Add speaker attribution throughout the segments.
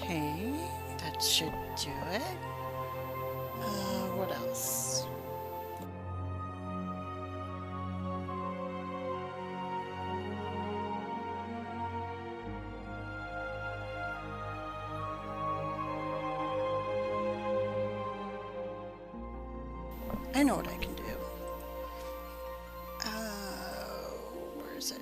Speaker 1: Okay, that should do it. What else? I know what I can do. Where is it?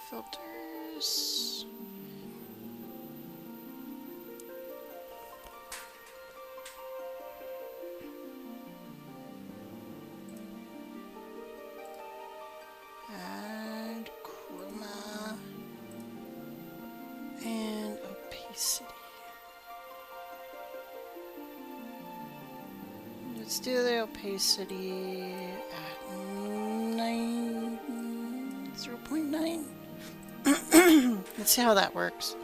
Speaker 1: Filters. Add chroma and opacity. Let's do the opacity at 0.9. Let's see how that works.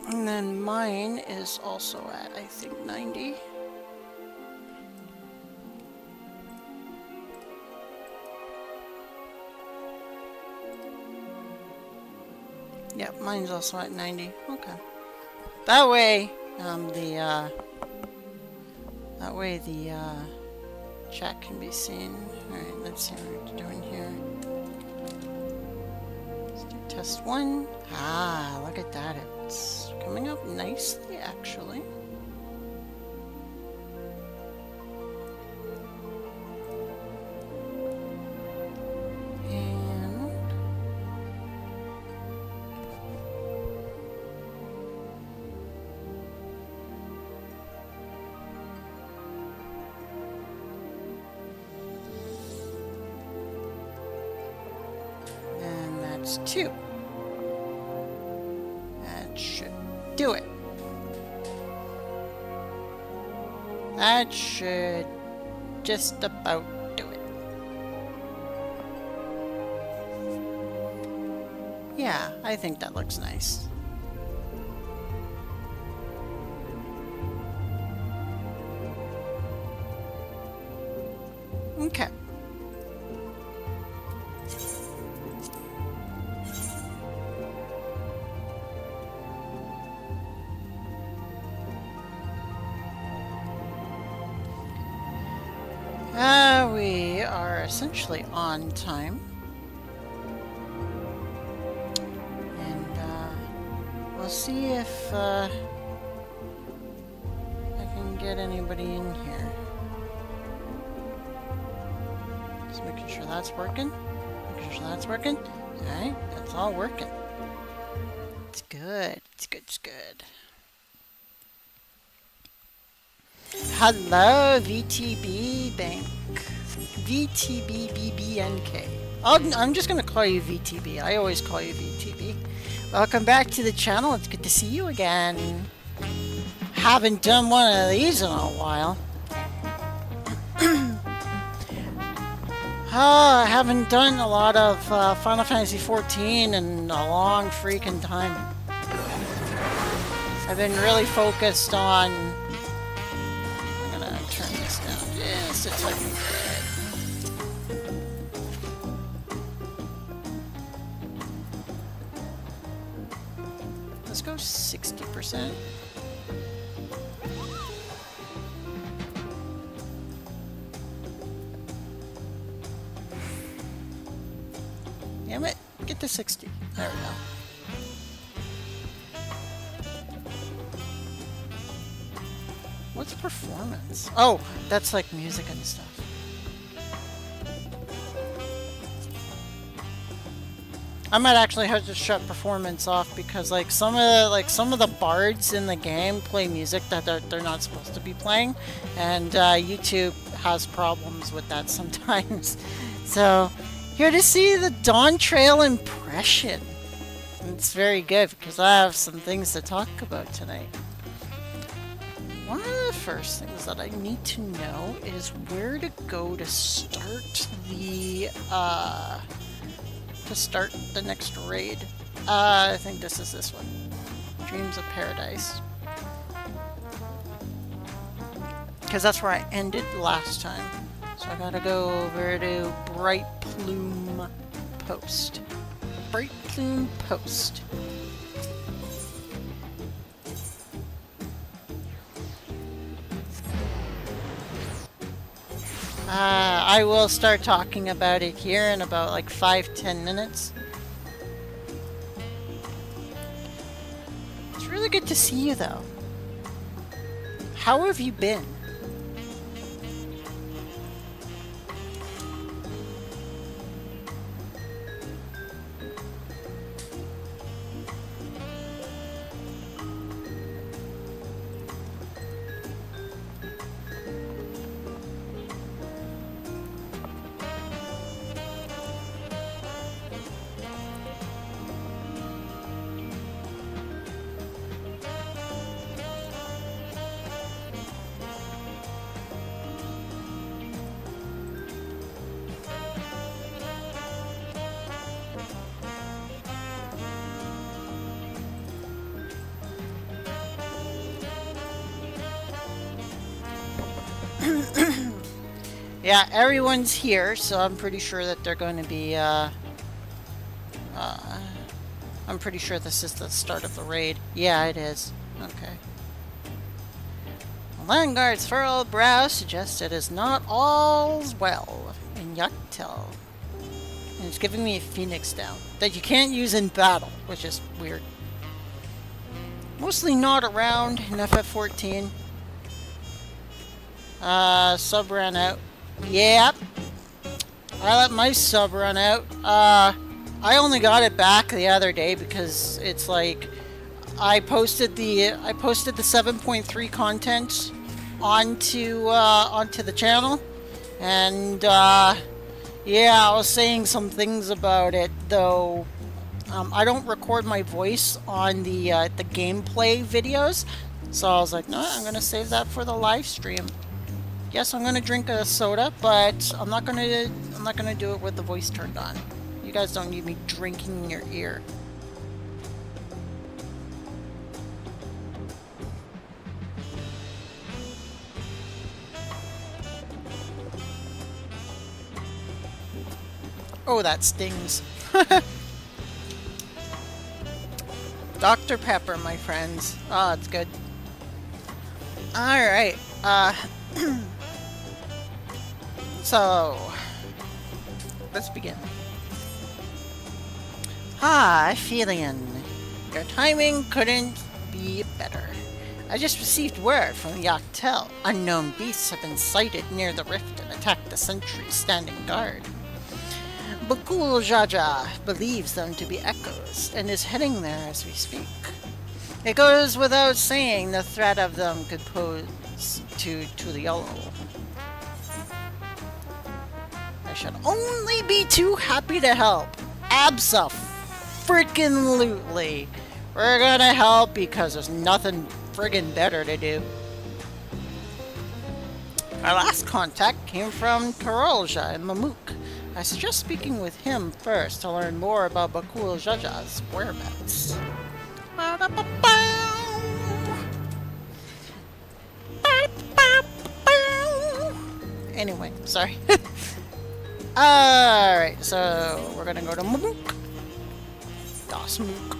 Speaker 1: And then mine is also at, I think, 90. Yep, mine's also at 90. Okay. That way, the chat can be seen. Alright, let's see what we're doing here. Let's do test 1. Ah, look at that. It's coming up nicely, actually. And that's 2. That should do it. That should just about do it. Yeah, I think that looks nice. Okay. We are essentially on time. And we'll see if I can get anybody in here. Just making sure that's working. Making sure that's working. Alright, that's all working. It's good. It's good. It's good. Hello, VTB Bank. VTBBBNK. I'm just going to call you VTB. I always call you VTB. Welcome back to the channel. It's good to see you again. Haven't done one of these in a while. I haven't done a lot of Final Fantasy 14 in a long freaking time. I've been really focused on... I'm gonna turn this down just a tiny bit. Let's go 60%. Damn it, get to 60. There we go. What's performance? Oh, that's like music and stuff. I might actually have to shut performance off because like some of the bards in the game play music that they're not supposed to be playing, and YouTube has problems with that sometimes. So here to see the Dawntrail impression. It's very good because I have some things to talk about tonight. One of the first things that I need to know is where to go to start the next raid. I think this is this one. Dreams of Paradise. Because that's where I ended last time. So So I gotta go over to Bright Plume Post. Bright Plume Post. I will start talking about it here in about like 5-10 minutes. It's really good to see you though. How have you been? Yeah, everyone's here, so I'm pretty sure that they're going to be, I'm pretty sure this is the start of the raid. Yeah, it is. Okay. Landguard's furrowed brow suggests it is not all's well in Yaktel. And it's giving me a phoenix down that you can't use in battle, which is weird. Mostly not around in FF14. Sub ran out. Yep. I let my sub run out. I only got it back the other day because it's like I posted the 7.3 content onto the channel, and yeah, I was saying some things about it though. I don't record my voice on the gameplay videos, so I was like, no, I'm gonna save that for the live stream. Yes, I'm gonna drink a soda, but I'm not gonna do it with the voice turned on. You guys don't need me drinking in your ear. Oh, that stings. Dr. Pepper, my friends. Oh, it's good. Alright, so, let's begin. Hi, Felian. Your timing couldn't be better. I just received word from Yaktel. Unknown beasts have been sighted near the rift and attacked the sentries standing guard. Bakul Jaja believes them to be echoes and is heading there as we speak. It goes without saying the threat of them could pose to the yellow. I should only be too happy to help. Abso-freaking-lutely. We're gonna help because there's nothing friggin' better to do. Our last contact came from Karolja in Mamuk. I suggest speaking with him first to learn more about Bakul Jaja's whereabouts. Anyway, sorry. Alright, so we're gonna go to Mamuk. Das Mook.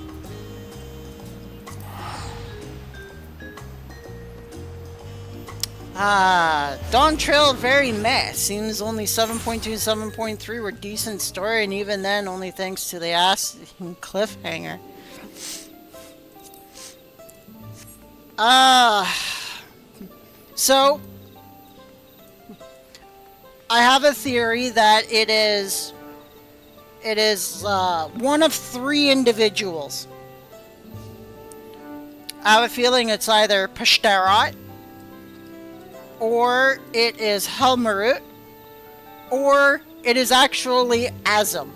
Speaker 1: Dawntrail very meh. Seems only 7.2 and 7.3 were decent story, and even then only thanks to the ass cliffhanger. So I have a theory that it is one of three individuals. I have a feeling it's either Pashtarat, or it is Helmarut, or it is actually Azam.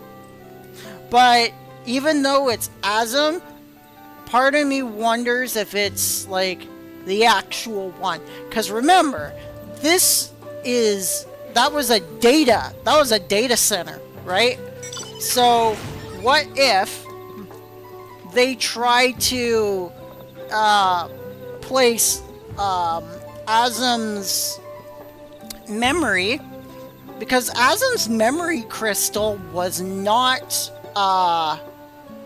Speaker 1: But even though it's Azam, part of me wonders if it's like the actual one. Because remember, that was a data center, right? So what if they try to place Azam's memory Because Azum's memory crystal was not,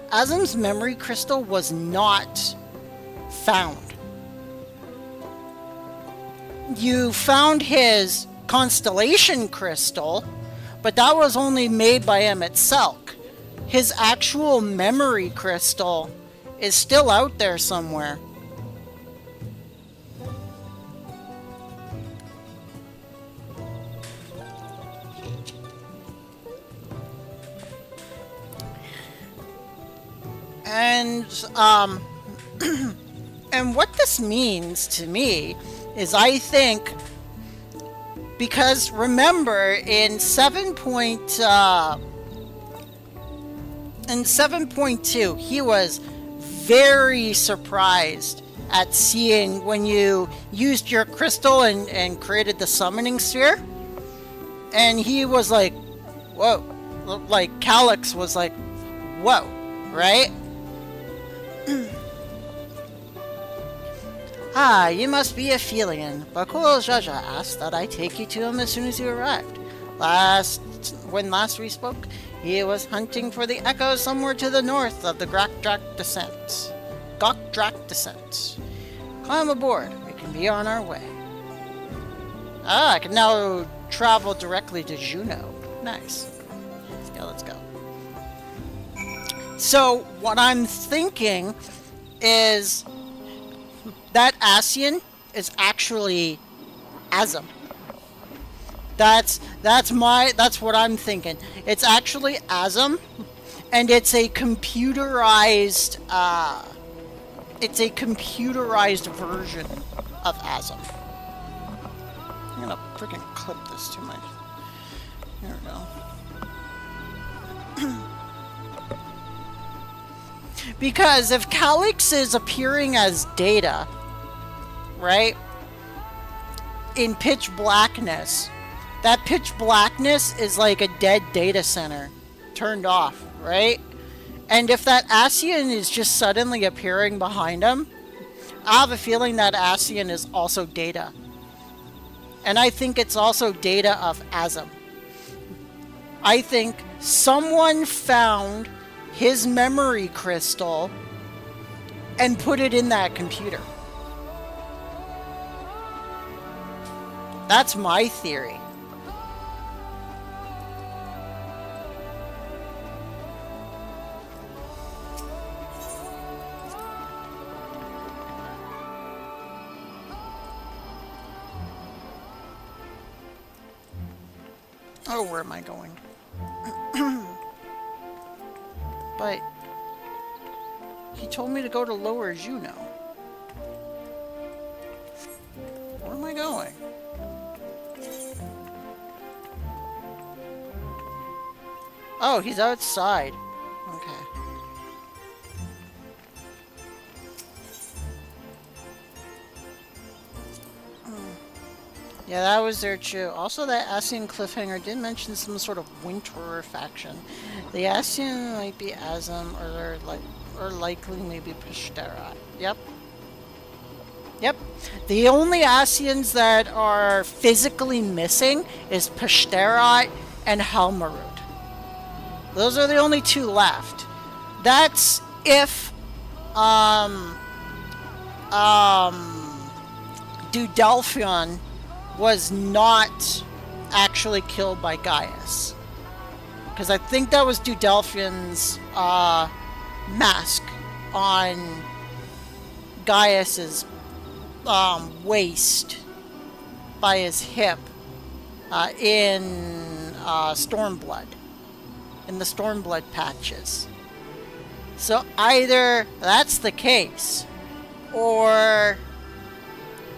Speaker 1: Azum's memory crystal was not found. You found his constellation crystal, but that was only made by Emet-Selch. His actual memory crystal is still out there somewhere. And, and what this means to me is I think, because remember in 7.2 he was very surprised at seeing when you used your crystal and created the summoning sphere, and he was like, whoa, like Calyx was like, whoa, right? Ah, you must be Aphelion. Bakul Jaja asked that I take you to him as soon as you arrived. When last we spoke, he was hunting for the echoes somewhere to the north of the Gokdrak descent. Climb aboard. We can be on our way. Ah, I can now travel directly to Juno. Nice. Let's go. So, what I'm thinking is that Ascian is actually Azum. That's what I'm thinking. It's actually Azum, and it's a computerized version of Azum. I'm gonna freaking clip this to my. There we go. Because if Calyx is appearing as Data, right, in pitch blackness, that pitch blackness is like a dead data center turned off, right? And if that Ascian is just suddenly appearing behind him, I have a feeling that Ascian is also Data. And I think it's also Data of Azum. I think someone found his memory crystal and put it in that computer. That's my theory. Oh, where am I going? But he told me to go to Lower Juno. Where am I going? Oh, he's outside. Okay. Yeah, that was there too. Also, that Ascian cliffhanger did mention some sort of winter faction. The Ascian might be Azum, or likely maybe Pashtarat. Yep. Yep. The only Ascians that are physically missing is Pashtarat and Helmarud. Those are the only two left. That's if Dudelphion was not actually killed by Gaius. Because I think that was Dudelphion's mask on Gaius's waist by his hip in Stormblood. In the Stormblood patches. So either that's the case, or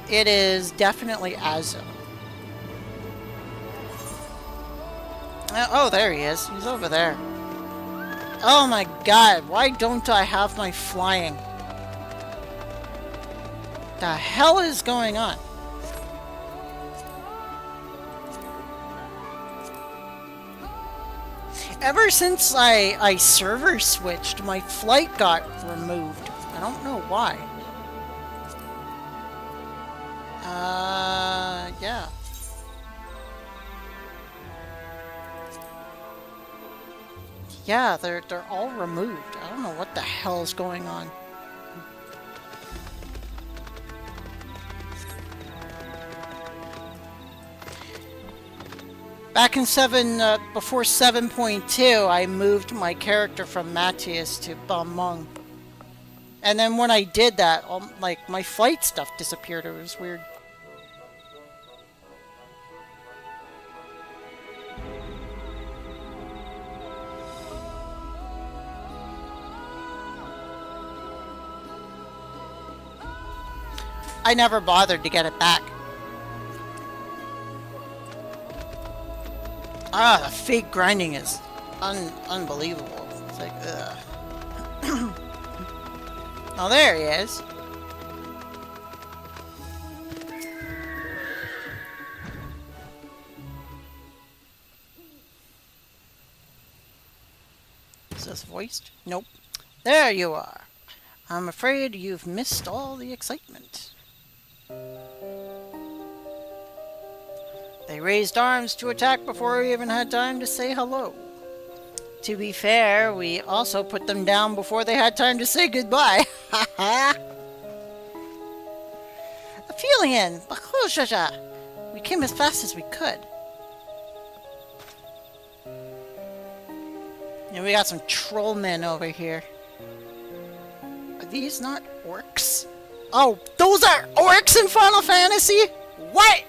Speaker 1: it is definitely Azum. Oh, there he is. He's over there. Oh my god, why don't I have my flying? The hell is going on? Ever since I server switched, my flight got removed. I don't know why. Yeah. Yeah, they're all removed. I don't know what the hell's going on. Back in before 7.2, I moved my character from Matthias to Balmung. And then when I did that, like, my flight stuff disappeared. It was weird. I never bothered to get it back. Ah, the fake grinding is unbelievable. It's like, ugh. Oh, there he is. Is this voiced? Nope. There you are. I'm afraid you've missed all the excitement. They raised arms to attack before we even had time to say hello. To be fair, we also put them down before they had time to say goodbye. Aphelion! We came as fast as we could. And we got some troll men over here. Are these not orcs? Oh, those are orcs in Final Fantasy? What?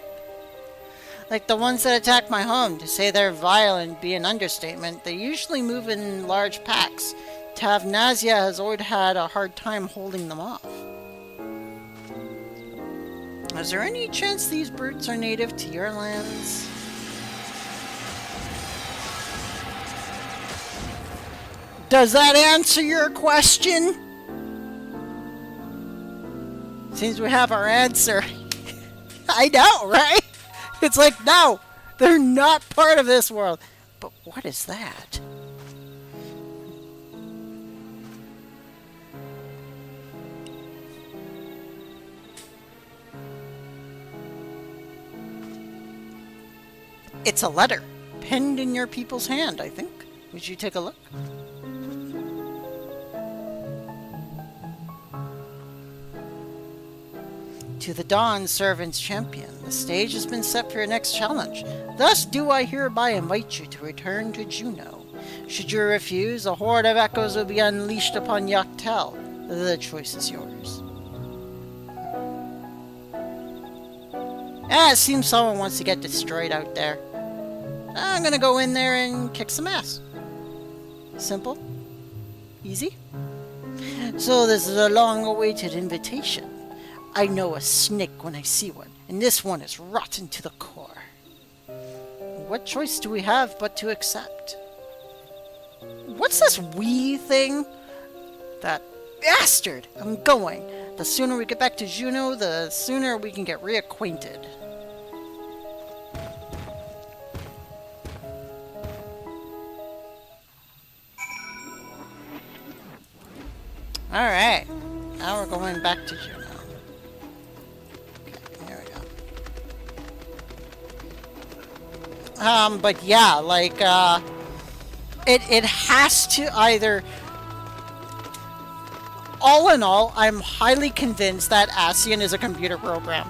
Speaker 1: Like the ones that attack my home. To say they're violent be an understatement. They usually move in large packs. Tavnazia has always had a hard time holding them off. Is there any chance these brutes are native to your lands? Does that answer your question? Seems we have our answer. I know, right? It's like, no, they're not part of this world. But what is that? It's a letter, penned in your people's hand, I think. Would you take a look? To the Dawn Servant's Champion, the stage has been set for your next challenge. Thus do I hereby invite you to return to Juno. Should you refuse, a horde of echoes will be unleashed upon Yachtel. The choice is yours. Ah, it seems someone wants to get destroyed out there. I'm gonna go in there and kick some ass. Simple. Easy. So this is a long-awaited invitation. I know a snake when I see one, and this one is rotten to the core. What choice do we have but to accept? What's this "we" thing? That bastard! I'm going. The sooner we get back to Juno, the sooner we can get reacquainted. Alright. Now we're going back to Juno. But yeah, like, it has to either... All in all, I'm highly convinced that Ascian is a computer program.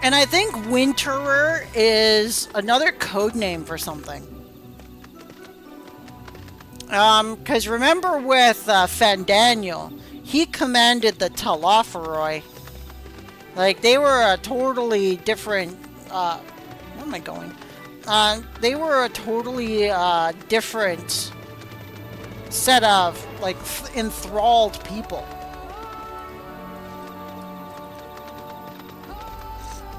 Speaker 1: And I think Winterer is another code name for something. Because remember with Fandaniel, he commanded the Talaferoi. Like, they were a totally different, where am I going? They were a totally different set of, like, enthralled people.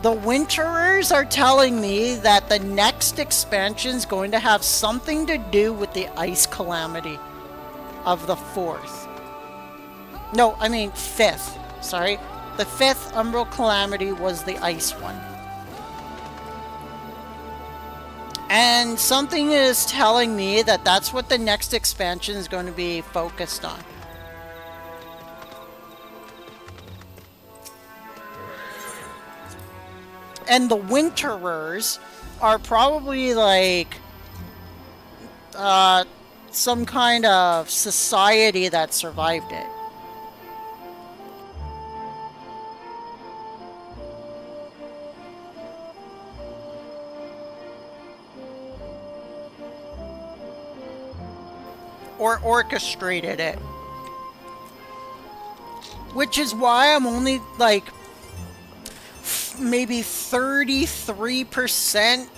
Speaker 1: The Winterers are telling me that the next expansion is going to have something to do with the ice calamity of the 4th. No, I mean 5th. Sorry. The 5th Umbral Calamity was the ice one. And something is telling me that that's what the next expansion is going to be focused on. And the Winterers are probably like some kind of society that survived it. Or orchestrated it. Which is why I'm only like maybe 33%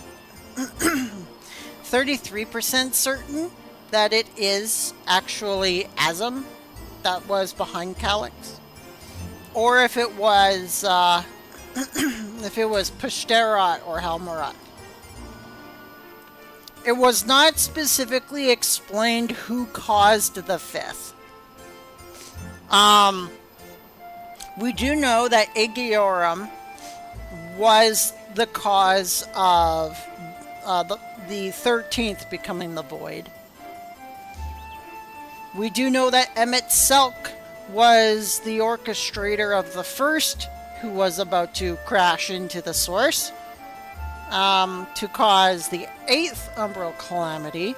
Speaker 1: 33% certain that it is actually Azam that was behind Calyx. Or if it was Pashterot or Helmarat. It was not specifically explained who caused the fifth. We do know that Igiorum was the cause of the 13th becoming the Void. We do know that Emmett Selk was the orchestrator of the first, who was about to crash into the source, to cause the 8th Umbral Calamity.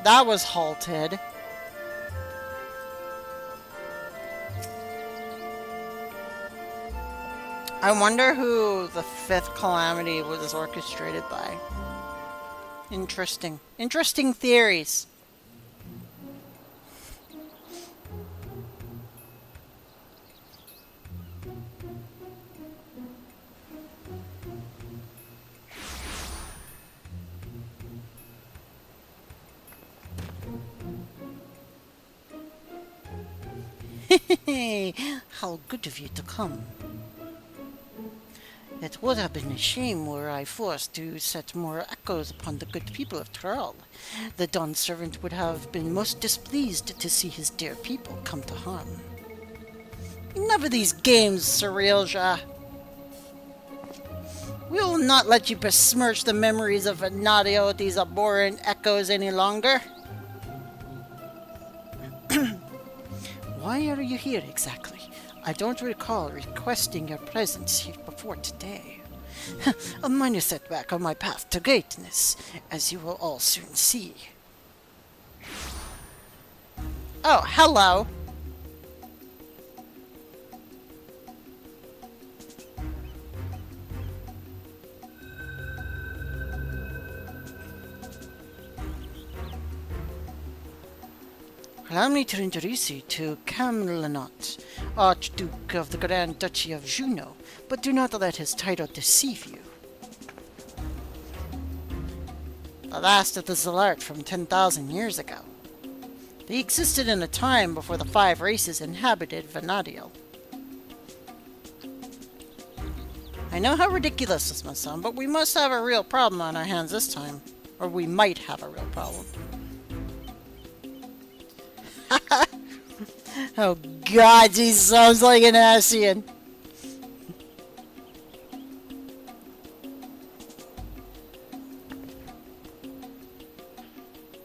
Speaker 1: That was halted. I wonder who the 5th Calamity was orchestrated by. Interesting. Interesting theories. How good of you to come. It would have been a shame were I forced to set more echoes upon the good people of Thrall. The Dawn Servant would have been most displeased to see his dear people come to harm. Enough of these games, Cerealia. We will not let you besmirch the memories of Nadia with these abhorrent echoes any longer. Why are you here exactly? I don't recall requesting your presence here before today. A minor setback on my path to greatness, as you will all soon see. Oh, hello. Allow me to introduce you to Camlanot, Archduke of the Grand Duchy of Juno, but do not let his title deceive you. The last of the Zalart from 10,000 years ago. They existed in a time before the 5 races inhabited Vanadiel. I know how ridiculous this must sound, but we must have a real problem on our hands this time. Or we might have a real problem. Oh god, he sounds like an Asian.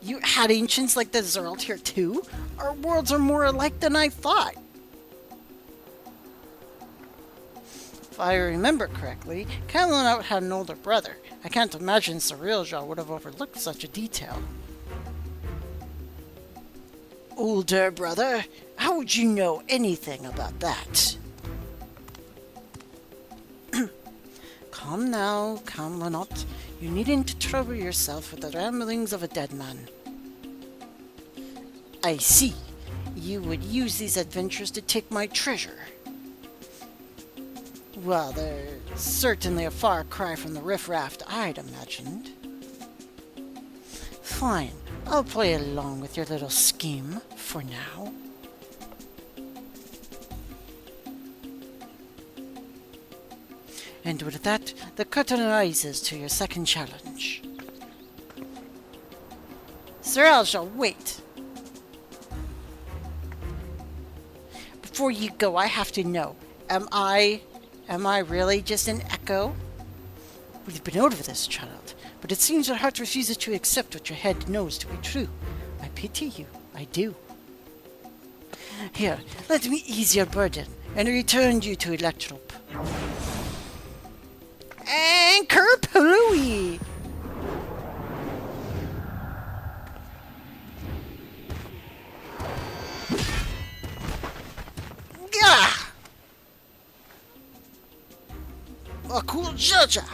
Speaker 1: You had ancients like the Zeralt here too? Our worlds are more alike than I thought. If I remember correctly, Camlanot had an older brother. I can't imagine Cerealia would have overlooked such a detail. Older brother? How would you know anything about that? Calm now, Camlanot. You needn't trouble yourself with the ramblings of a dead man. I see. You would use these adventures to take my treasure. Well, they're certainly a far cry from the riffraff I'd imagined. Fine. I'll play along with your little scheme for now. And with that, the curtain rises to your second challenge. Cerealia, wait! Before you go, I have to know, am I really just an echo? We've been over this, child, but it seems your heart refuses to accept what your head knows to be true. I pity you, I do. Here, let me ease your burden and return you to Electrope. Kerplooey! Gah! A cool Jaja!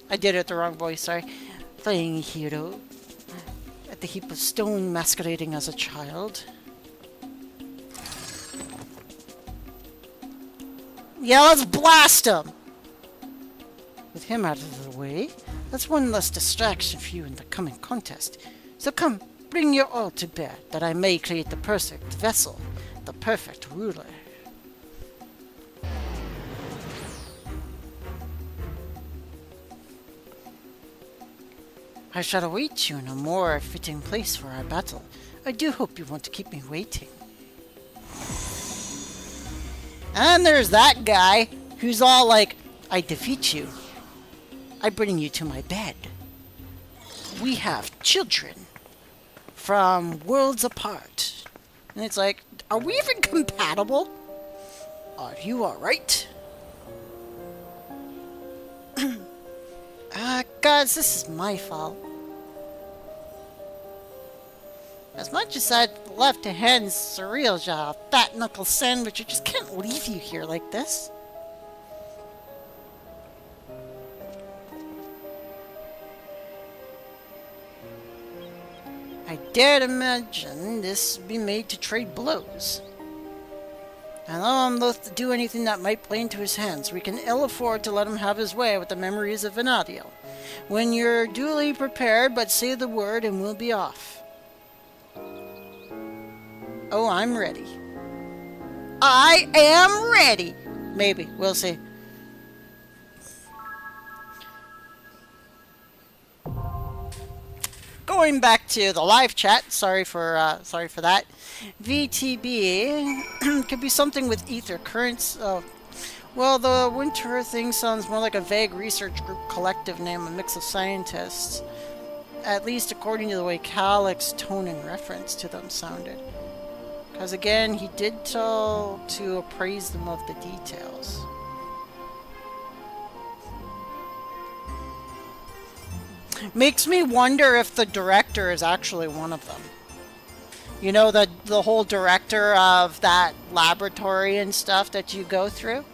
Speaker 1: I did it the wrong voice, sorry. Playing a hero at the heap of stone masquerading as a child. Yeah, let's blast him! With him out of the way, that's one less distraction for you in the coming contest. So come, bring your all to bear, that I may create the perfect vessel, the perfect ruler. I shall await you in a more fitting place for our battle. I do hope you won't keep me waiting. And there's that guy who's all like, I defeat you. I bring you to my bed. We have children from worlds apart. And it's like, are we even compatible? Are you alright? Guys, this is my fault. As much as I'd love to hand Surreal a fat knuckle sandwich, I just can't leave you here like this. I dared imagine this would be made to trade blows. And though I'm loath to do anything that might play into his hands, we can ill afford to let him have his way with the memories of Venadiel. When you're duly prepared, but say the word and we'll be off. Oh, I'm ready. I am ready! Maybe, we'll see. Going back to the live chat, sorry for that. VTB could be something with ether currents. Well, the Winter thing sounds more like a vague research group collective name, a mix of scientists. At least according to the way Calyx's tone and reference to them sounded. Because again, he did tell to appraise them of the details. Makes me wonder if the director is actually one of them. You know, the whole director of that laboratory and stuff that you go through?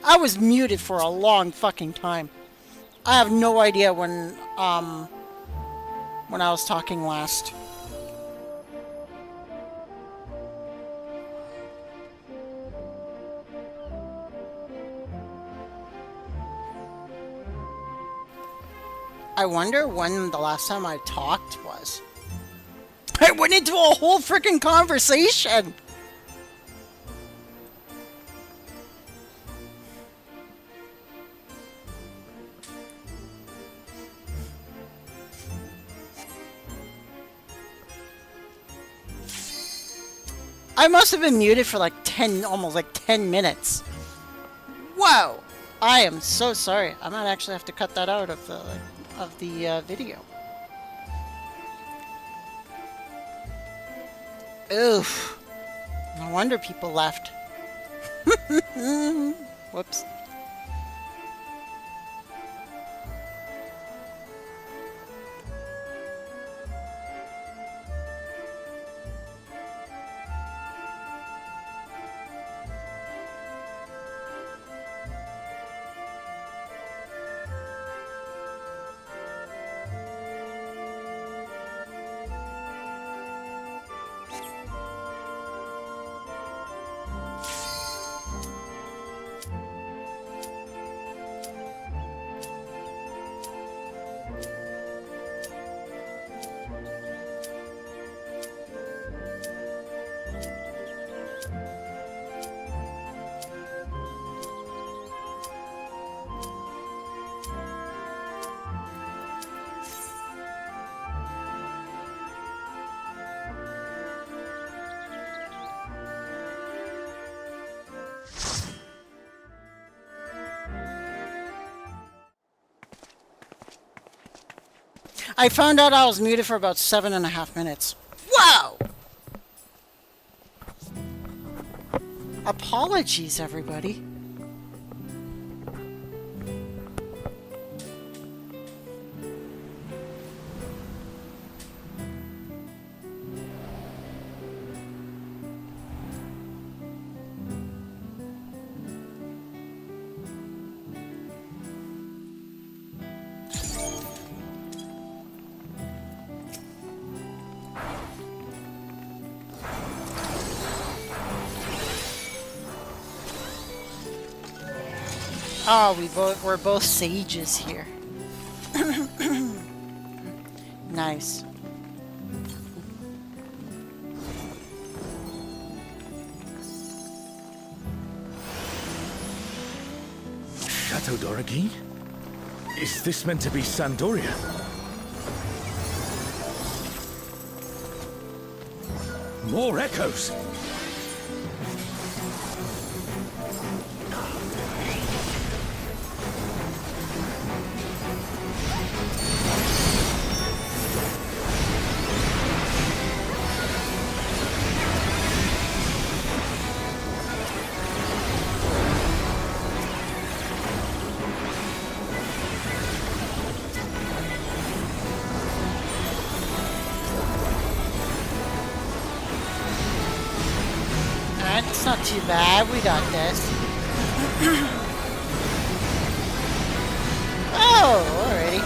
Speaker 1: I was muted for a long fucking time. I have no idea when I was talking last. I wonder when the last time I talked was. I went into a whole freaking conversation! I must have been muted for like almost like 10 minutes. Whoa! I am so sorry. I might actually have to cut that out of the video. Oof. No wonder people left. Whoops. I found out I was muted for about 7.5 minutes. Wow! Apologies, everybody. Oh, we're both sages here. Nice.
Speaker 2: Chateau d'Origny? Is this meant to be Sandoria? More echoes!
Speaker 1: It's not too bad. We got this. Oh, alrighty.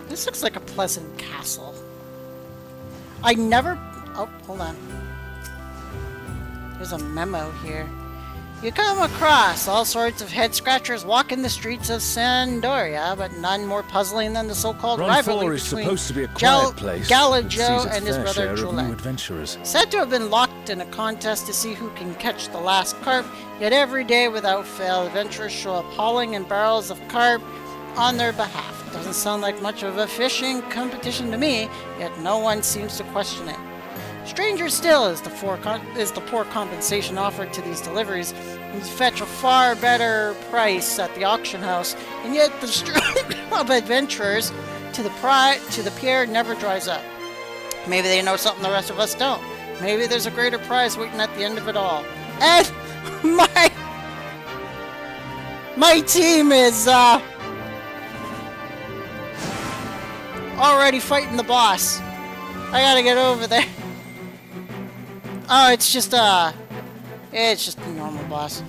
Speaker 1: This looks like a pleasant castle. I never... Oh, hold on. There's a memo here. You come across all sorts of head-scratchers walking the streets of Sandoria, but none more puzzling than the so-called rivalry
Speaker 2: is
Speaker 1: between
Speaker 2: supposed to be a quiet place
Speaker 1: Galajo and his brother Julian.
Speaker 2: Adventurers.
Speaker 1: Said to have been locked in a contest to see who can catch the last carp, yet every day without fail, adventurers show up hauling in barrels of carp on their behalf. Doesn't sound like much of a fishing competition to me, yet no one seems to question it. Stranger still is the poor compensation offered to these deliveries, and fetch a far better price at the auction house, and yet the stream of adventurers to the pier never dries up. Maybe they know something the rest of us don't. Maybe there's a greater prize waiting at the end of it all. And my team is already fighting the boss. I gotta get over there. Oh, it's just a normal boss.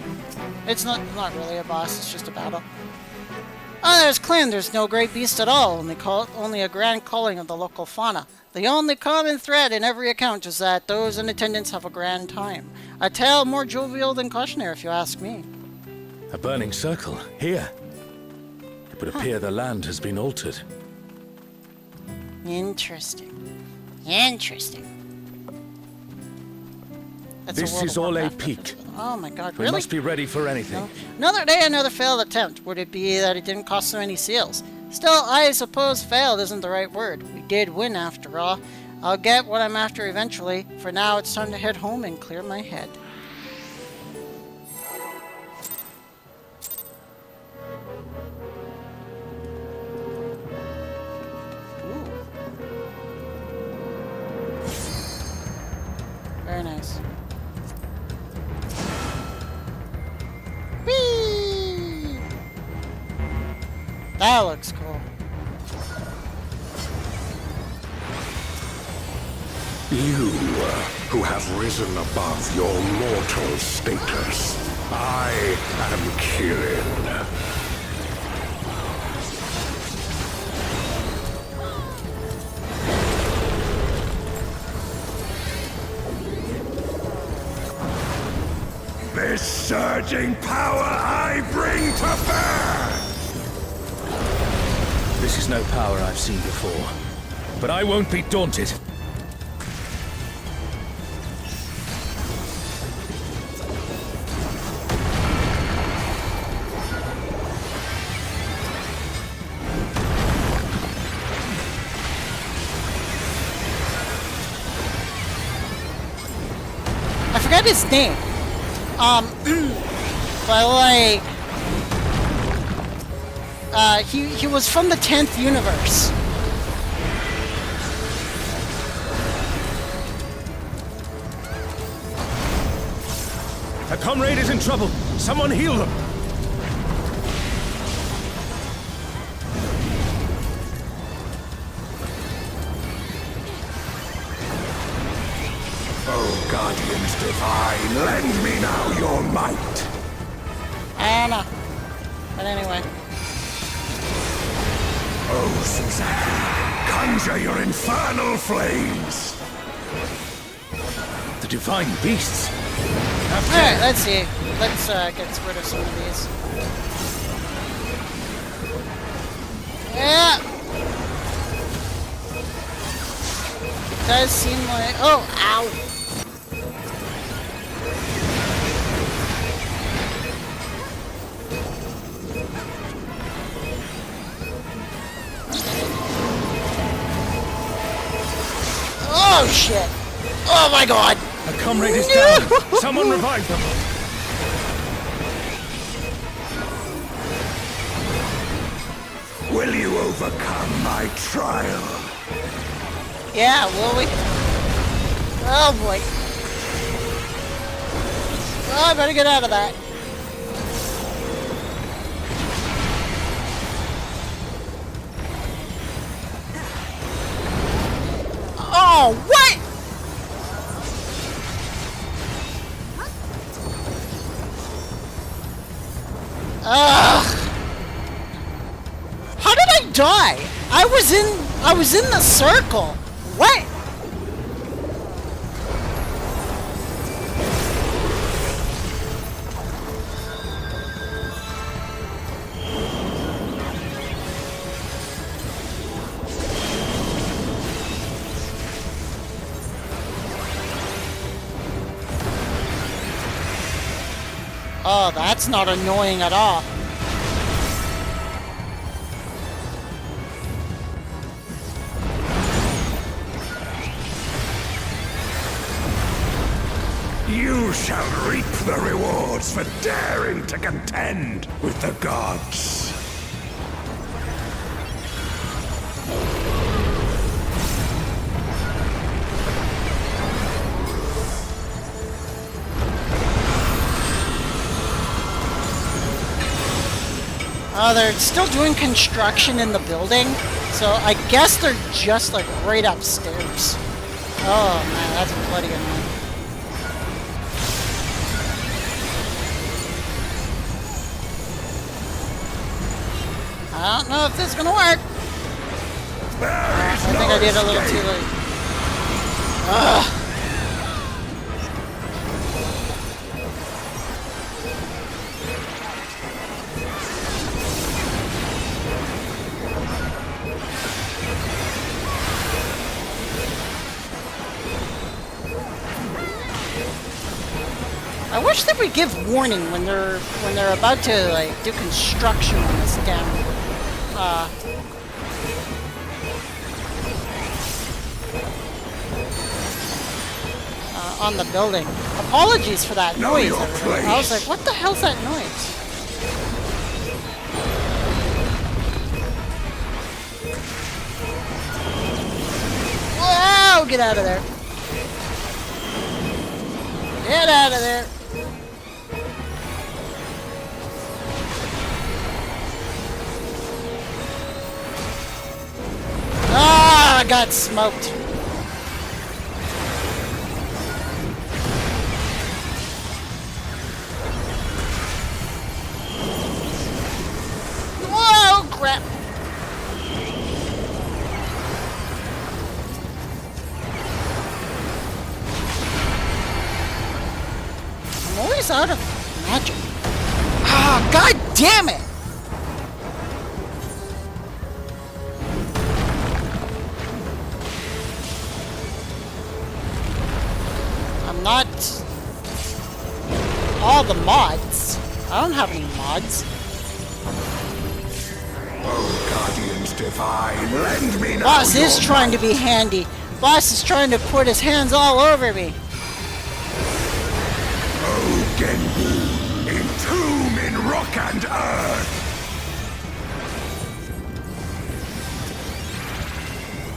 Speaker 1: It's not really a boss, it's just a battle. Oh, there's Clan. There's no great beast at all, only a grand culling of the local fauna. The only common thread in every account is that those in attendance have a grand time. A tale more jovial than cautionary, if you ask me.
Speaker 2: A burning circle, here. It would appear the land has been altered.
Speaker 1: Interesting. That's
Speaker 2: This is all a peak.
Speaker 1: Oh my god,
Speaker 2: We
Speaker 1: really?
Speaker 2: must be ready for anything.
Speaker 1: No. Another day, another failed attempt. Would it be that it didn't cost so many seals? Still, I suppose failed isn't the right word. We did win after all. I'll get what I'm after eventually. For now, it's time to head home and clear my head. Ooh. Very nice. Whee! That looks cool.
Speaker 3: You, who have risen above your mortal status, I am Kirin. This surging power I bring to bear!
Speaker 2: This is no power I've seen before. But I won't be daunted.
Speaker 1: I forgot his name. But like, he was from the 10th universe.
Speaker 2: A comrade is in trouble. Someone heal them.
Speaker 3: Oh, Guardians Divine, lend me now your might.
Speaker 1: I don't know. But anyway.
Speaker 3: Oh, Suzanne, conjure your infernal flames.
Speaker 2: The divine beasts.
Speaker 1: Alright, let's see. Let's get rid of some of these. Yeah! It does seem like... Oh, ow! Oh, shit! Oh my god!
Speaker 2: A comrade is down. Someone revive them.
Speaker 3: Will you overcome my trial?
Speaker 1: Yeah, will we? Oh boy. Oh, I better get out of that. Oh, what? Ugh. How did I die? I was in the circle. What? Oh, that's not annoying at all.
Speaker 3: You shall reap the rewards for daring to contend with the gods.
Speaker 1: Oh, they're still doing construction in the building, so I guess they're just like right upstairs. Oh man, that's bloody annoying. I don't know if this is gonna work. I think I did a little too late. Ugh. I wish they would give warning when they're about to like do construction on this damn on the building. Apologies for that noise. I was like, what the hell's that noise? Whoa! Get out of there! Get out of there! Ah, I got smoked. Whoa, crap. I'm always out of magic. Ah, god damn it! Not all the mods. I don't have any mods.
Speaker 3: Oh, Guardians Divine, lend me now.
Speaker 1: Boss is trying to be handy. Boss is trying to put his hands all over me.
Speaker 3: Oh, Genbu, entomb in rock and earth.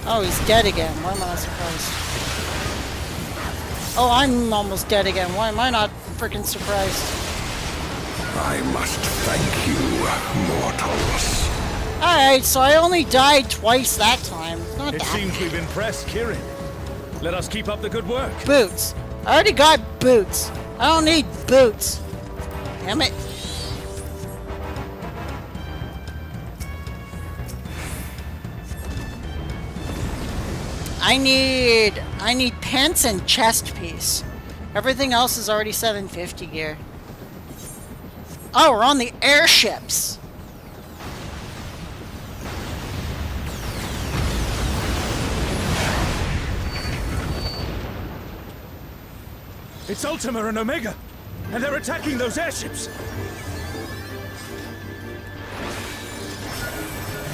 Speaker 1: Oh, he's dead again. Why am I not surprised? Oh, I'm almost dead again. Why am I not freaking surprised?
Speaker 3: I must thank you, mortals.
Speaker 1: Alright, so I only died twice that time. Not
Speaker 2: It
Speaker 1: that
Speaker 2: seems we've impressed Kirin. Let us keep up the good work.
Speaker 1: Boots. I already got boots. I don't need boots. Damn it. I need pants and chest piece. Everything else is already 750 gear. Oh, we're on the airships.
Speaker 2: It's Ultima and Omega, and they're attacking those airships.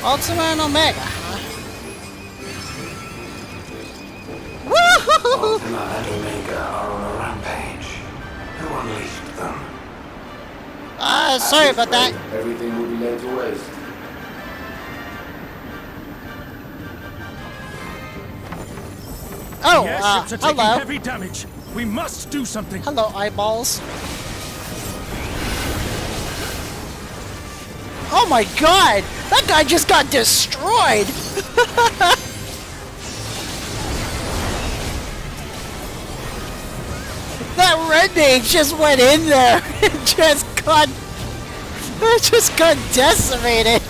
Speaker 1: Ultima and Omega, huh?
Speaker 4: Ultima and Omega are on a rampage. Who unleashed them?
Speaker 1: Sorry about that.
Speaker 4: Everything will be laid to waste.
Speaker 1: Oh,
Speaker 2: The airships are taking
Speaker 1: hello.
Speaker 2: heavy damage. We must do something.
Speaker 1: Hello, eyeballs. Oh my god! That guy just got destroyed! That red mage just went in there and just got decimated.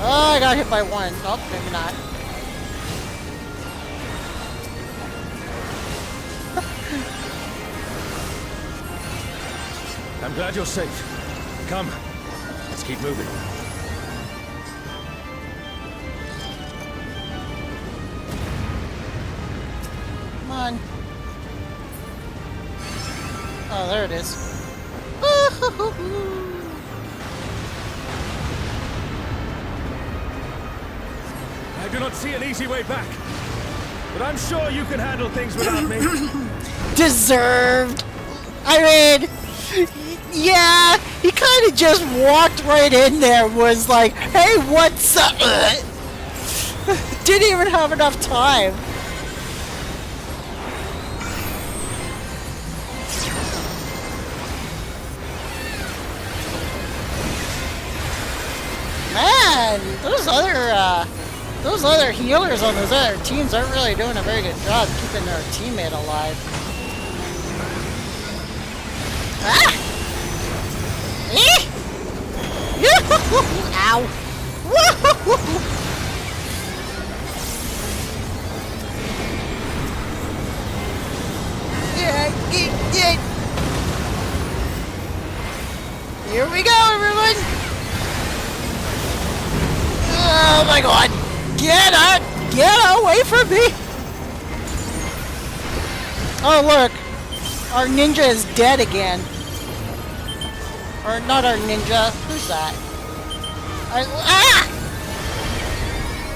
Speaker 1: Oh, I got hit by one. Nope, maybe not.
Speaker 2: I'm glad you're safe. Come, let's keep moving.
Speaker 1: Come on. Oh, there it is.
Speaker 2: I do not see an easy way back, but I'm sure you can handle things without me.
Speaker 1: Deserved. I mean, yeah, he kind of just walked right in there, was like, hey, what's up? Didn't even have enough time. man, those other healers on those other teams aren't really doing a very good job keeping their teammate alive. Ah! Eh! Ow! Woo! Yeah. Here we go, everyone! Oh my god! Get out! Get away from me! Oh look! Our ninja is dead again. Or not our ninja. Who's that? Ah!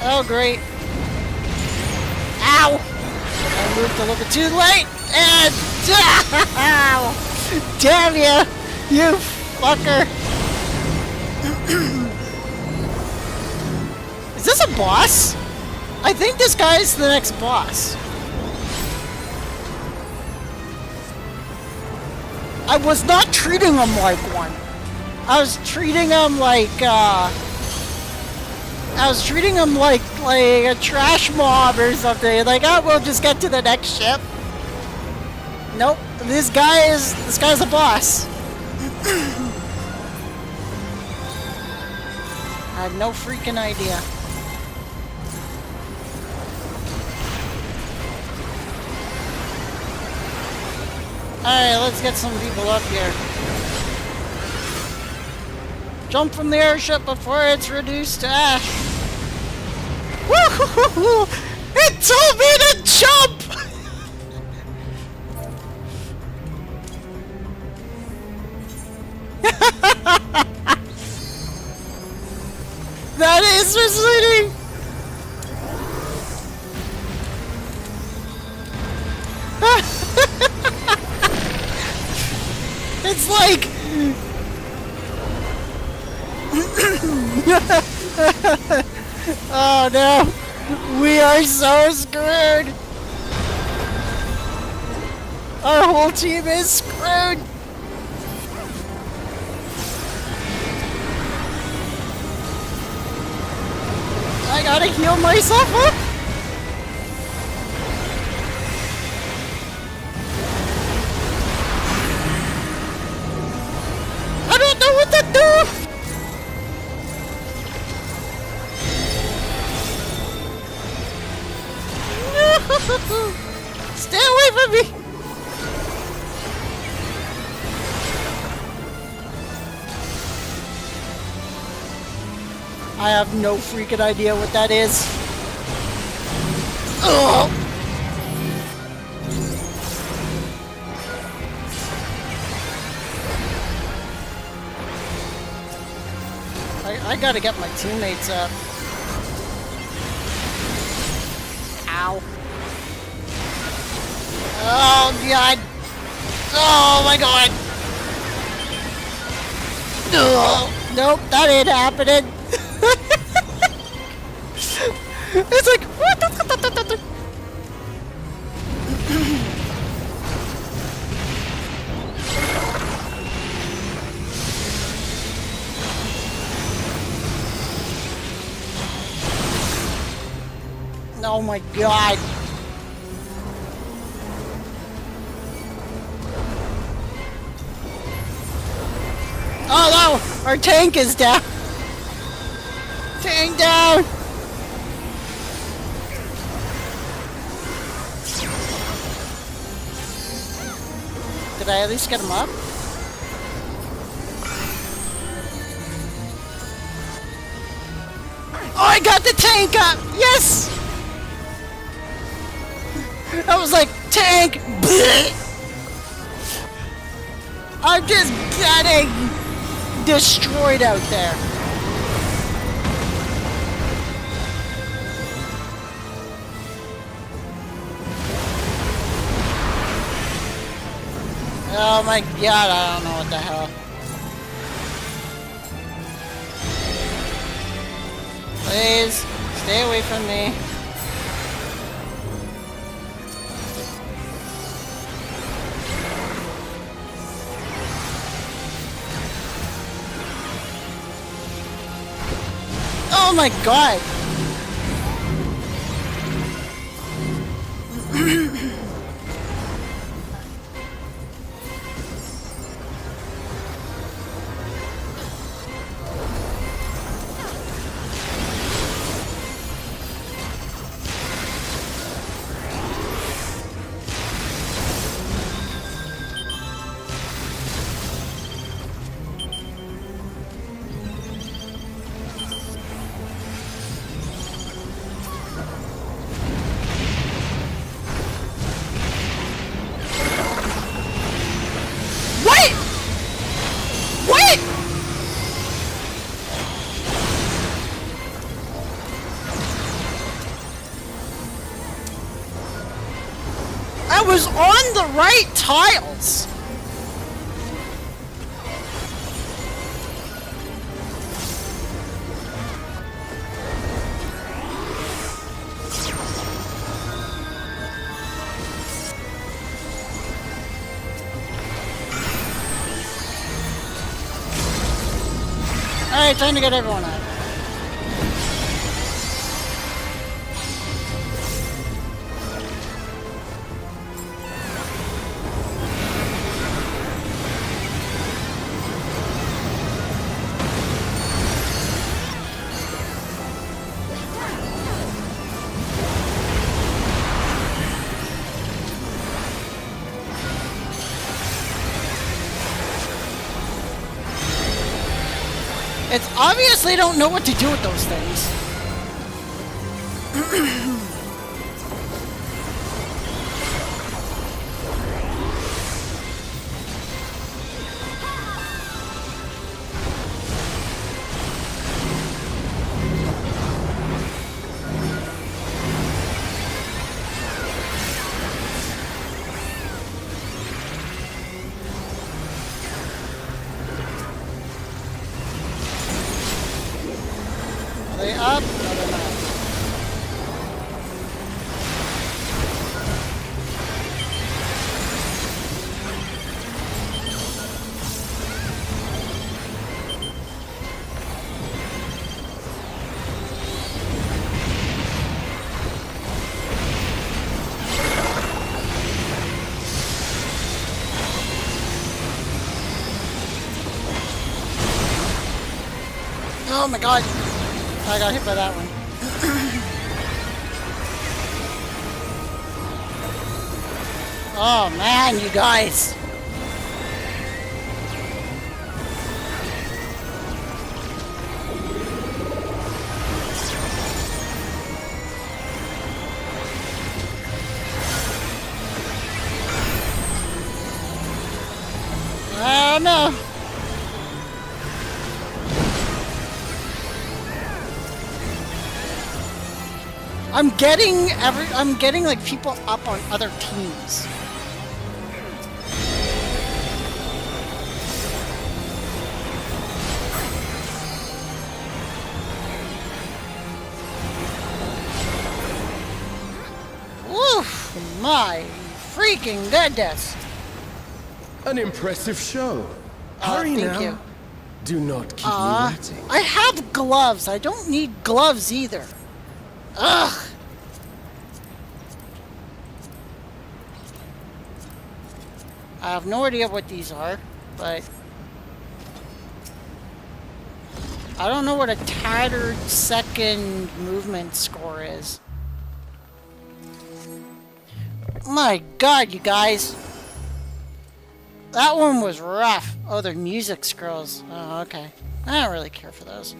Speaker 1: Oh great. Ow! I moved a little bit too late! And... Ow! Damn you! You fucker! Is this a boss? I think this guy is the next boss. I was not treating him like one. I was treating him like, like a trash mob or something. Like, oh, we'll just get to the next ship. Nope. This guy's a boss. I have no freaking idea. Alright, let's get some people up here. Jump from the airship before it's reduced to ash. Woo-hoo-hoo-hoo! It told me to jump! That is misleading! It's like... Oh no! We are so screwed! Our whole team is screwed! I gotta heal myself up! I don't know what to do! Stay away from me! I have no freaking idea what that is. Ugh. I gotta get my teammates up. Ow. Oh god. Oh my god. Ugh. Nope, that ain't happening. It's like what? Oh my god. Oh no! Our tank is down! Tank down! Did I at least get him up? Oh, I got the tank up! Yes! I was like, tank! Bleh. I'm just getting destroyed out there. Oh my god, I don't know what the hell. Please, stay away from me. Oh my god! I was on the right tiles! Alright, time to get everyone out. It's obvious they don't know what to do with those things. Are they up? No, they're not. Oh my god! I got hit by that one. Oh man, you guys! Oh no! I'm getting like people up on other teams. Woof! My freaking goodness!
Speaker 5: An impressive show. Hurry
Speaker 1: thank
Speaker 5: now.
Speaker 1: you.
Speaker 5: Do not keep me waiting.
Speaker 1: I have gloves. I don't need gloves either. Ugh! I have no idea what these are, but I don't know what a tattered second movement score is. My god, you guys! That one was rough. Oh, they're music scrolls. Oh, okay. I don't really care for those.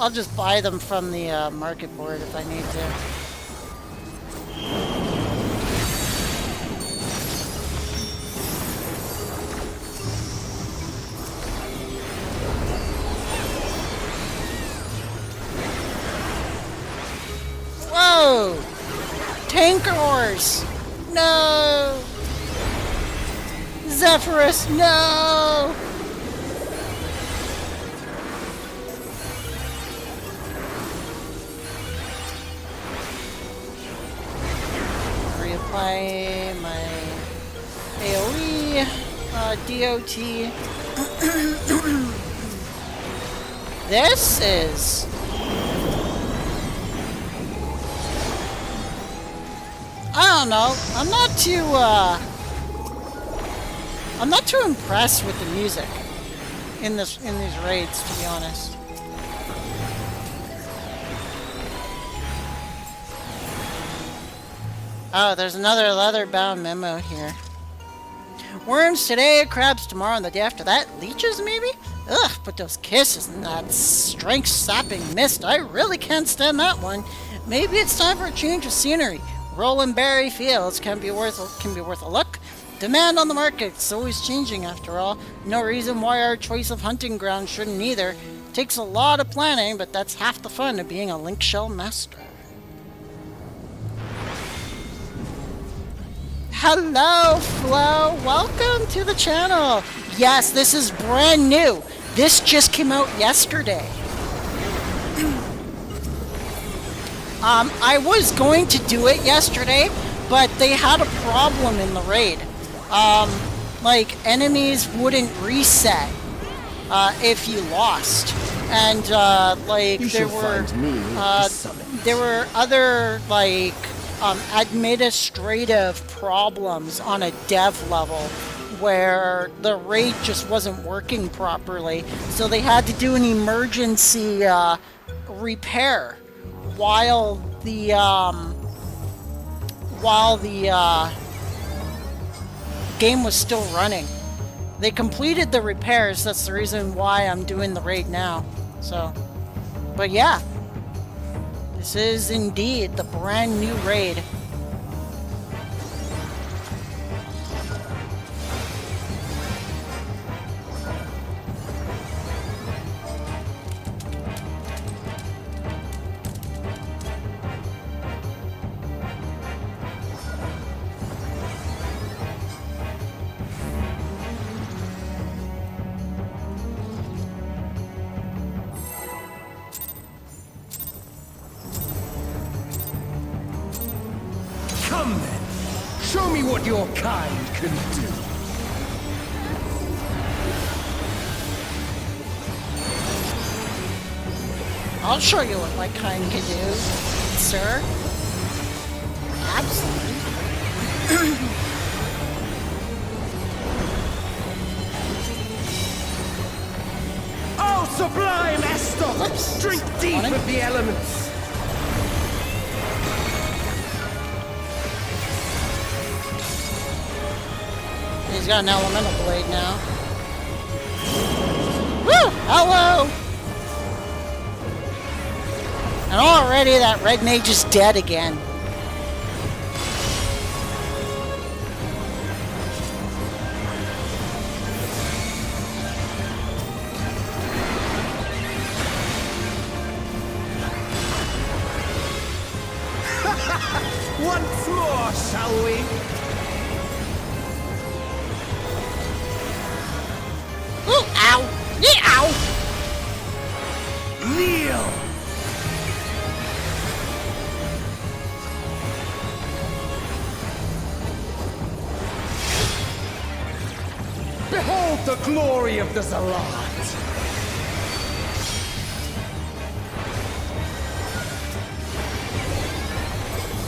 Speaker 1: I'll just buy them from the market board if I need to. Whoa! Tankers! No! Zephyrus, no! Reapply my AoE, DOT. This is I don't know. I'm not too impressed with the music in these raids, to be honest. Oh, there's another leather-bound memo here. Worms today, crabs tomorrow, and the day after that, leeches maybe? Ugh, but those kisses and that strength-sapping mist, I really can't stand that one. Maybe it's time for a change of scenery. Rolling berry fields can be worth a look. Demand on the market's always changing after all. No reason why our choice of hunting ground shouldn't either. Takes a lot of planning, but that's half the fun of being a link shell master. Hello, Flo. Welcome to the channel. Yes, this is brand new. This just came out yesterday. I was going to do it yesterday, but they had a problem in the raid. Like, enemies wouldn't reset if you lost. And, like, there were other, like, administrative problems on a dev level where the raid just wasn't working properly, so they had to do an emergency repair while the game was still running. They completed the repairs. That's the reason why I'm doing the raid now. So, but yeah. This is indeed the brand new raid.
Speaker 5: Come then, show me what your kind can do.
Speaker 1: I'll show you what my kind can do, sir. Absolutely.
Speaker 5: Oh, sublime Estok! Drink deep of the elements.
Speaker 1: He's got an elemental blade now. Woo! Hello! And already that red mage is dead again.
Speaker 5: Once more, shall we?
Speaker 1: Ooh, ow! Ow!
Speaker 5: Kneel! Behold the glory of the Zalat!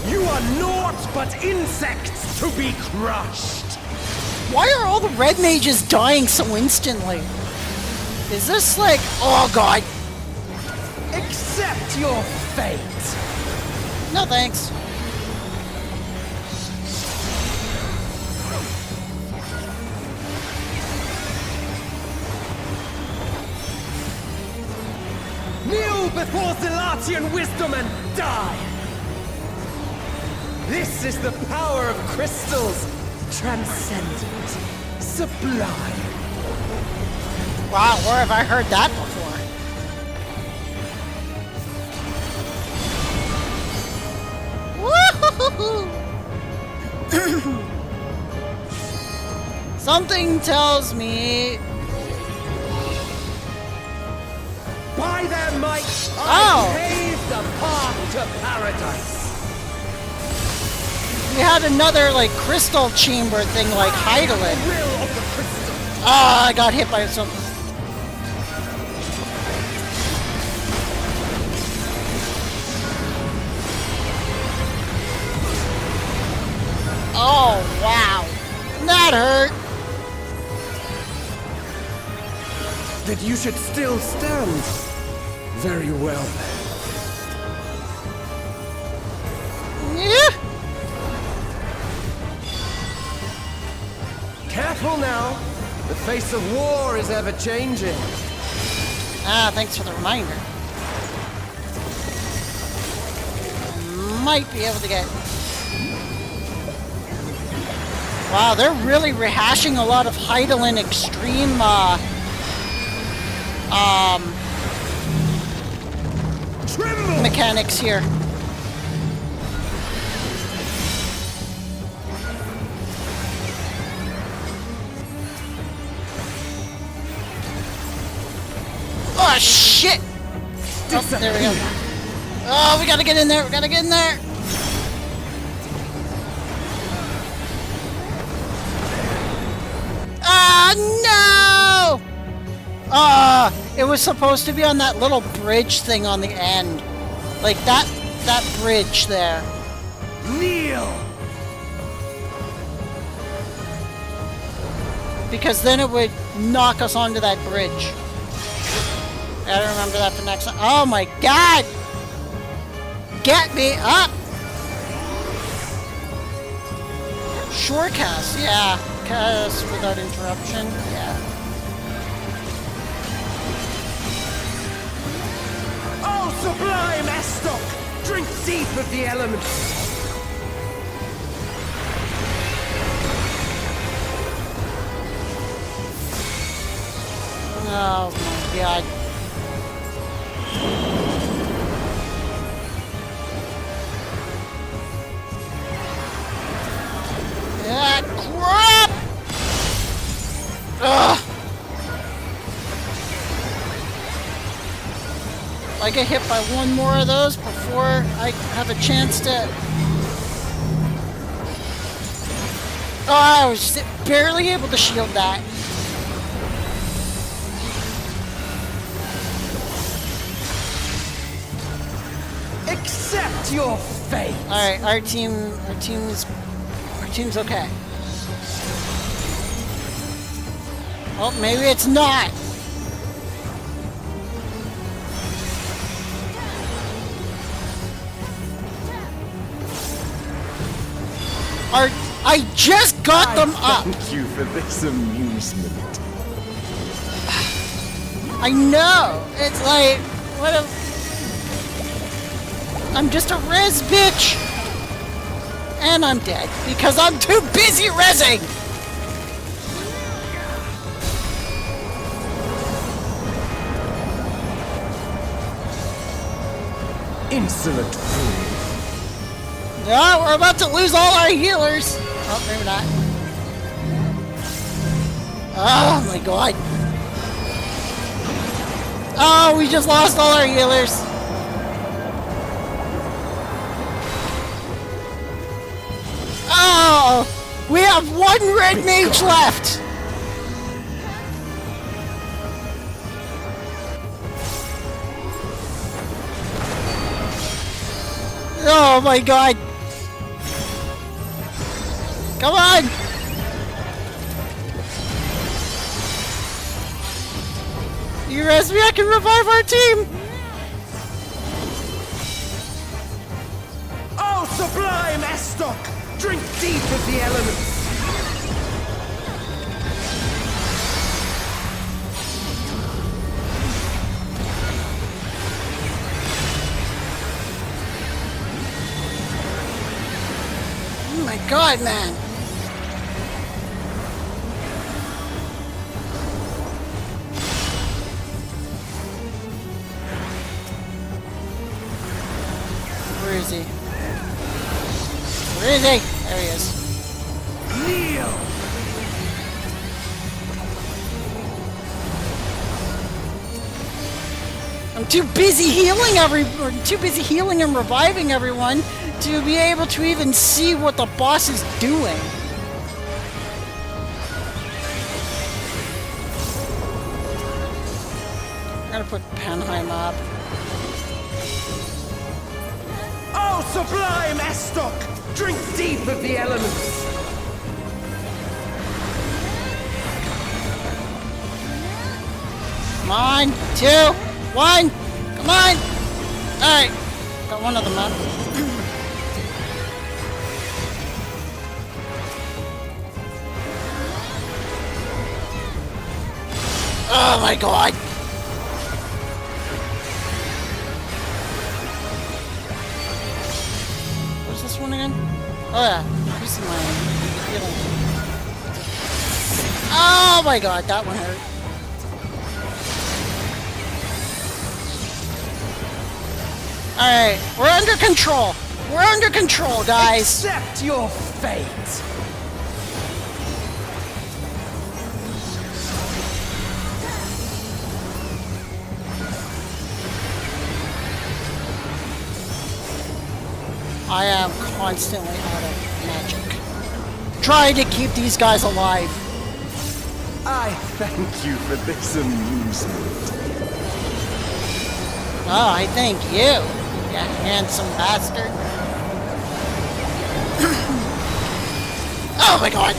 Speaker 5: You are naught but insects to be crushed!
Speaker 1: Why are all the red mages dying so instantly? Is this like... Oh god!
Speaker 5: Accept your fate!
Speaker 1: No thanks.
Speaker 5: Kneel before Zalatian wisdom and die! This is the power of crystals! Transcendent, sublime.
Speaker 1: Wow, where have I heard that before? Woo-hoo-hoo-hoo! Something tells me...
Speaker 5: By their might,
Speaker 1: Oh!
Speaker 5: I pave the path to paradise.
Speaker 1: We had another, like, crystal chamber thing, like, Heidelin.
Speaker 5: Will of the crystal.
Speaker 1: Ah, I got hit by something.
Speaker 5: that you should still stand. Very well then.
Speaker 1: Yeah.
Speaker 5: Careful now. The face of war is ever changing.
Speaker 1: Ah, thanks for the reminder. Might be able to get... Wow, they're really rehashing a lot of Heidelin Extreme, mechanics here. Oh, shit! Oh, there we go. Oh, we gotta get in there, we gotta get in there! Ah, no! It was supposed to be on that little bridge thing on the end. Like that bridge there.
Speaker 5: Kneel!
Speaker 1: Because then it would knock us onto that bridge. Gotta remember that for next time. Oh my god! Get me up! Shorecast, yeah. Cast without interruption, yeah.
Speaker 5: Oh, sublime Estoc! Drink deep of the elements!
Speaker 1: Oh my god. Ah, crap! Ugh! I get hit by one more of those before I have a chance to... Oh, I was just barely able to shield that.
Speaker 5: Accept your fate!
Speaker 1: Alright, our team's okay. Oh, maybe it's not. I just got them up.
Speaker 5: Thank you for this amusement.
Speaker 1: I know. It's like, what a... I'm just a res bitch. And I'm dead because I'm too busy rezzing.
Speaker 5: Insolent fool.
Speaker 1: No, we're about to lose all our healers. Oh, maybe not. Oh my god. Oh, we just lost all our healers. Oh, we have one red mage left. Oh my god. Come on! You res me, I can revive our team!
Speaker 5: Oh, sublime Estoc! Drink deep of the elements!
Speaker 1: Oh my god, man! Where is he? Where is he? There he is.
Speaker 5: Kneel!
Speaker 1: I'm too busy healing and reviving everyone to be able to even see what the boss is doing. I'm gonna put Penheim up.
Speaker 5: Oh, sublime Estoc! Drink deep of the elements!
Speaker 1: Come on. 2, 1. Come on. Alright. Got one of them up. Oh my god. What's this one again? Oh yeah. Increasing my healing. Oh my god, that one hurt. Alright, we're under control. We're under control, guys.
Speaker 5: Accept your fate.
Speaker 1: I am constantly out of magic. Trying to keep these guys alive.
Speaker 5: I thank you for this amusement.
Speaker 1: Oh, I thank you, you handsome bastard. Oh my god!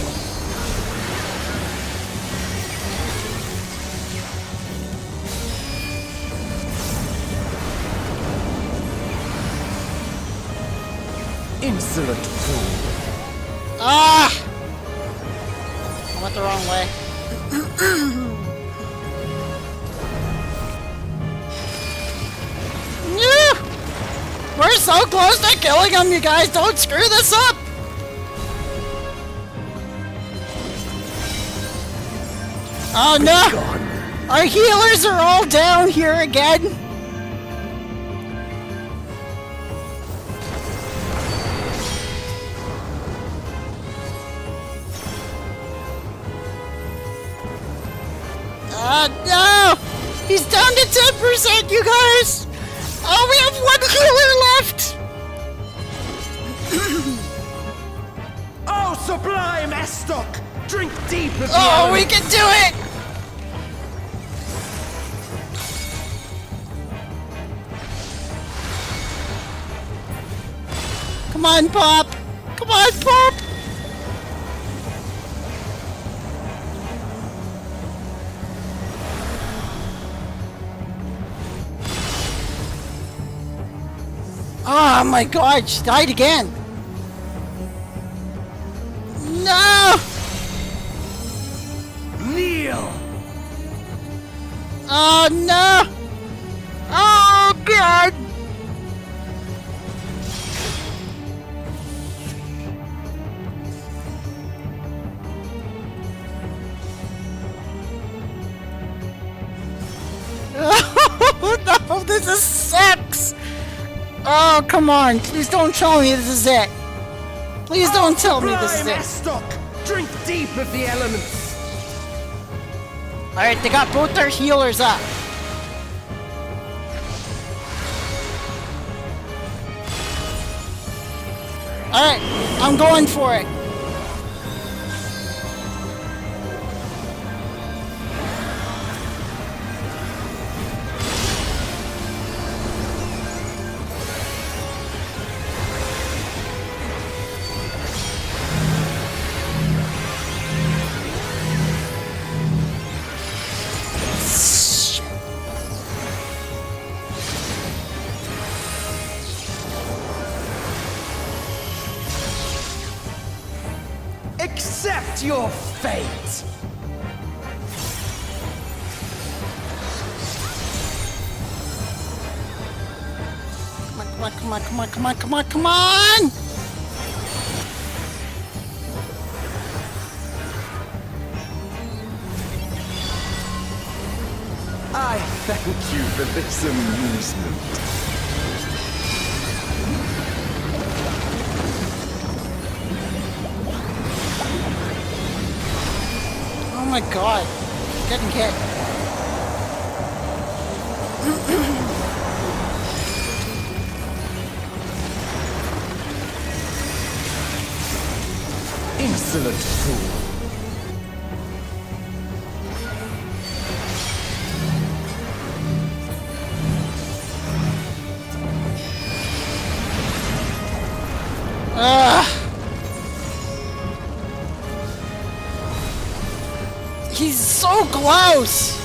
Speaker 5: Insolent fool.
Speaker 1: Ah! I went the wrong way. We're so close to killing him, you guys! Don't screw this up! Oh no! Our healers are all down here again! No! He's down to 10%, you guys! Oh, we have one healer left!
Speaker 5: Oh, sublime Estoc! Drink deep of the
Speaker 1: Oh, we
Speaker 5: element.
Speaker 1: can do it! Come on, Pop! Come on, Pop! Oh my god, she died again! No!
Speaker 5: Kneel!
Speaker 1: Oh no! Oh god! Oh no, this is sucks! Oh, come on. Please don't tell me this is it. Please don't tell me this is
Speaker 5: Sublime
Speaker 1: it.
Speaker 5: Estoc! Drink deep of the elements.
Speaker 1: Alright, they got both their healers up. Alright, I'm going for it.
Speaker 5: Accept your fate.
Speaker 1: Come on, come on, come on, come on, come on, come on!
Speaker 5: I thank you for this amusement.
Speaker 1: Oh my god. Getting hit.
Speaker 5: Insolent fool.
Speaker 1: He's so close!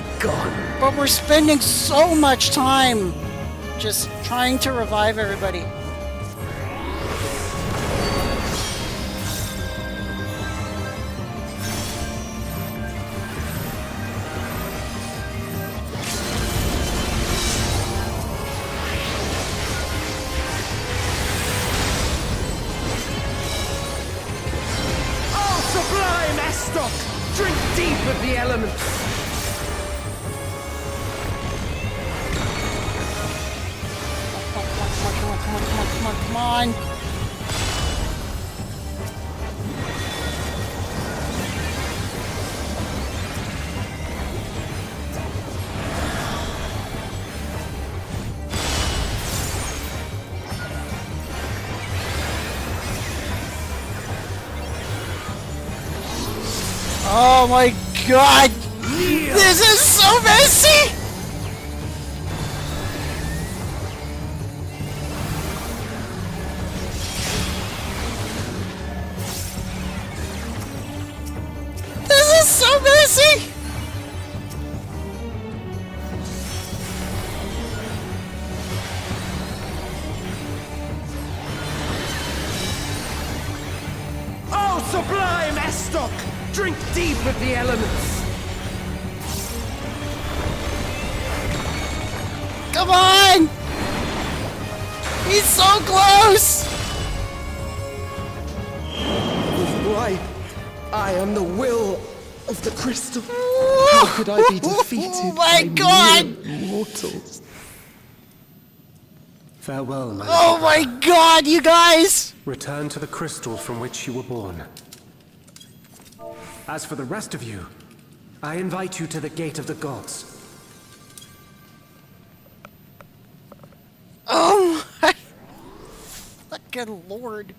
Speaker 3: begone.
Speaker 1: But we're spending so much time just trying to revive everybody.
Speaker 5: Oh, sublime Estoc! Drink deep of the elements!
Speaker 1: Come on. Oh my god! This is so messy! This is so messy!
Speaker 5: Oh, sublime Estoc! Drink deep of the elements!
Speaker 1: Come on! He's so close!
Speaker 5: Why? I am the will of the crystal. How could I be defeated
Speaker 1: Oh my
Speaker 5: by
Speaker 1: god!
Speaker 5: mere mortals? Farewell, my
Speaker 1: Oh my god, you guys!
Speaker 5: Return to the crystal from which you were born. As for the rest of you, I invite you to the Gate of the Gods.
Speaker 1: Oh my fucking lord.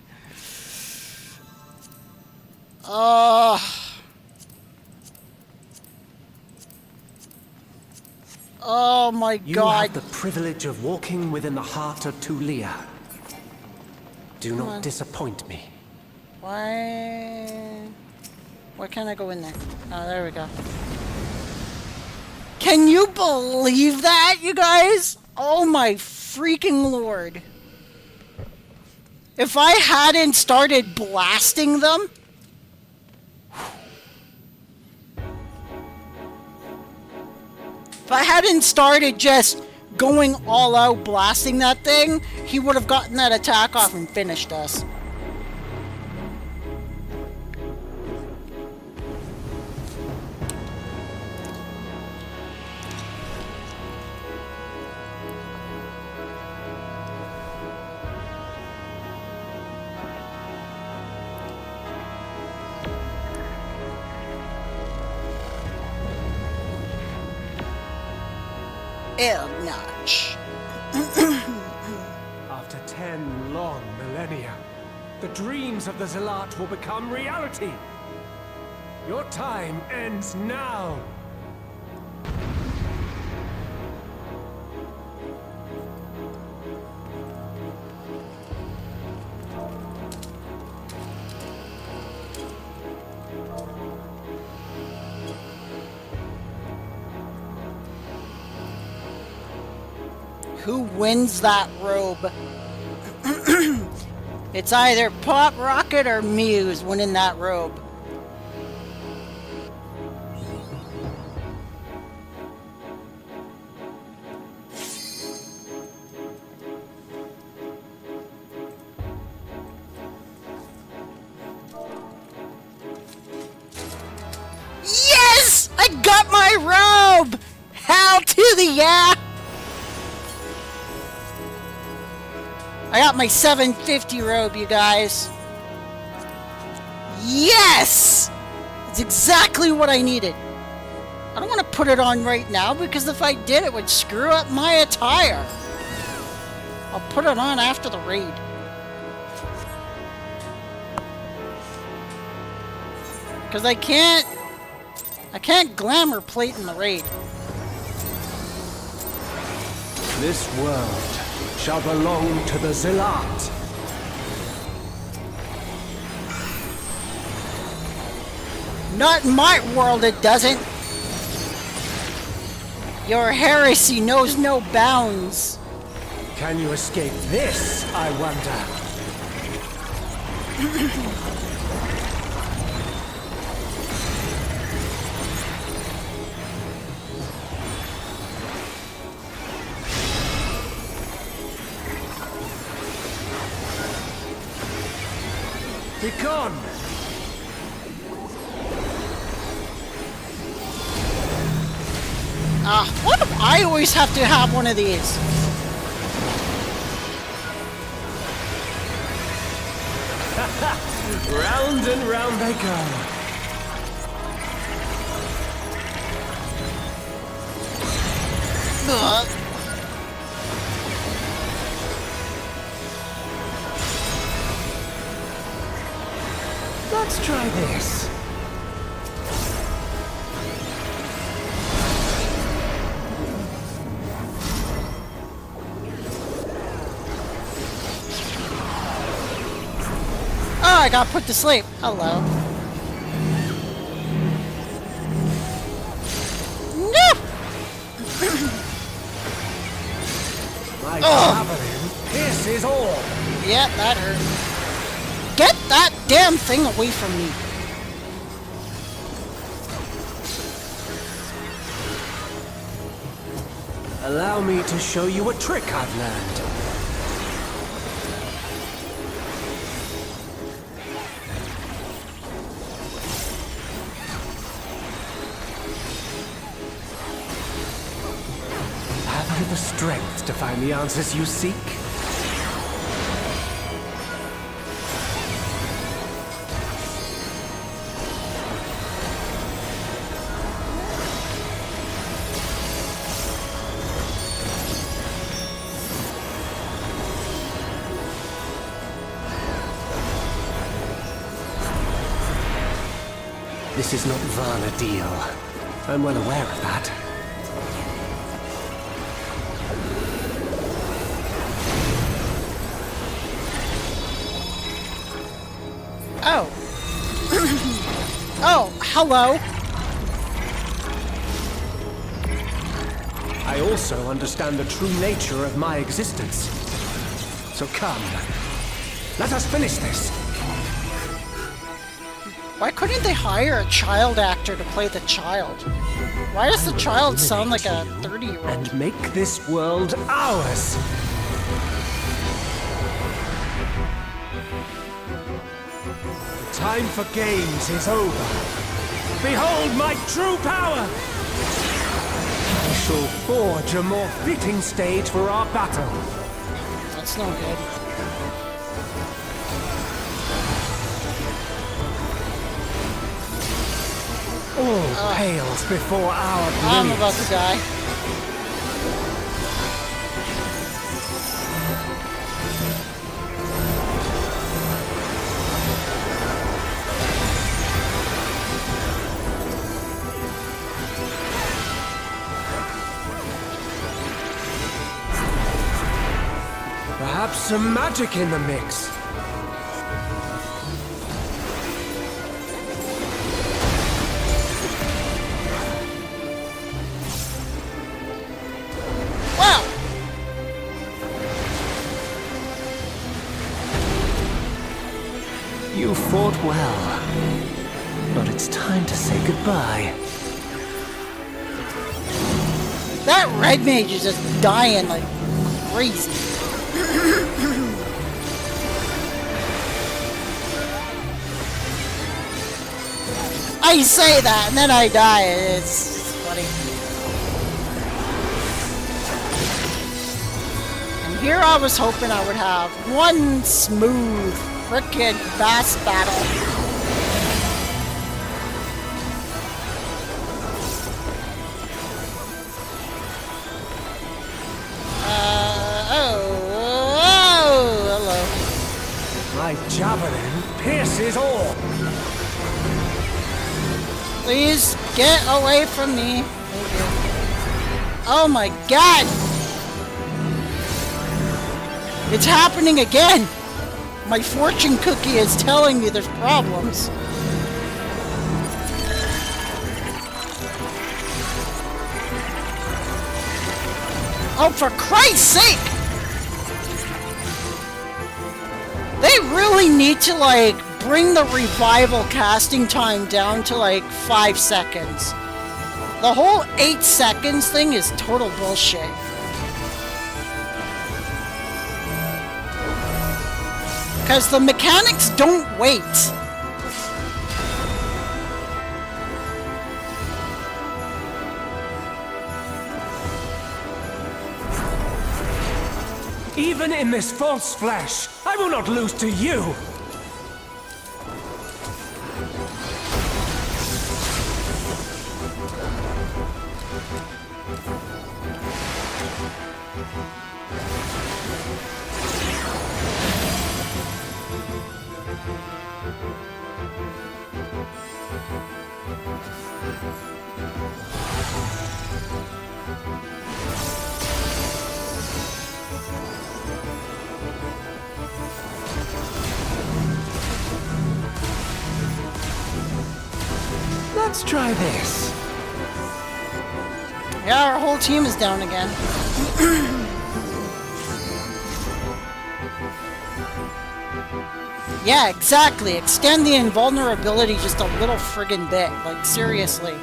Speaker 1: Oh my
Speaker 5: You
Speaker 1: god.
Speaker 5: have the privilege of walking within the heart of Tulia. Do
Speaker 1: Come
Speaker 5: not
Speaker 1: on.
Speaker 5: disappoint me.
Speaker 1: Why can't I go in there? Oh, there we go. Can you believe that, you guys? Oh my freaking lord. If I hadn't started blasting them... If I hadn't started just going all out blasting that thing, he would have gotten that attack off and finished us. Notch.
Speaker 5: After 10 long millennia, the dreams of the Zealot will become reality. Your time ends now.
Speaker 1: Who wins that robe? It's either Pop Rocket or Muse winning that robe. Yes! I got my robe! Hell to the yeah! I got my 750 robe, you guys. Yes! That's exactly what I needed. I don't want to put it on right now because if I did, it would screw up my attire. I'll put it on after the raid. Because I can't glamour plate in the raid.
Speaker 5: This world shall belong to the Zealot.
Speaker 1: Not in my world, it doesn't. Your heresy knows no bounds.
Speaker 5: Can you escape this, I wonder? Be gone!
Speaker 1: What if I always have to have one of these?
Speaker 5: Round and round they go.
Speaker 1: Ugh.
Speaker 5: Let's try this.
Speaker 1: Oh, I got put to sleep. Hello. No!
Speaker 5: My javelin pierces all.
Speaker 1: Yeah, that hurt. Get that damn thing away from me.
Speaker 5: Allow me to show you a trick I've learned. Have you the strength to find the answers you seek? This is not Varna deal. I'm well aware of that.
Speaker 1: Oh. Oh, hello.
Speaker 5: I also understand the true nature of my existence. So come, let us finish this.
Speaker 1: Why couldn't they hire a child actor to play the child? Why does the child sound like a 30-year-old?
Speaker 5: And make this world ours. The time for games is over. Behold my true power! I shall forge a more fitting stage for our battle.
Speaker 1: That's no good.
Speaker 5: All pales before our
Speaker 1: I'm
Speaker 5: brilliance.
Speaker 1: about to die.
Speaker 5: Perhaps some magic in the mix.
Speaker 1: Wow!
Speaker 5: You fought well, but it's time to say goodbye.
Speaker 1: That red mage is just dying like crazy. I say that and then I die. It's funny. And here I was hoping I would have one smooth frickin' fast battle. Hello.
Speaker 5: My javelin pierces all.
Speaker 1: Please get away from me. Thank you. Oh my god! It's happening again! My fortune cookie is telling me there's problems. Oh, for Christ's sake! They really need to, like, bring the revival casting time down to, like, 5 seconds. The whole 8 seconds thing is total bullshit. Because the mechanics don't wait.
Speaker 5: Even in this false flesh, I will not lose to you! Let's try this.
Speaker 1: Yeah, our whole team is down again. Yeah, exactly. Extend the invulnerability just a little friggin' bit. Like, seriously.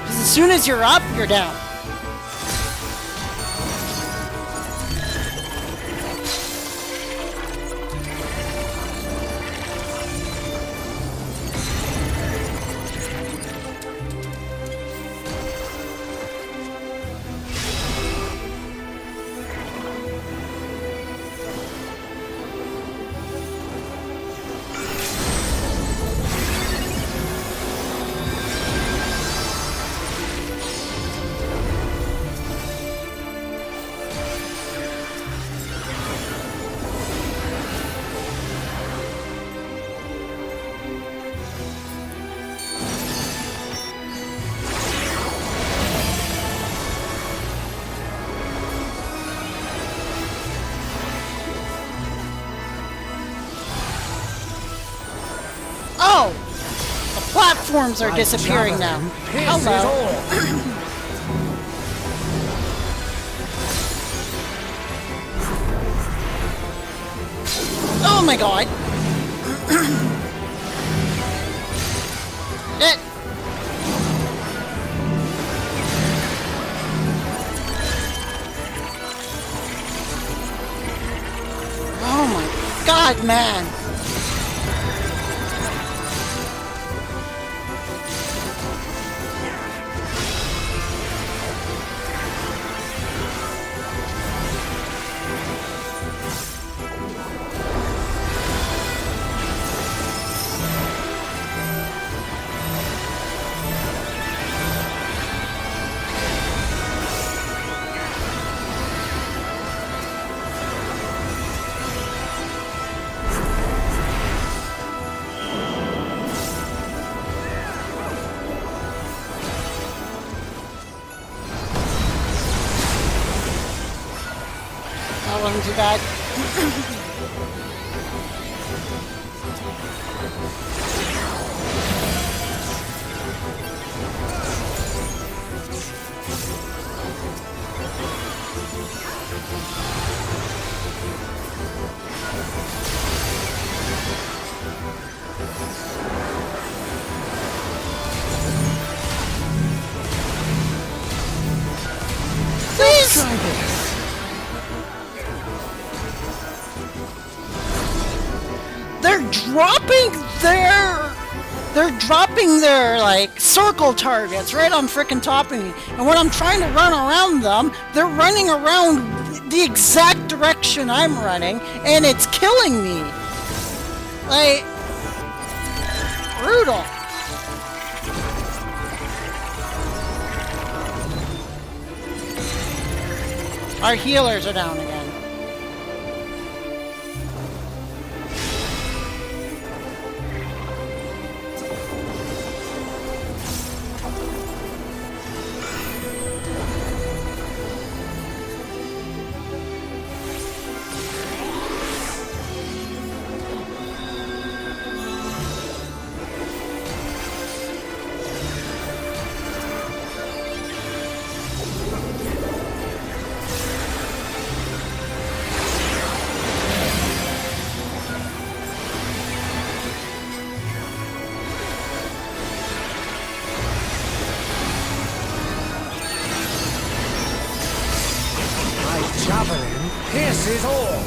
Speaker 1: Because as soon as you're up, you're down. Oh! The platforms are disappearing now. Hello. Oh my god! It. Oh my god, man! That wasn't too bad. Please!
Speaker 5: Try this.
Speaker 1: They're dropping their like circle targets right on frickin' top of me, and when I'm trying to run around them, they're running around the exact direction I'm running, and it's killing me. Like, brutal. Our healers are down again.
Speaker 5: javelin pierces all.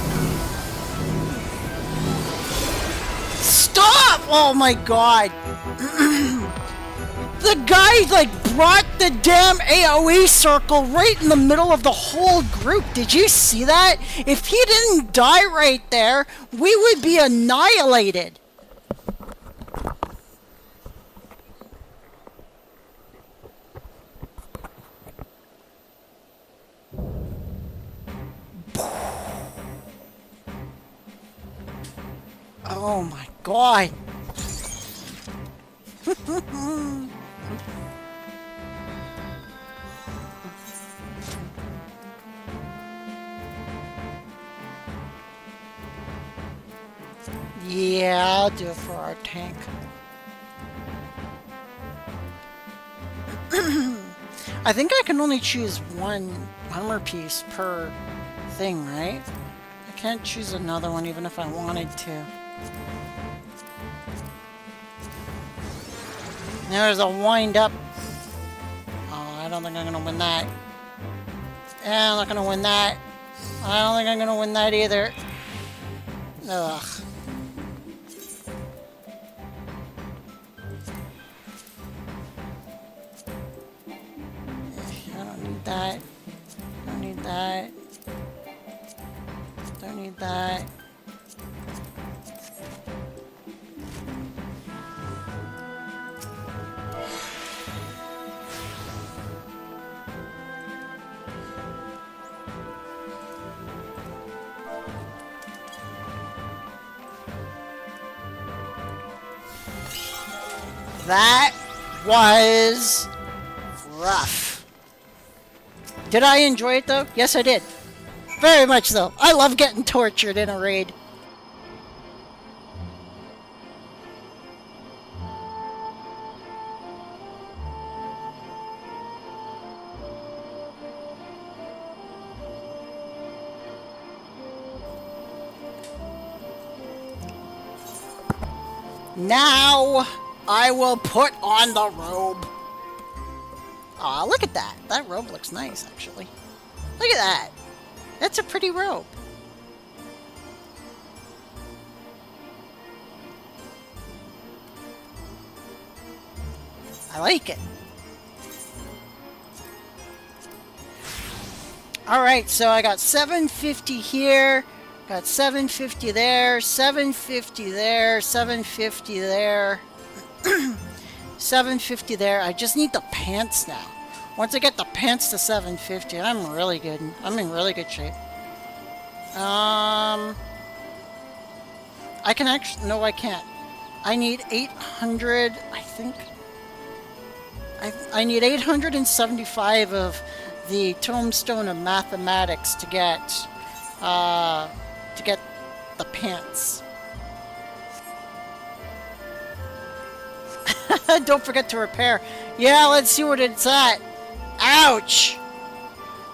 Speaker 1: Stop! Oh my god. The guy, like, brought the damn AoE circle right in the middle of the whole group. Did you see that? If he didn't die right there, we would be annihilated. Oh my god. Yeah, I'll do it for our tank. I think I can only choose one armor piece per thing, right? I can't choose another one even if I wanted to. There's a wind up. Oh, I don't think I'm gonna win that. Yeah, I'm not gonna win that. I don't think I'm gonna win that either. Ugh. I don't need that. Don't need that. Don't need that. That was rough. Did I enjoy it though? Yes, I did. Very much so. I love getting tortured in a raid. Now I will put on the robe. Aw, look at that. That robe looks nice, actually. Look at that. That's a pretty robe. I like it. Alright, so I got 750 here. Got 750 there, 750 there, 750 there, 750 there. I just need the pants now. Once I get the pants to 750, I'm really good. I'm in really good shape. I can actually... No, I can't. I need 800, I think. I need 875 of the Tombstone of Mathematics to get the pants. Don't forget to repair. Yeah, let's see what it's at. Ouch!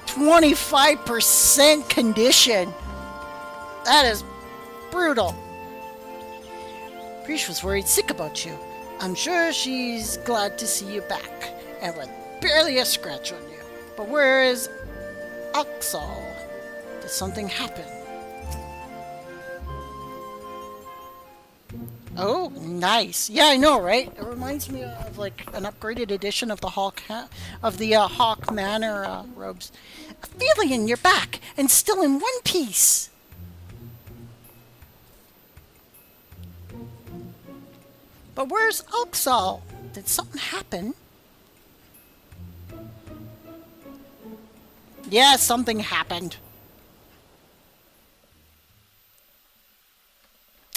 Speaker 1: 25% condition. That is brutal. Preesh was worried sick about you. I'm sure she's glad to see you back. And with barely a scratch on you. But where is Oxal? Did something happen? Oh, nice. Yeah, I know, right? It reminds me of like an upgraded edition of the Hawk Manor robes. A feeling you're back and still in one piece. But where's Oxal? Did something happen? Yeah, something happened.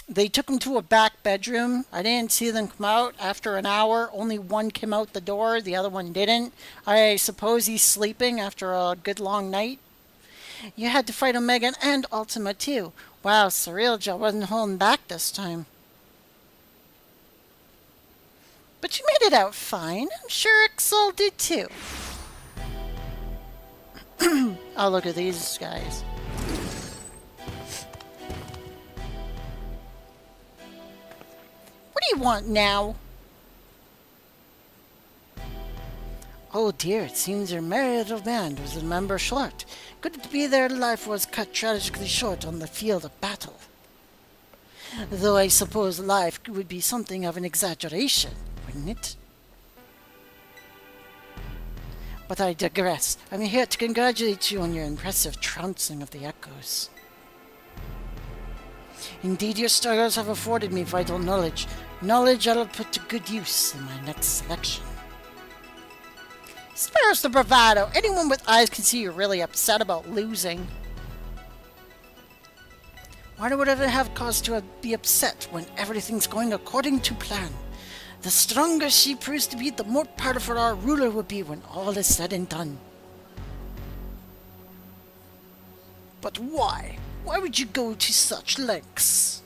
Speaker 1: They took him to a back bedroom. I didn't see them come out. After an hour, only one came out the door. The other one didn't. I suppose he's sleeping after a good long night. You had to fight Omega and Ultima too. Wow, Surrealja wasn't holding back this time. But you made it out fine. I'm sure Ixal did too. Oh, look at these guys. What do you want now? Oh dear, it seems your merry little band was a member short. Could it be their life was cut tragically short on the field of battle? Though I suppose life would be something of an exaggeration, wouldn't it? But I digress. I'm here to congratulate you on your impressive trouncing of the echoes. Indeed, your struggles have afforded me vital knowledge. Knowledge I'll put to good use in my next selection. Spare us the bravado. Anyone with eyes can see you're really upset about losing. Why would I have cause to be upset when everything's going according to plan? The stronger she proves to be, the more powerful our ruler will be when all is said and done. But why? Why would you go to such lengths?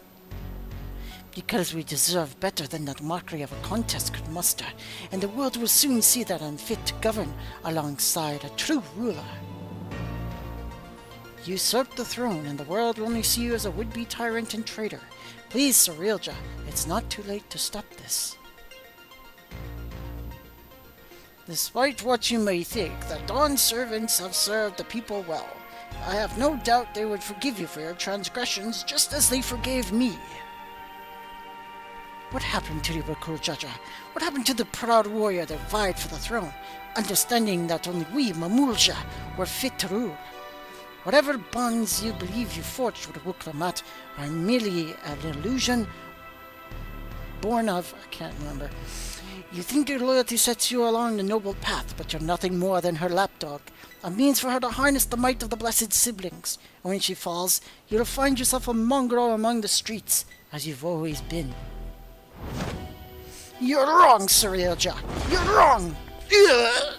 Speaker 1: Because we deserve better than that mockery of a contest could muster, and the world will soon see that I'm fit to govern alongside a true ruler. Usurp the throne, and the world will only see you as a would-be tyrant and traitor. Please, Cerealja, it's not too late to stop this. Despite what you may think, the Dawn servants have served the people well. I have no doubt they would forgive you for your transgressions, just as they forgave me. What happened to the Bakuljaja? What happened to the proud warrior that vied for the throne, understanding that only we, Mamulja, were fit to rule? Whatever bonds you believe you forged with Wuklamat are merely an illusion born of... I can't remember. You think your loyalty sets you along the noble path, but you're nothing more than her lapdog, a means for her to harness the might of the blessed siblings. And when she falls, you'll find yourself a mongrel among the streets, as you've always been. You're wrong, Cerealja. You're wrong. Ugh.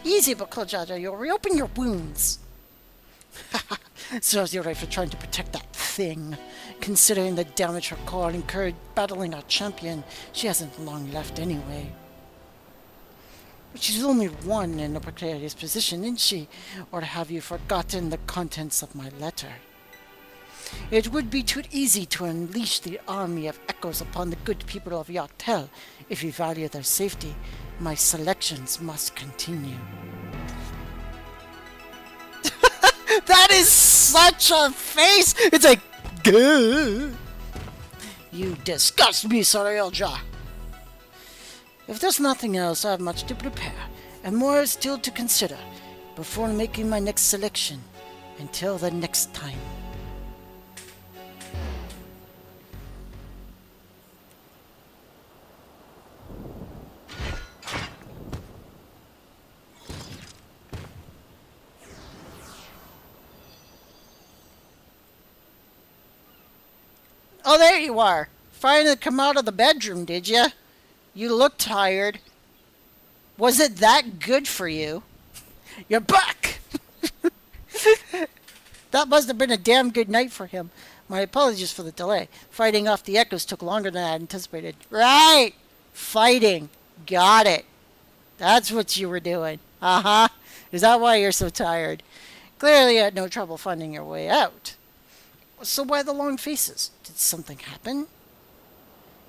Speaker 1: Easy, Bakuljaja. You'll reopen your wounds. Serves you right for trying to protect that thing. Considering the damage her core incurred battling our champion, she hasn't long left anyway. But she's only one in a precarious position, isn't she? Or have you forgotten the contents of my letter? It would be too easy to unleash the army of echoes upon the good people of Yachtel. If you value their safety, my selections must continue. That is such a face! It's like, gah! You disgust me, Cerealja. If there's nothing else, I have much to prepare, and more still to consider, before making my next selection. Until the next time. Oh, there you are. Finally come out of the bedroom, did you? You look tired. Was it that good for you? You're back! That must have been a damn good night for him. My apologies for the delay. Fighting off the echoes took longer than I had anticipated. Right! Fighting. Got it. That's what you were doing. Uh-huh. Is that why you're so tired? Clearly you had no trouble finding your way out. So why the long faces? Did something happen?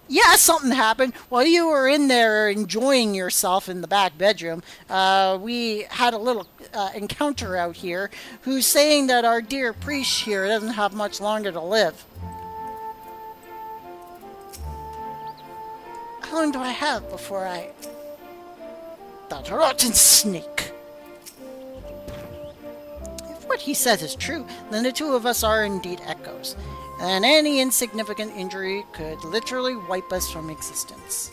Speaker 1: Yeah, something happened. While you were in there enjoying yourself in the back bedroom, we had a little encounter out here who's saying that our dear priest here doesn't have much longer to live. How long do I have before I... That rotten snake! If what he says is true, then the two of us are indeed echoes. And any insignificant injury could literally wipe us from existence.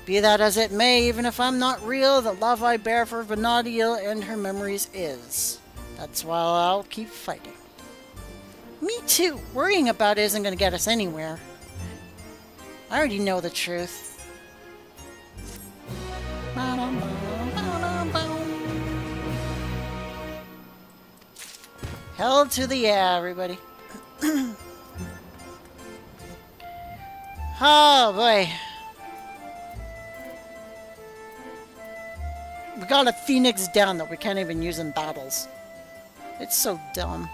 Speaker 1: Be that as it may, even if I'm not real, the love I bear for Vanadiel and her memories is. That's why I'll keep fighting. Me too. Worrying about it isn't going to get us anywhere. I already know the truth. Hell to the yeah, everybody. Oh boy. We got a phoenix down that we can't even use in battles. It's so dumb.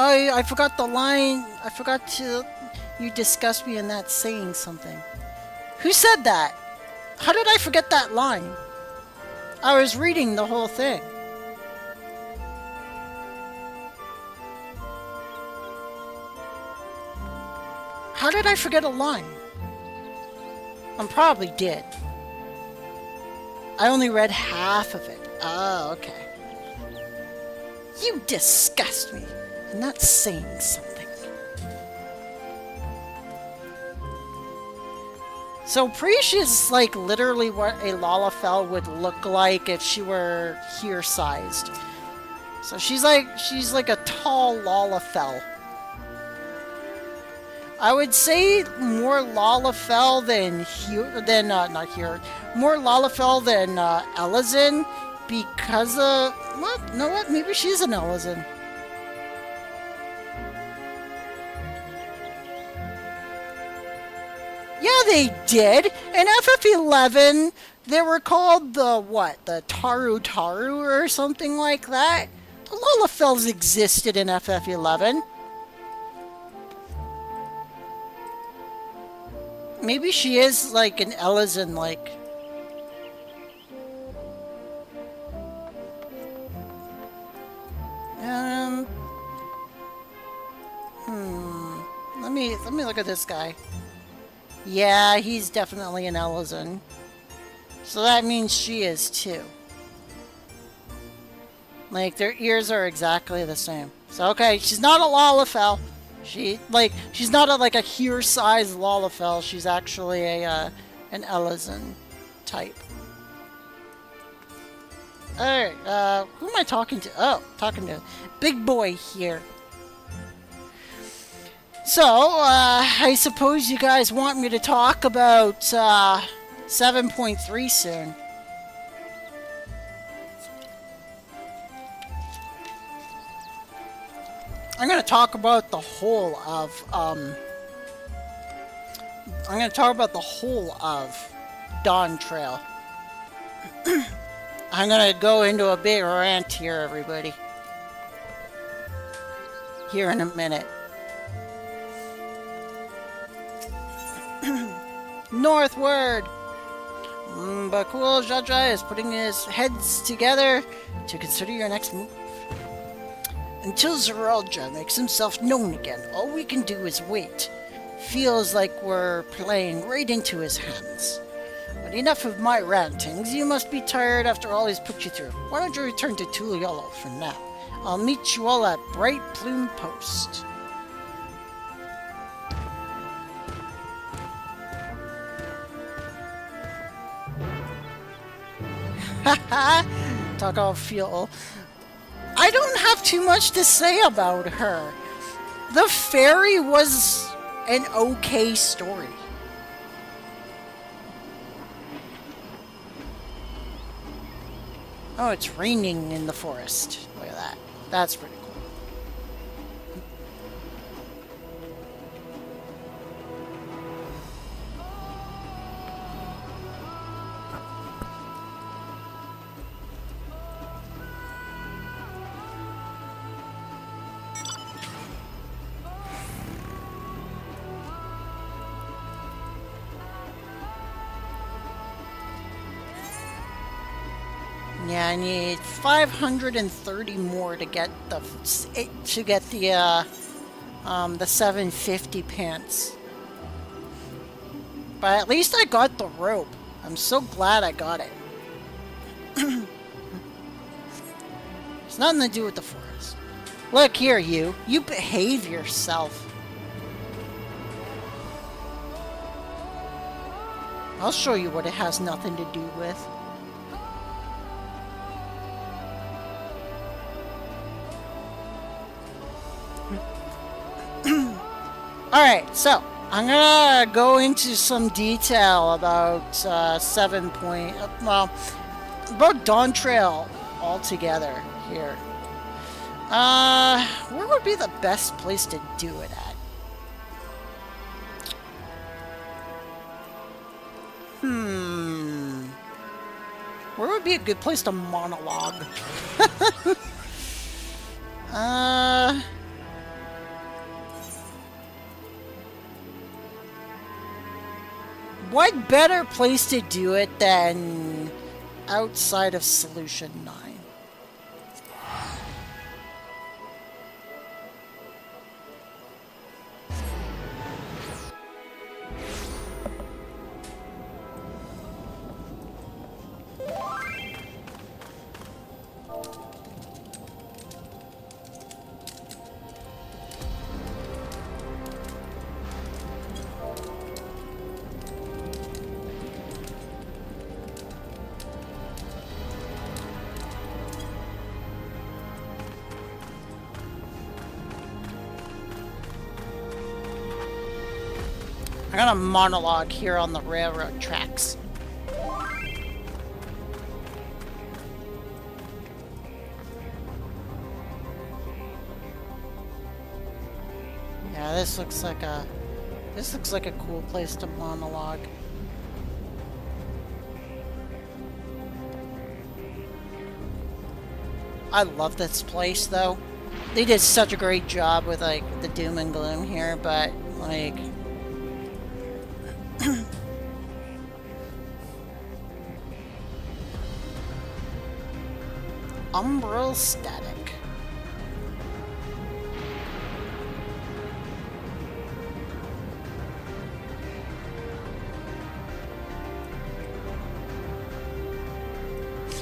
Speaker 1: I forgot the line. I forgot to... You disgust me in that saying something. Who said that? How did I forget that line? I was reading the whole thing. How did I forget a line? I probably did. I only read half of it. Oh, okay. You disgust me. And that's saying something. So Preesh is like literally what a Lalafell would look like if she were here sized. So she's like a tall Lalafell. I would say more Lalafell more Lalafell than Elizin because of what? You know what? Maybe she's an Elizin. Yeah, they did. In FF11, they were called the what? The Taru Taru or something like that. The Lalafells existed in FF11. Maybe she is like an Elizin, like... Let me look at this guy. Yeah, he's definitely an Elizin. So that means she is too. Like, their ears are exactly the same. So, okay, she's not a Lalafell. She's not like a here-sized Lalafell. She's actually an Elizin type. Alright, who am I talking to? Oh, talking to Big Boy here. So, I suppose you guys want me to talk about 7.3 soon. I'm going to talk about the whole of, Dawntrail. I'm going to go into a big rant here, everybody. Here in a minute. Northward! Bakul Jaja is putting his heads together to consider your next move. Until Zeralja makes himself known again, all we can do is wait. Feels like we're playing right into his hands. But enough of my rantings, you must be tired after all he's put you through. Why don't you return to Tuliolo for now? I'll meet you all at Bright Plume Post. Haha! Talk all feel. I don't have too much to say about her. The fairy was an okay story. Oh, it's raining in the forest. Look at that. That's pretty cool. Yeah, I need 530 more to get the 750 pants. But at least I got the rope. I'm so glad I got it. It's nothing to do with the forest. Look here, you. You behave yourself. I'll show you what it has nothing to do with. Alright, so I'm gonna go into some detail about about Dawntrail altogether here. Where would be the best place to do it at? Where would be a good place to monologue? what better place to do it than outside of Solution 9? I got a monologue here on the railroad tracks. Yeah, this looks like a cool place to monologue. I love this place though. They did such a great job with like the doom and gloom here, but like umbral static.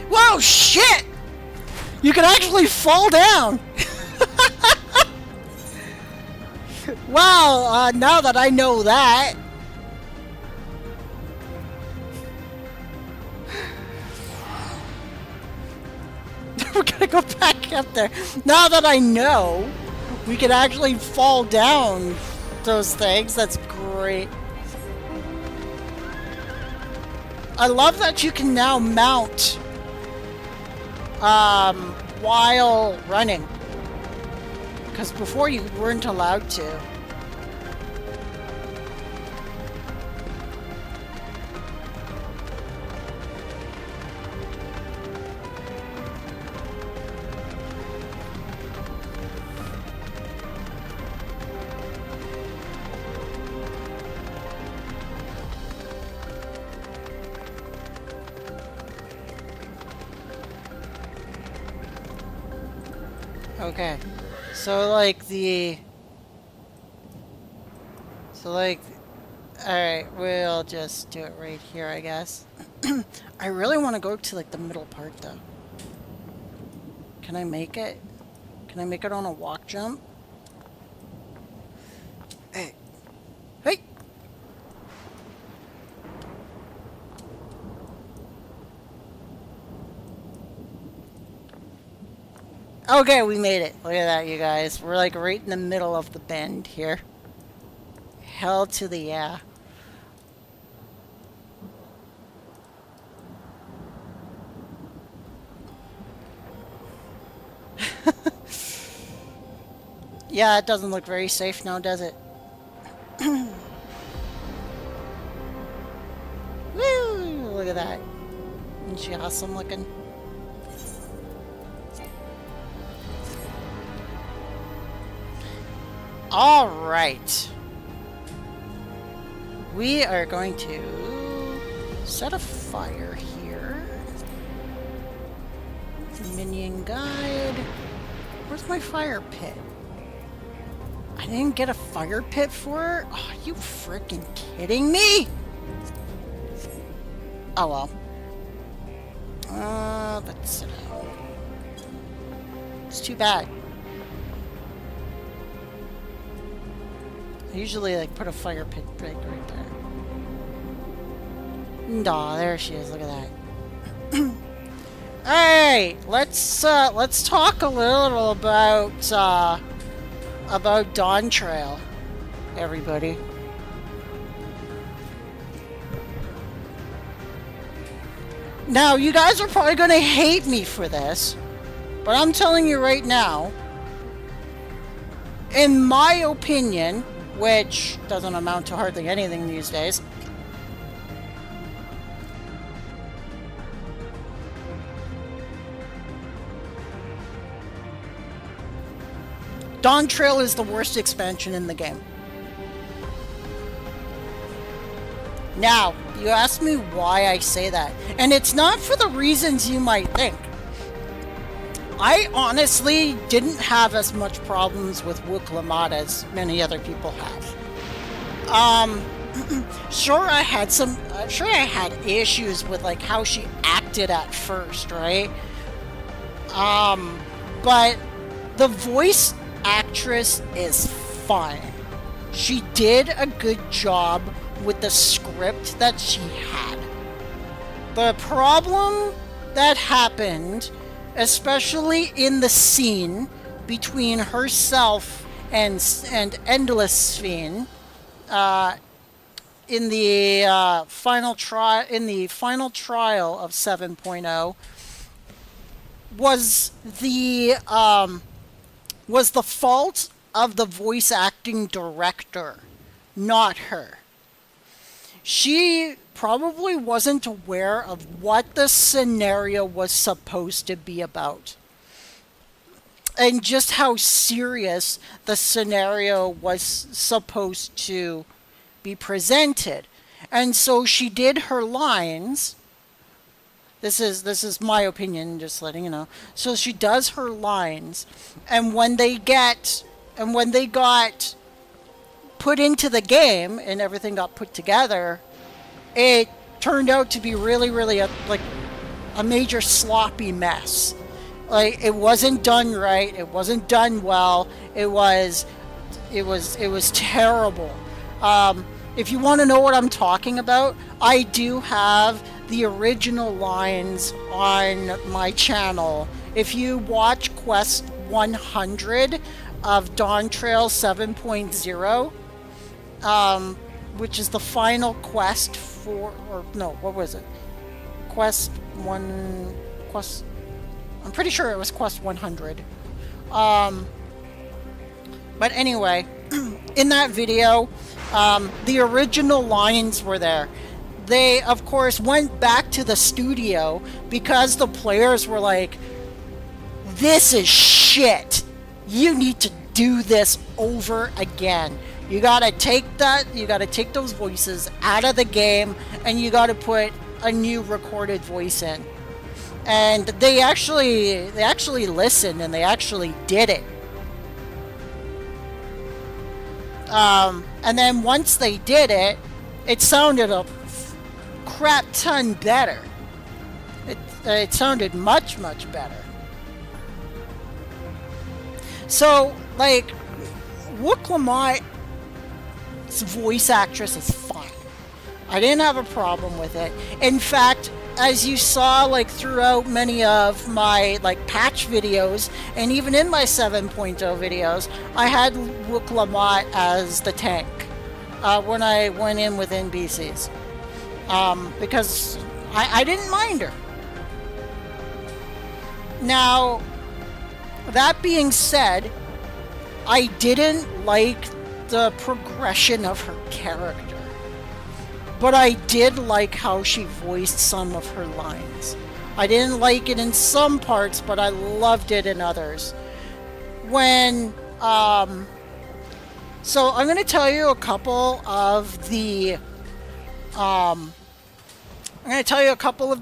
Speaker 1: Whoa, shit! You can actually fall down! Wow, now that I know that. We're gonna go back up there. Now that I know, we can actually fall down those things. That's great. I love that you can now mount while running. Because before you weren't allowed to. Okay, so like alright, we'll just do it right here, I guess. I really want to go to like the middle part though. Can I make it? Can I make it on a walk jump? Hey. Hey! Okay, we made it. Look at that, you guys. We're like right in the middle of the bend here. Hell to the yeah. Yeah, it doesn't look very safe now, does it? Woo! Look at that. Isn't she awesome looking? All right. We are going to set a fire here. Minion guide. Where's my fire pit? I didn't get a fire pit for her? Oh, are you freaking kidding me? Oh well. That's it. It's too bad. I usually like put a fire pit right there. Aw, there she is. Look at that. Alright, let's talk a little about Dawntrail, everybody. Now, you guys are probably gonna hate me for this, but I'm telling you right now, in my opinion, which doesn't amount to hardly anything these days, Dawntrail is the worst expansion in the game. Now, you asked me why I say that, and it's not for the reasons you might think. I honestly didn't have as much problems with Wook as many other people have. Sure I had issues with like how she acted at first, right? But the voice actress is fine. She did a good job with the script that she had. The problem that happened, especially in the scene between herself and Endless Sphene, in the final trial of 7.0, was the fault of the voice acting director, not her. She probably wasn't aware of what the scenario was supposed to be about, and just how serious the scenario was supposed to be presented. And so she did her lines. This is my opinion, just letting you know. So she does her lines, and when they got put into the game and everything got put together, it turned out to be really a major sloppy mess. Like, it wasn't done right, it wasn't done well, it was terrible. If you want to know what I'm talking about, I do have the original lines on my channel. If you watch Quest 100 of Dawntrail 7.0, which is the final quest for, or no, what was it? I'm pretty sure it was Quest 100. But anyway, in that video, the original lines were there. They, of course, went back to the studio because the players were like, this is shit. You need to do this over again. You gotta take those voices out of the game, and you gotta put a new recorded voice in. And they actually listened, and they actually did it. And then once they did it, it sounded a crap ton better. It sounded much better. So, like, Wook Lamott's voice actress is fine. I didn't have a problem with it. In fact, as you saw, like, throughout many of my, like, patch videos, and even in my 7.0 videos, I had Wook Lamott as the tank when I went in with NPCs. Because I didn't mind her. Now, that being said, I didn't like the progression of her character. But I did like how she voiced some of her lines. I didn't like it in some parts, but I loved it in others. So I'm going to tell you a couple of the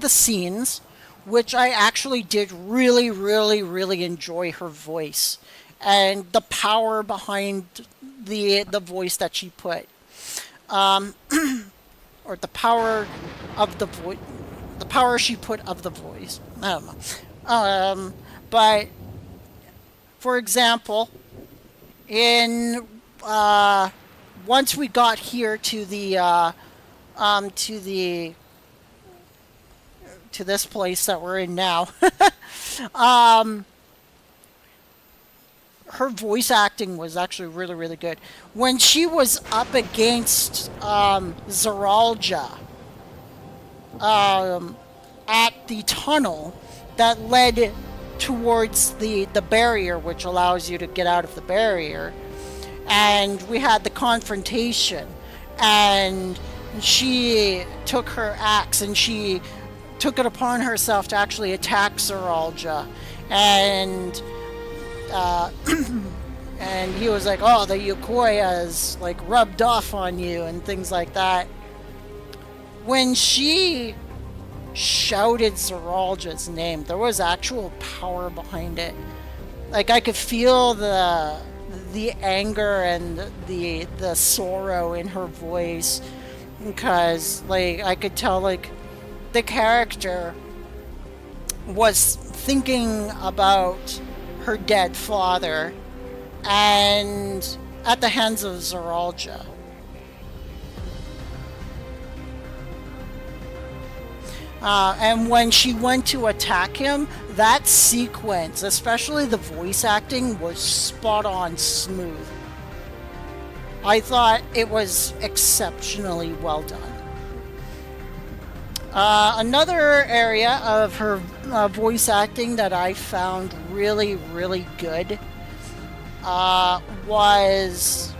Speaker 1: scenes which I actually did really enjoy her voice and the power behind the voice that she put. Or the power of the voice, the power she put of the voice. I don't know. But for example, once we got here to this place that we're in now, her voice acting was actually really good. When she was up against Zeralja at the tunnel that led towards the barrier, which allows you to get out of the barrier, and we had the confrontation, and she took her axe and she took it upon herself to actually attack Zeralja, and and he was like, oh, the Yokoya's like rubbed off on you and things like that. when she shouted Zeralja's name, there was actual power behind it. Like, I could feel the anger and the sorrow in her voice, because like I could tell like the character was thinking about her dead father and at the hands of Zeralja. And when she went to attack him, that sequence, especially the voice acting, was spot on smooth. I thought it was exceptionally well done. Another area of her voice acting that I found really, really good was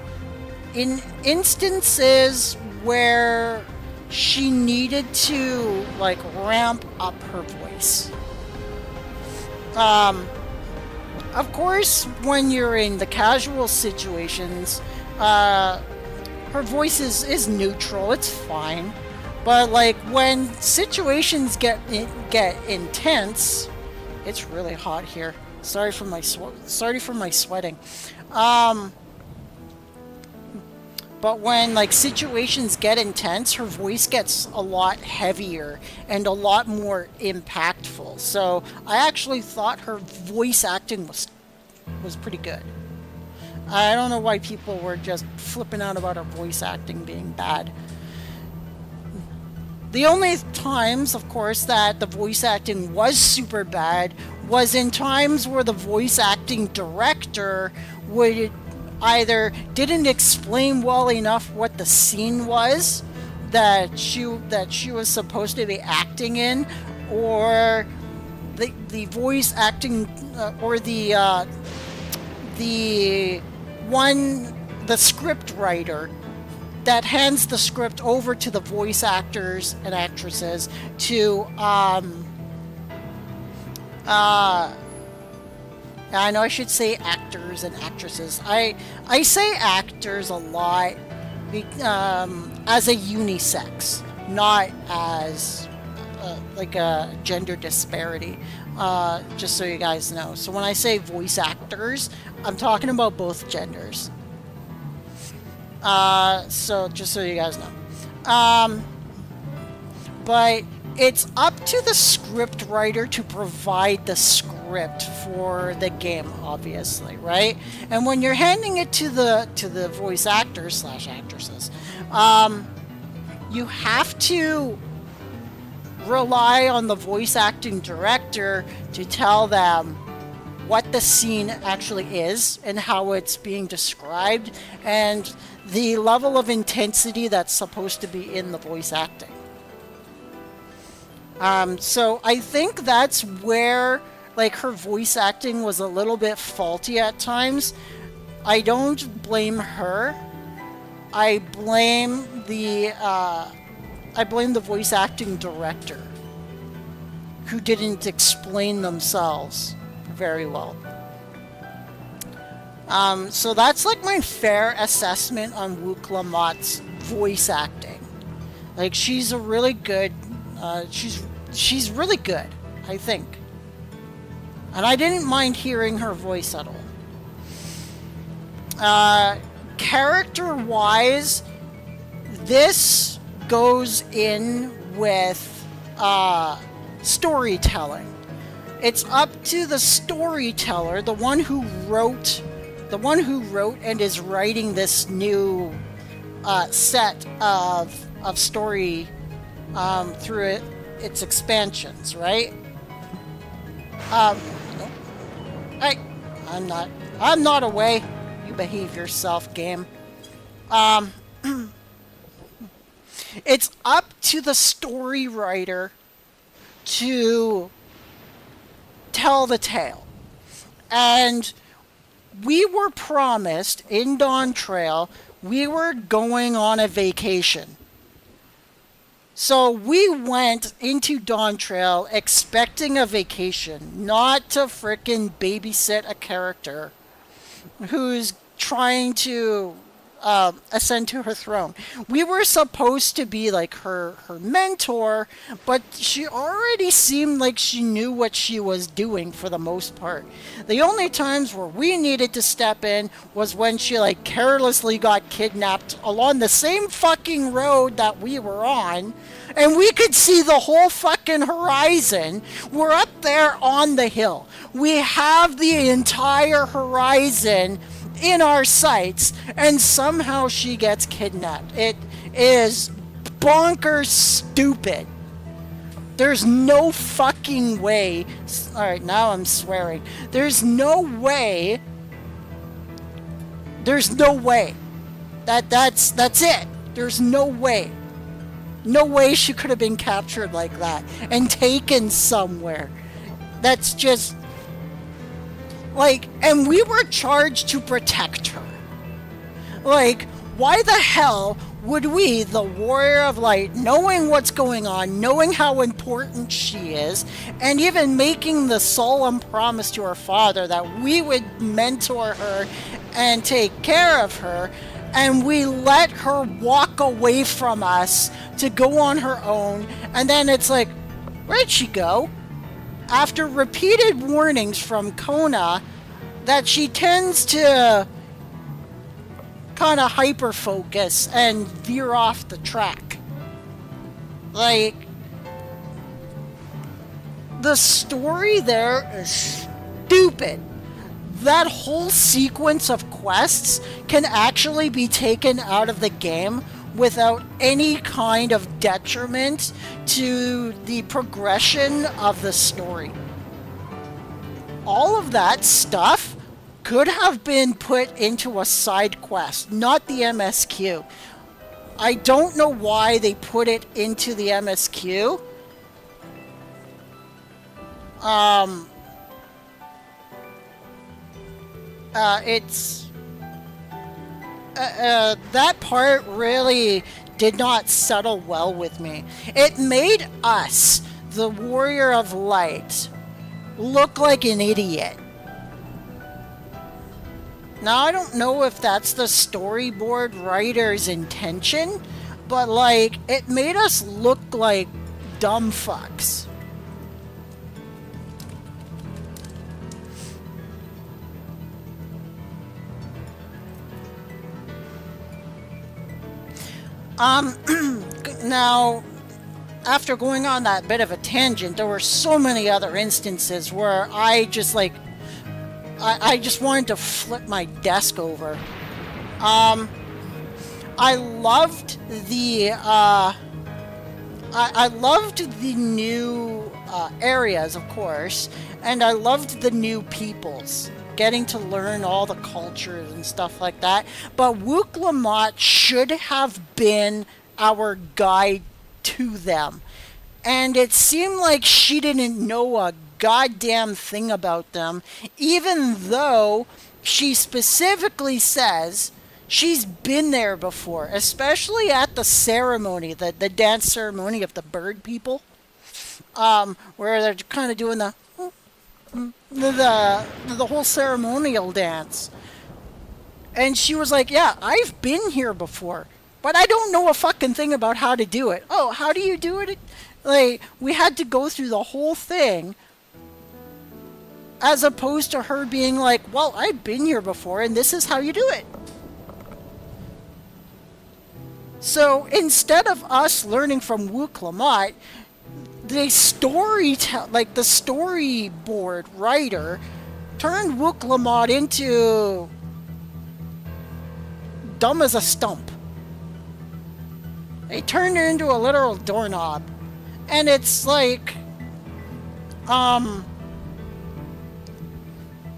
Speaker 1: in instances where she needed to like ramp up her voice. Of course, when you're in the casual situations, her voice is neutral, it's fine. But like when situations get intense, it's really hot here. Sorry for my sweating. But when like situations get intense, her voice gets a lot heavier and a lot more impactful. So I actually thought her voice acting was pretty good. I don't know why people were just flipping out about her voice acting being bad. The only times, of course, that the voice acting was super bad was in times where the voice acting director would either didn't explain well enough what the scene was that she was supposed to be acting in, or the voice acting or the script writer that hands the script over to the voice actors and actresses to I know I should say actors and actresses. I say actors a lot as a unisex, not as like a gender disparity, just so you guys know. So when I say voice actors, I'm talking about both genders. So just so you guys know. But it's up to the script writer to provide the script for the game, obviously, right? And when you're handing it to the voice actors / actresses, you have to rely on the voice acting director to tell them what the scene actually is and how it's being described and the level of intensity that's supposed to be in the voice acting. So I think that's where like her voice acting was a little bit faulty at times. I don't blame her. I blame the voice acting director who didn't explain themselves very well. So that's like my fair assessment on Wook Lamotte's voice acting. Like she's a really good, she's really good, I think. And I didn't mind hearing her voice at all. Character-wise, this goes in with storytelling. It's up to the storyteller, the one who wrote and is writing this new set of story through its expansions, right? I'm not away. You behave yourself, game. It's up to the story writer to tell the tale. And we were promised in Dawntrail we were going on a vacation. So we went into Dawntrail expecting a vacation, not to frickin' babysit a character who's trying to ascend to her throne. We were supposed to be like her mentor, but she already seemed like she knew what she was doing for the most part. The only times where we needed to step in was when she like carelessly got kidnapped along the same fucking road that we were on, and we could see the whole fucking horizon. We're up there on the hill. We have the entire horizon in our sights, and somehow she gets kidnapped. It is bonkers stupid. There's no fucking way. Alright, now I'm swearing. There's no way. That's it. There's no way. No way she could have been captured like that and taken somewhere. That's just like, and we were charged to protect her. Like, why the hell would we, the Warrior of Light, knowing what's going on, knowing how important she is, and even making the solemn promise to her father that we would mentor her and take care of her, and we let her walk away from us to go on her own, and then it's like, where'd she go? After repeated warnings from Kona that she tends to kind of hyper-focus and veer off the track. Like, the story there is stupid. That whole sequence of quests can actually be taken out of the game without any kind of detriment to the progression of the story. All of that stuff could have been put into a side quest, not the MSQ. I don't know why they put it into the MSQ. That part really did not settle well with me. It made us, the Warrior of Light, look like an idiot. Now, I don't know if that's the storyboard writer's intention, but, like, it made us look like dumb fucks. Now, after going on that bit of a tangent, there were so many other instances where I just, like, I just wanted to flip my desk over. I loved the, I loved the new areas, of course, and I loved the new peoples, getting to learn all the cultures and stuff like that. But Wook Lamont should have been our guide to them. And it seemed like she didn't know a goddamn thing about them, even though she specifically says she's been there before, especially at the ceremony, the dance ceremony of the bird people, where they're kind of doing the whole ceremonial dance. And she was like, yeah, I've been here before, but I don't know a fucking thing about how to do it. Oh, how do you do it? Like, we had to go through the whole thing, as opposed to her being like, well, I've been here before and this is how you do it. So instead of us learning from Wook Lamont, the storyboard writer turned Wook Lamont into dumb as a stump. They turned her into a literal doorknob. And it's like,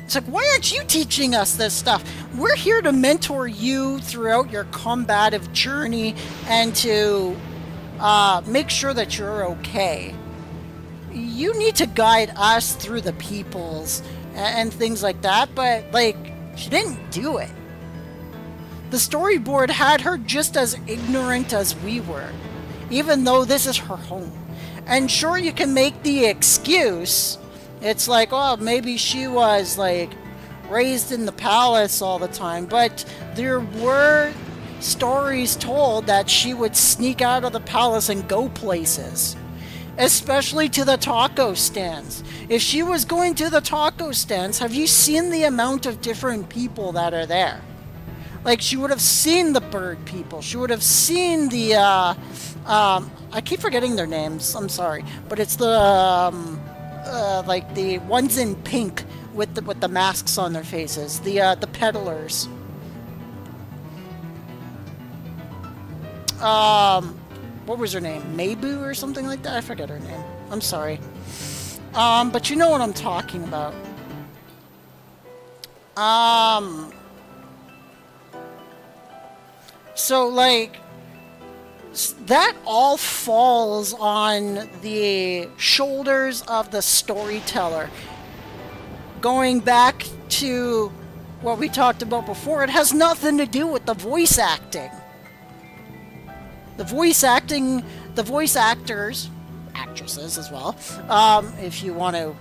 Speaker 1: it's like, why aren't you teaching us this stuff? We're here to mentor you throughout your combative journey and to make sure that you're okay. You need to guide us through the peoples and things like that, but, like, she didn't do it. The storyboard had her just as ignorant as we were, even though this is her home. And sure, you can make the excuse. It's like, oh, maybe she was, like, raised in the palace all the time. But there were stories told that she would sneak out of the palace and go places, especially to the taco stands. If she was going to the taco stands, have you seen the amount of different people that are there? Like, she would have seen the bird people. She would have seen the, I keep forgetting their names. I'm sorry. But it's the, like, the ones in pink with the masks on their faces. The peddlers. What was her name? Mabu or something like that? I forget her name. I'm sorry. But you know what I'm talking about. So, like, that all falls on the shoulders of the storyteller. Going back to what we talked about before, it has nothing to do with the voice acting. The voice actors, actresses as well, if you want to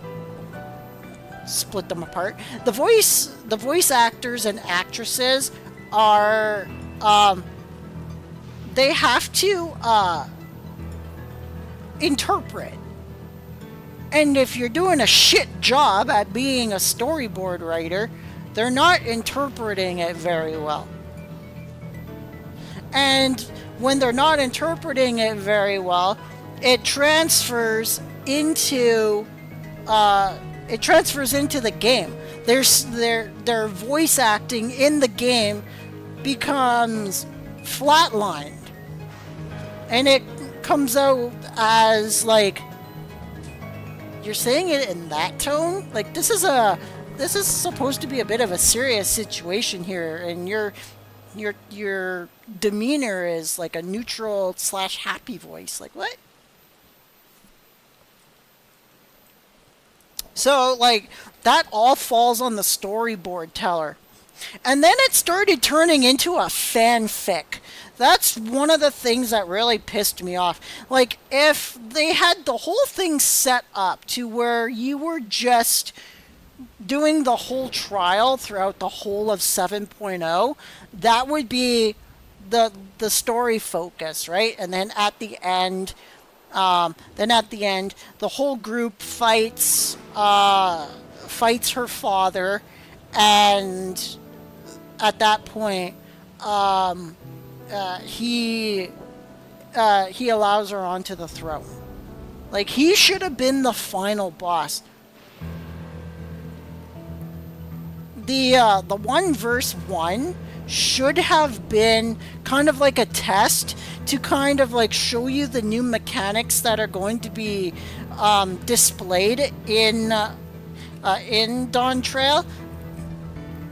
Speaker 1: split them apart. The voice actors and actresses are, they have to interpret. And if you're doing a shit job at being a storyboard writer, they're not interpreting it very well. And when they're not interpreting it very well, it transfers into the game. Their voice acting in the game becomes flatlined, and it comes out as like, you're saying it in that tone. Like, this is supposed to be a bit of a serious situation here, and your demeanor is like a neutral / happy voice. Like, what? So, like, that all falls on the storyboard teller. And then it started turning into a fanfic. That's one of the things that really pissed me off. Like, if they had the whole thing set up to where you were just doing the whole trial throughout the whole of 7.0, that would be the story focus, right? And then at the end, the whole group fights her father, and at that point, he allows her onto the throne. Like, he should have been the final boss. The 1v1 should have been kind of like a test to kind of like show you the new mechanics that are going to be displayed in Dawntrail,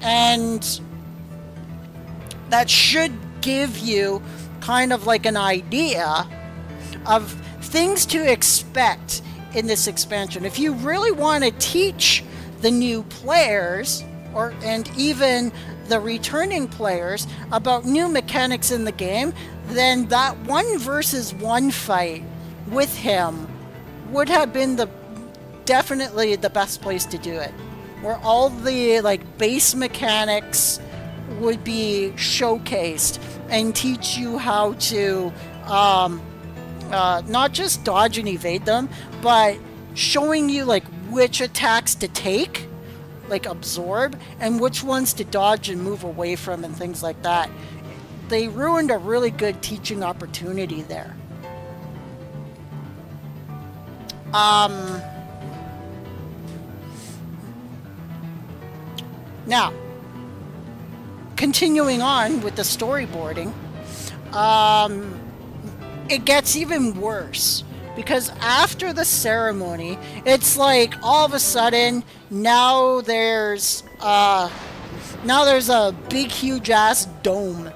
Speaker 1: and that should give you kind of like an idea of things to expect in this expansion. If you really want to teach the new players, and even the returning players, about new mechanics in the game, then that 1v1 fight with him would have been definitely the best place to do it, where all the like base mechanics would be showcased and teach you how to not just dodge and evade them, but showing you like which attacks to take, like absorb, and which ones to dodge and move away from, and things like that. They ruined a really good teaching opportunity there. Now, continuing on with the storyboarding, it gets even worse. Because after the ceremony, it's like all of a sudden now there's a big huge ass dome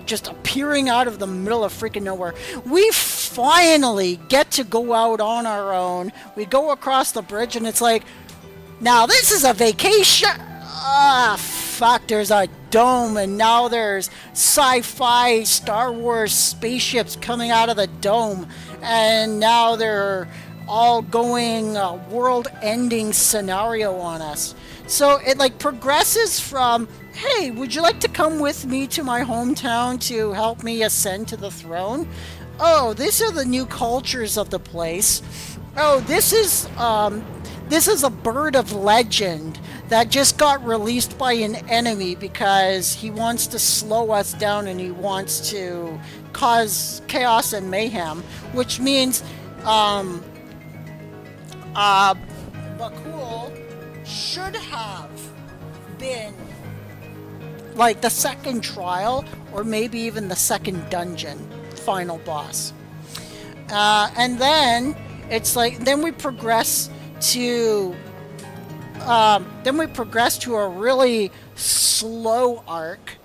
Speaker 1: just appearing out of the middle of freaking nowhere. We finally get to go out on our own. We go across the bridge, and it's like, now this is a vacation. Fuck, there's a dome, and now there's sci-fi Star Wars spaceships coming out of the dome, and now they're all going world-ending scenario on us. So it like progresses from, hey, would you like to come with me to my hometown to help me ascend to the throne? Oh, these are the new cultures of the place. Oh, this is a bird of legend that just got released by an enemy because he wants to slow us down and he wants to cause chaos and mayhem, which means Bakul should have been like the second trial or maybe even the second dungeon final boss. And then it's like then we progress to a really slow arc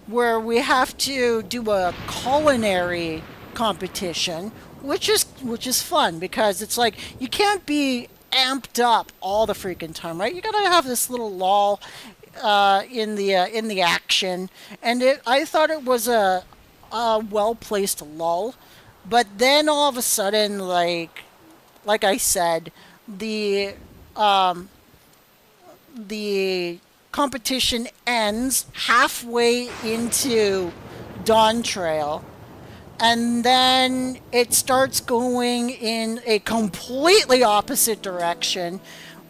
Speaker 1: where we have to do a culinary competition, which is fun because it's like you can't be amped up all the freaking time, right? You gotta have this little lull in the action, and I thought it was a well placed lull, but then all of a sudden, like I said, the competition ends halfway into Dawntrail, and then it starts going in a completely opposite direction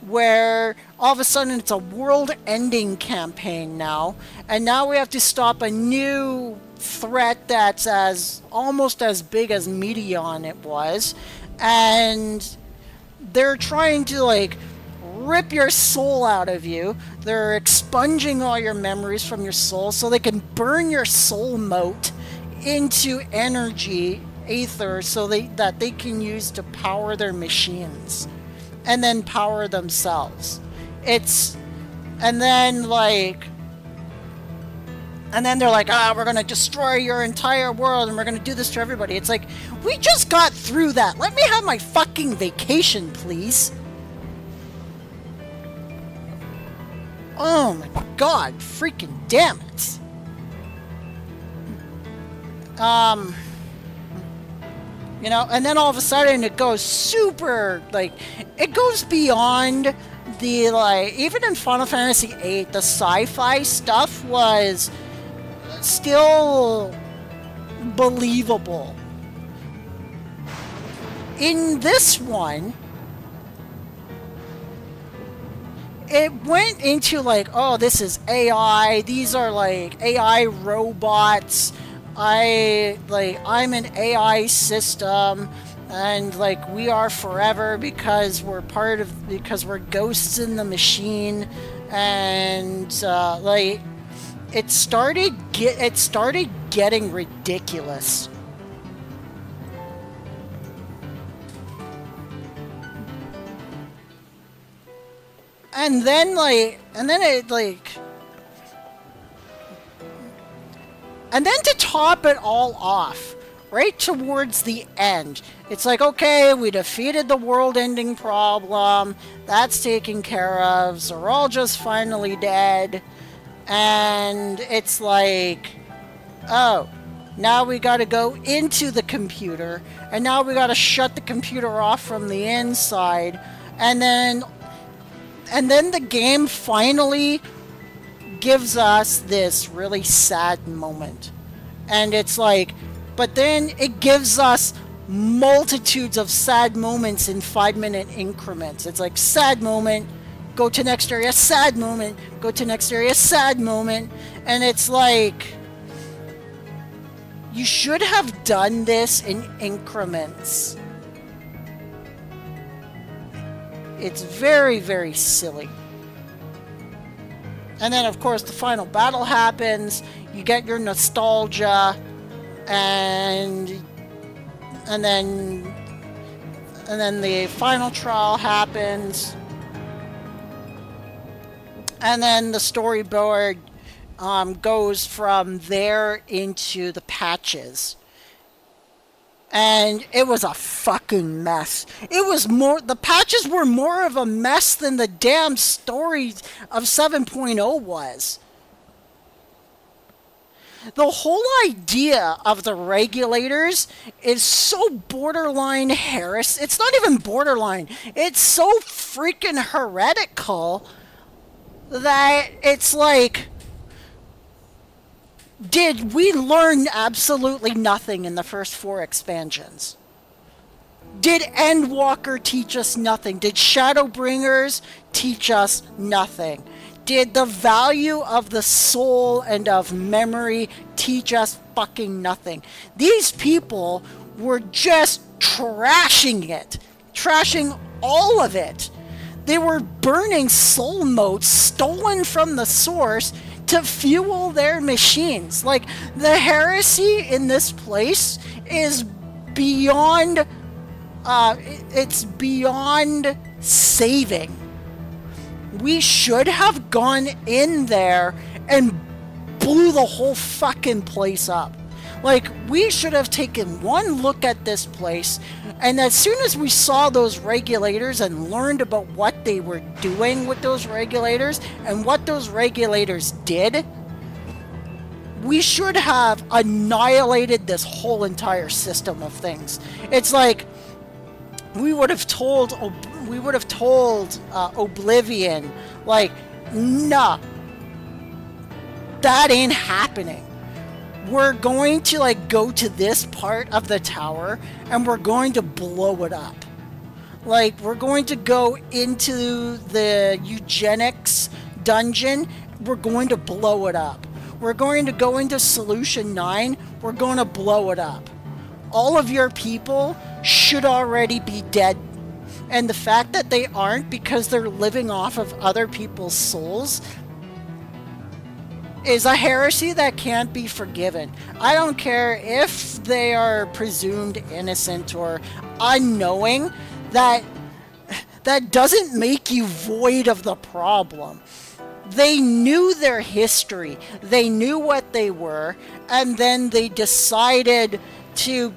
Speaker 1: where all of a sudden it's a world-ending campaign now, and now we have to stop a new threat that's almost as big as Meteon it was, and they're trying to like rip your soul out of you. They're expunging all your memories from your soul so they can burn your soul mote into energy aether so that they can use to power their machines and then power themselves. And then they're like, we're gonna destroy your entire world and we're gonna do this to everybody. It's like, we just got through that. Let me have my fucking vacation, please. Oh my god, freaking damn it. You know, and then all of a sudden it goes super, like, it goes beyond the, like, even in Final Fantasy VIII, the sci-fi stuff was still believable. In this one, it went into like, oh, this is AI, these are like AI robots, I'm an AI system, and like we are forever because we're ghosts in the machine, and like it started getting ridiculous. And then to top it all off, right towards the end, it's like, okay, we defeated the world-ending problem, that's taken care of, so we're all just finally dead, and it's like, oh, now we gotta go into the computer, and now we gotta shut the computer off from the inside, and then the game finally gives us this really sad moment. And it's like, but then it gives us multitudes of sad moments in 5-minute increments. It's like, sad moment, go to next area, sad moment, go to next area, sad moment. And it's like, you should have done this in increments. It's very, very silly. And then, of course, the final battle happens. You get your nostalgia, and then the final trial happens, and then the storyboard goes from there into the patches. And it was a fucking mess. The patches were more of a mess than the damn story of 7.0 was. The whole idea of the regulators is so borderline heresy. It's not even borderline. It's so freaking heretical that it's like, Did we learn absolutely nothing in the first 4 expansions? Did Endwalker teach us nothing? Did Shadowbringers teach us nothing? Did the value of the soul and of memory teach us fucking nothing? These people were just trashing it. Trashing all of it. They were burning soul motes stolen from the source to fuel their machines. Like, the heresy in this place is beyond... it's beyond saving. We should have gone in there and blew the whole fucking place up. Like, we should have taken one look at this place, and as soon as we saw those regulators and learned about what they were doing with those regulators and what those regulators did, we should have annihilated this whole entire system of things. It's like we would have told Oblivion, like, nah, that ain't happening. We're going to, like, go to this part of the tower and we're going to blow it up. Like, we're going to go into the eugenics dungeon, we're going to blow it up. We're going to go into Solution 9, we're going to blow it up. All of your people should already be dead. And the fact that they aren't because they're living off of other people's souls is a heresy that can't be forgiven. I don't care if they are presumed innocent or unknowing, that doesn't make you void of the problem. They knew their history, they knew what they were, and then they decided that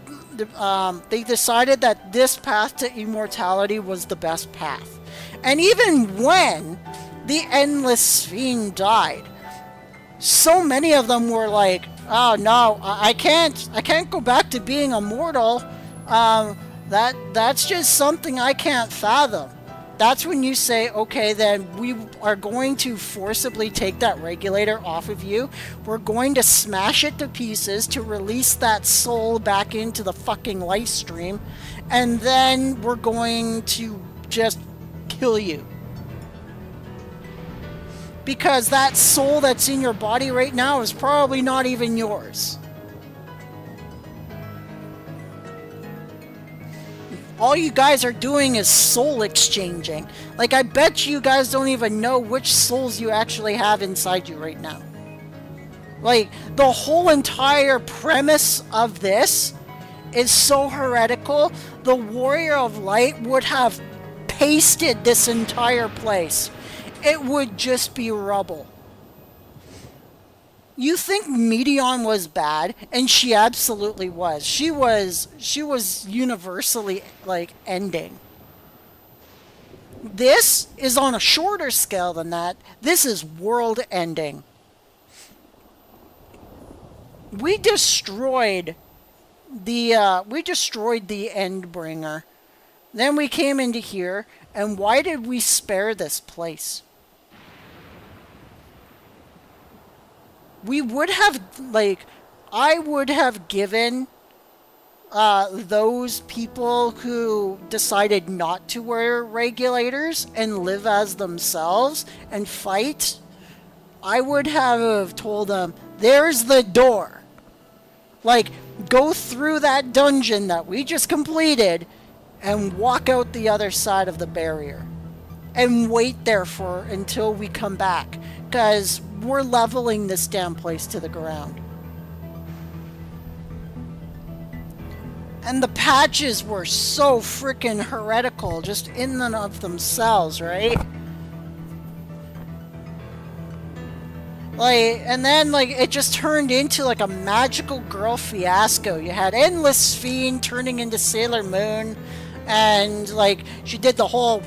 Speaker 1: this path to immortality was the best path. And even when the Endless Fiend died, so many of them were like, oh no, I can't go back to being immortal. That's just something I can't fathom. That's when you say, okay, then we are going to forcibly take that regulator off of you. We're going to smash it to pieces to release that soul back into the fucking life stream. And then we're going to just kill you. Because that soul that's in your body right now is probably not even yours. All you guys are doing is soul exchanging. Like, I bet you guys don't even know which souls you actually have inside you right now. Like, the whole entire premise of this is so heretical, the Warrior of Light would have pasted this entire place. It would just be rubble. You think Meteon was bad, and she absolutely was. She was universally, like, ending. This is on a shorter scale than that. This is world ending. We destroyed the Endbringer. Then we came into here, and why did we spare this place? We would have, like, I would have given those people who decided not to wear regulators and live as themselves and fight, I would have told them, there's the door. Like, go through that dungeon that we just completed and walk out the other side of the barrier. And wait there until we come back. Because we're leveling this damn place to the ground. And the patches were so freaking heretical just in and of themselves, right? Like, and then, like, it just turned into, like, a magical girl fiasco. You had Endless Fiend turning into Sailor Moon, and, like, she did the whole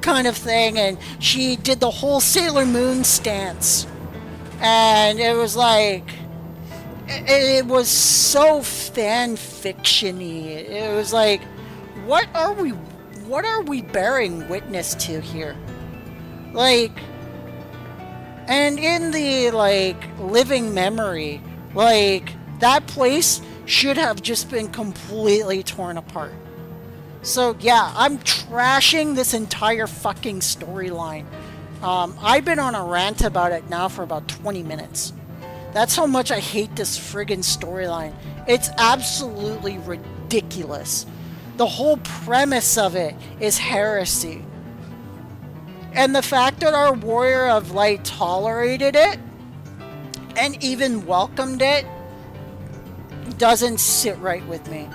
Speaker 1: kind of thing, and she did the whole Sailor Moon stance. And it was like, it was so fan fiction-y. It was like, what are we bearing witness to here? Like, And in the, like, living memory, like, that place should have just been completely torn apart. So, yeah, I'm trashing this entire fucking storyline. I've been on a rant about it now for about 20 minutes. That's how much I hate this friggin' storyline. It's absolutely ridiculous. The whole premise of it is heresy. And the fact that our Warrior of Light tolerated it and even welcomed it doesn't sit right with me.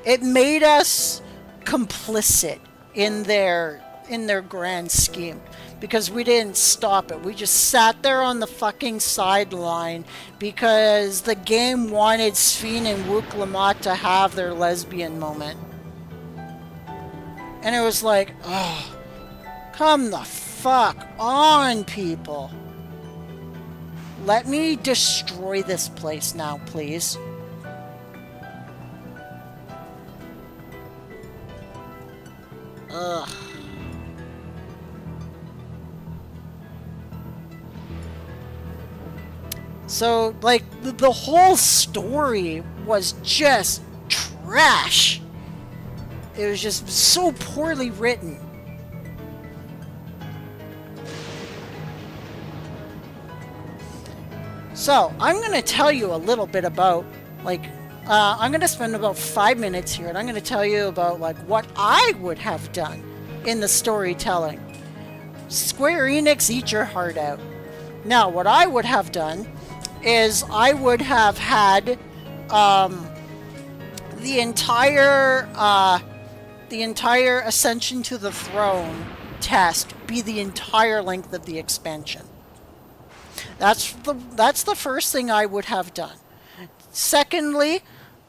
Speaker 1: It made us complicit in their grand scheme because we didn't stop it. We just sat there on the fucking sideline because the game wanted Sphene and Wook Lamont to have their lesbian moment. And it was like, oh, come the fuck on, people. Let me destroy this place now, please. Ugh. So, like, the whole story was just trash. It was just so poorly written. So, I'm going to tell you a little bit about, like, I'm going to spend about 5 minutes here, and I'm going to tell you about, like, what I would have done in the storytelling. Square Enix, eat your heart out. Now, what I would have done is I would have had the entire Ascension to the Throne test be the entire length of the expansion. That's the first thing I would have done. Secondly,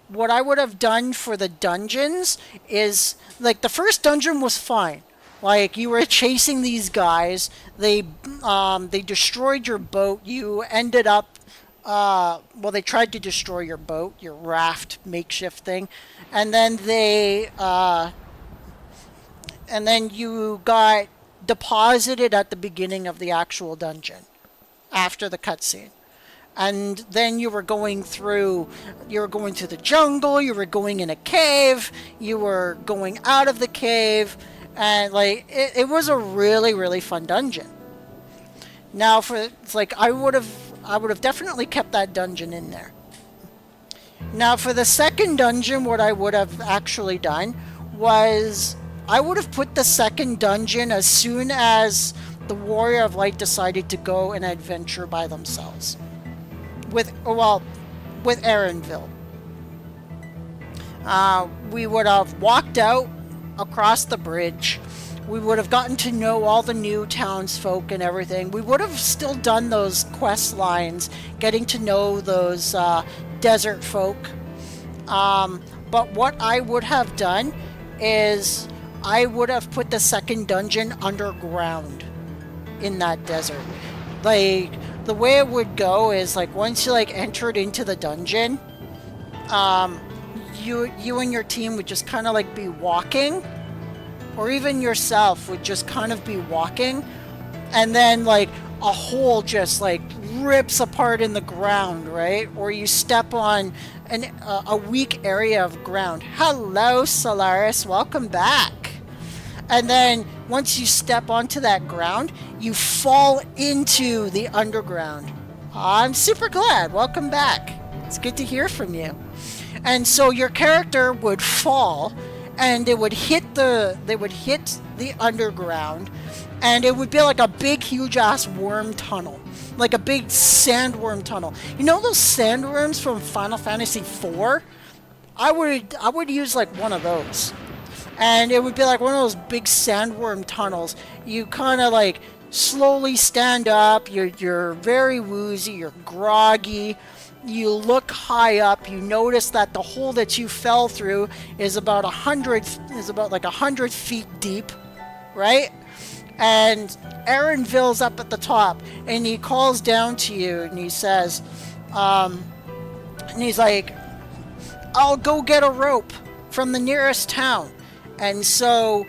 Speaker 1: what I would have done for the dungeons is, like, the first dungeon was fine. Like, you were chasing these guys, they destroyed your boat, you ended up, well, they tried to destroy your boat, your raft makeshift thing, and then you got deposited at the beginning of the actual dungeon, after the cutscene. And then you were going through the jungle, you were going in a cave, you were going out of the cave, and, like, it was a really, really fun dungeon. Now, I would have definitely kept that dungeon in there. Now, for the second dungeon, what I would have actually done was I would have put the second dungeon as soon as the Warrior of Light decided to go and adventure by themselves. With Erenville. We would have walked out across the bridge. We would have gotten to know all the new townsfolk and everything. We would have still done those quest lines, getting to know those desert folk. But what I would have done is I would have put the second dungeon underground in that desert. Like, the way it would go is, like, once you, like, entered into the dungeon, you and your team would just kind of, like, be walking, or even yourself would just kind of be walking, and then, like, a hole just, like, rips apart in the ground, right? Or you step on a weak area of ground. Hello, Solaris, welcome back. And then once you step onto that ground, you fall into the underground. I'm super glad. Welcome back. It's good to hear from you. And so your character would fall, and it would hit the underground, and it would be like a big, huge ass worm tunnel, like a big sandworm tunnel. You know those sandworms from Final Fantasy IV? I would use like one of those. And it would be like one of those big sandworm tunnels. You kind of like slowly stand up. You're very woozy. You're groggy. You look high up. You notice that the hole that you fell through is about 100 feet deep, right? And Erenville's up at the top, and he calls down to you, and he says, and he's like, "I'll go get a rope from the nearest town." And so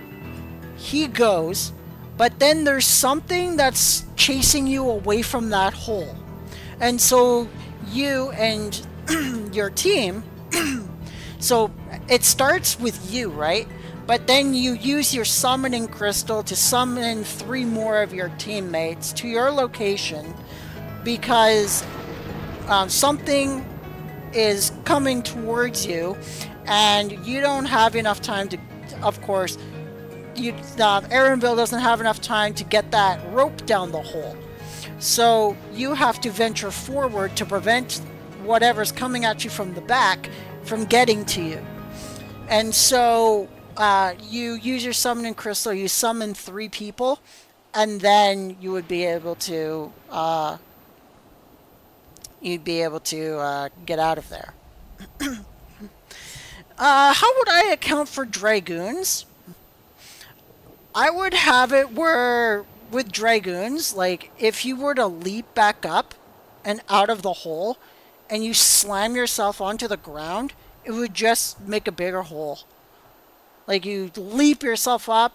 Speaker 1: he goes, But then there's something that's chasing you away from that hole. And so you and your team, so it starts with you, right? But then you use your summoning crystal to summon 3 more of your teammates to your location because something is coming towards you and you don't have enough time to, of course, Aaronville doesn't have enough time to get that rope down the hole. So you have to venture forward to prevent whatever's coming at you from the back from getting to you. And so you use your summoning crystal, you summon 3 people, and then you would be able to get out of there. How would I account for dragoons? I would have it where with dragoons, like if you were to leap back up and out of the hole and you slam yourself onto the ground, it would just make a bigger hole. Like you leap yourself up,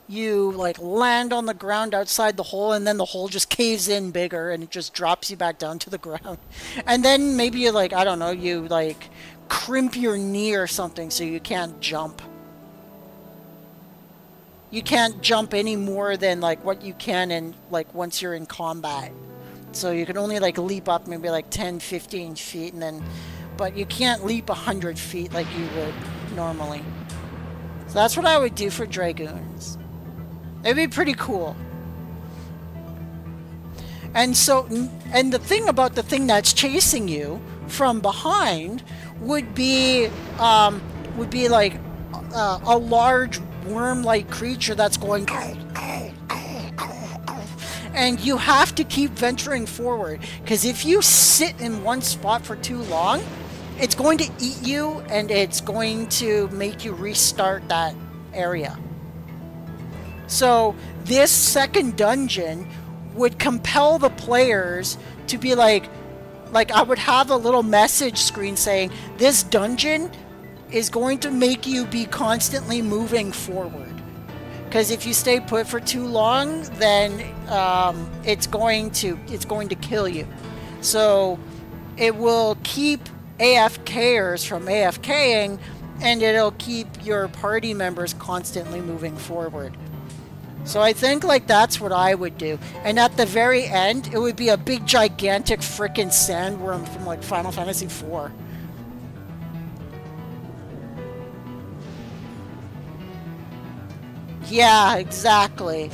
Speaker 1: you like land on the ground outside the hole, and then the hole just caves in bigger and it just drops you back down to the ground. And then maybe you like, I don't know, you like crimp your knee or something so you can't jump. You can't jump any more than like what you can in like once you're in combat. So you can only like leap up maybe like 10, 15 feet and then, but you can't leap 100 feet like you would normally. So that's what I would do for dragoons. It'd be pretty cool. And so, and the thing about the thing that's chasing you from behind would be like a large worm-like creature that's going, and you have to keep venturing forward, because if you sit in one spot for too long, it's going to eat you and it's going to make you restart that area. So this second dungeon would compel the players to be like I would have a little message screen saying this dungeon is going to make you be constantly moving forward, because if you stay put for too long, then it's going to kill you. So it will keep AFKers from AFKing, and it'll keep your party members constantly moving forward. So I think like that's what I would do. And at the very end, it would be a big gigantic frickin' sandworm from like Final Fantasy IV. Yeah, exactly.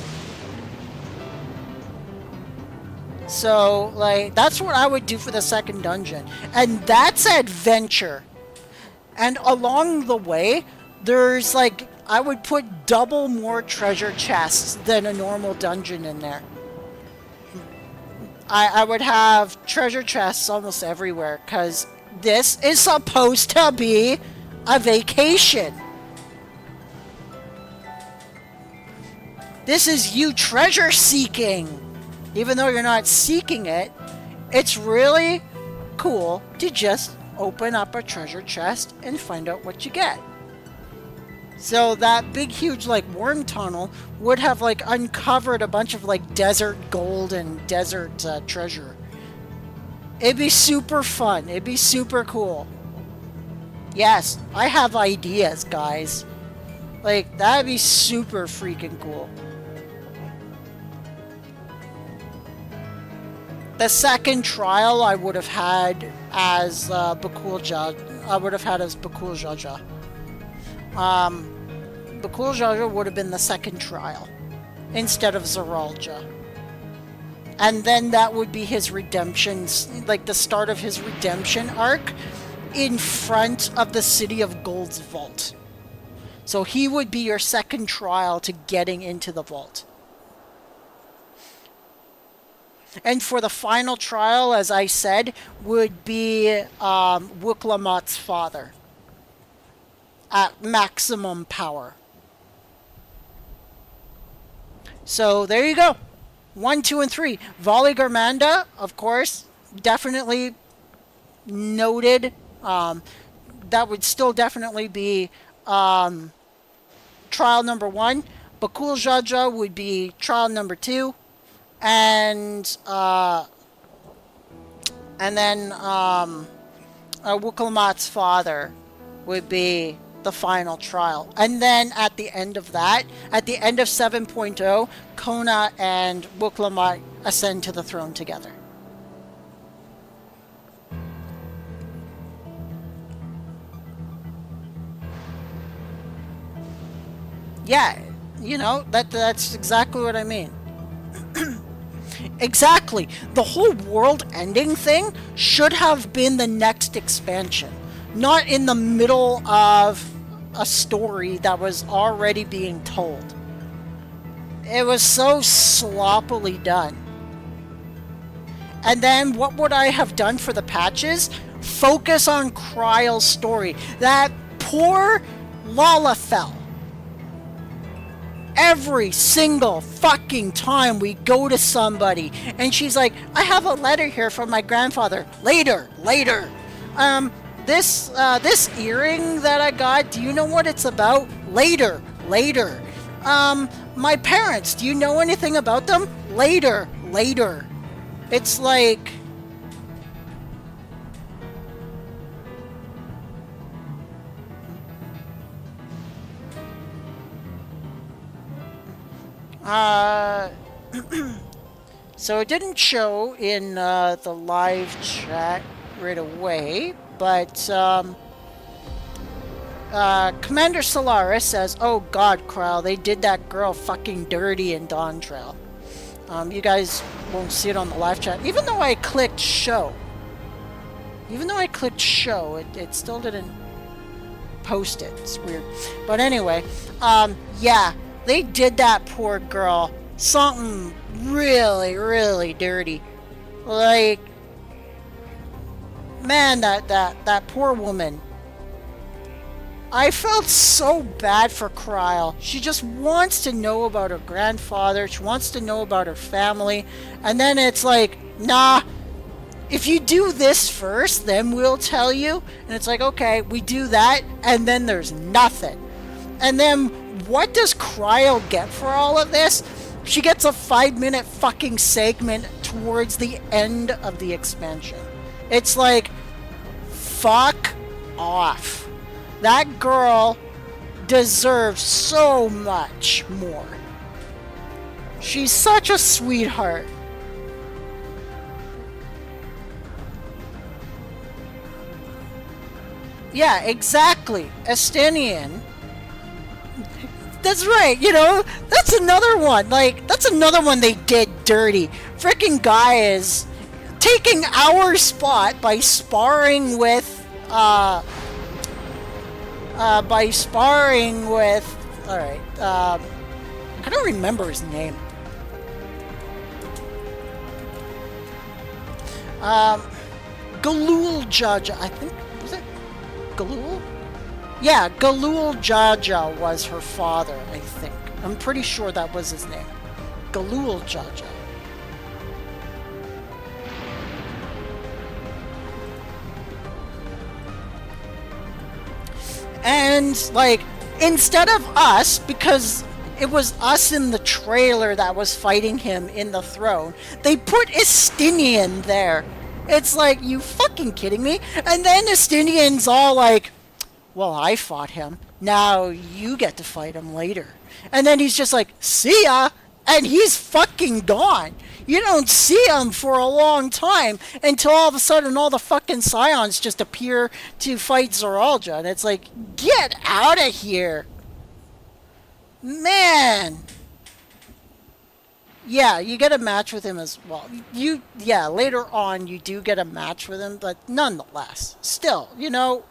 Speaker 1: So, like, that's what I would do for the second dungeon. And that's adventure. And along the way, there's, like, I would put double more treasure chests than a normal dungeon in there. I would have treasure chests almost everywhere, because this is supposed to be a vacation. This is you treasure seeking. Even though you're not seeking it, it's really cool to just open up a treasure chest and find out what you get. So that big huge like worm tunnel would have like uncovered a bunch of like desert gold and desert treasure. It'd be super fun. It'd be super cool. Yes, I have ideas, guys. Like, that'd be super freaking cool. The second trial I would have had as Bakul Jaja. I would have had as Bakul Jaja. Bakul Jaja would have been the second trial instead of Zeralja. And then that would be his redemption, like the start of his redemption arc in front of the City of Gold's vault. So he would be your second trial to getting into the vault. And for the final trial, as I said, would be Wuklamat's father at maximum power. So there you go. 1, 2, and 3. Volley Garmanda, of course, definitely noted. That would still definitely be trial number 1. Bakul Jaja would be trial number 2, and then Wuklamat's father would be the final trial. And then at the end of that, at the end of 7.0, Kona and Wuklamat ascend to the throne together. Yeah, you know, that's exactly what I mean. Exactly. The whole world ending thing should have been the next expansion, not in the middle of a story that was already being told. It was so sloppily done. And then what would I have done for the patches? Focus on Kryle's story. That poor Lalafell. Every single fucking time we go to somebody and she's like, I have a letter here from my grandfather. Later. This earring that I got, do you know what it's about? Later. My parents, do you know anything about them? Later. It's like... So it didn't show in the live chat right away, but Commander Solaris says, oh god, Kryle, they did that girl fucking dirty in Dawntrail. You guys won't see it on the live chat. Even though I clicked show, it still didn't post it. It's weird. But anyway, yeah. They did that poor girl something really, really dirty. Like, man, that poor woman. I felt so bad for Kryle. She just wants to know about her grandfather. She wants to know about her family. And then it's like, nah, if you do this first, then we'll tell you. And it's like, okay, we do that, and then there's nothing. And then what does Kryle get for all of this? She gets a 5-minute fucking segment towards the end of the expansion. It's like, fuck off. That girl deserves so much more. She's such a sweetheart. Yeah, exactly. Estinian. That's right, you know, that's another one. Like, that's another one they did dirty. Frickin' guy is taking our spot by sparring with, alright, I don't remember his name. Galul Jaja, I think, was it Galul? Yeah, Galul Jaja was her father, I think. I'm pretty sure that was his name. Galul Jaja. And, like, instead of us, because it was us in the trailer that was fighting him in the throne, they put Estinian there. It's like, you fucking kidding me? And then Estinian's all like, well, I fought him. Now you get to fight him later. And then he's just like, see ya! And he's fucking gone. You don't see him for a long time until all of a sudden all the fucking Scions just appear to fight Zoralja. And it's like, get out of here! Man! Yeah, you get a match with him as well. Yeah, later on you do get a match with him, but nonetheless, still, you know,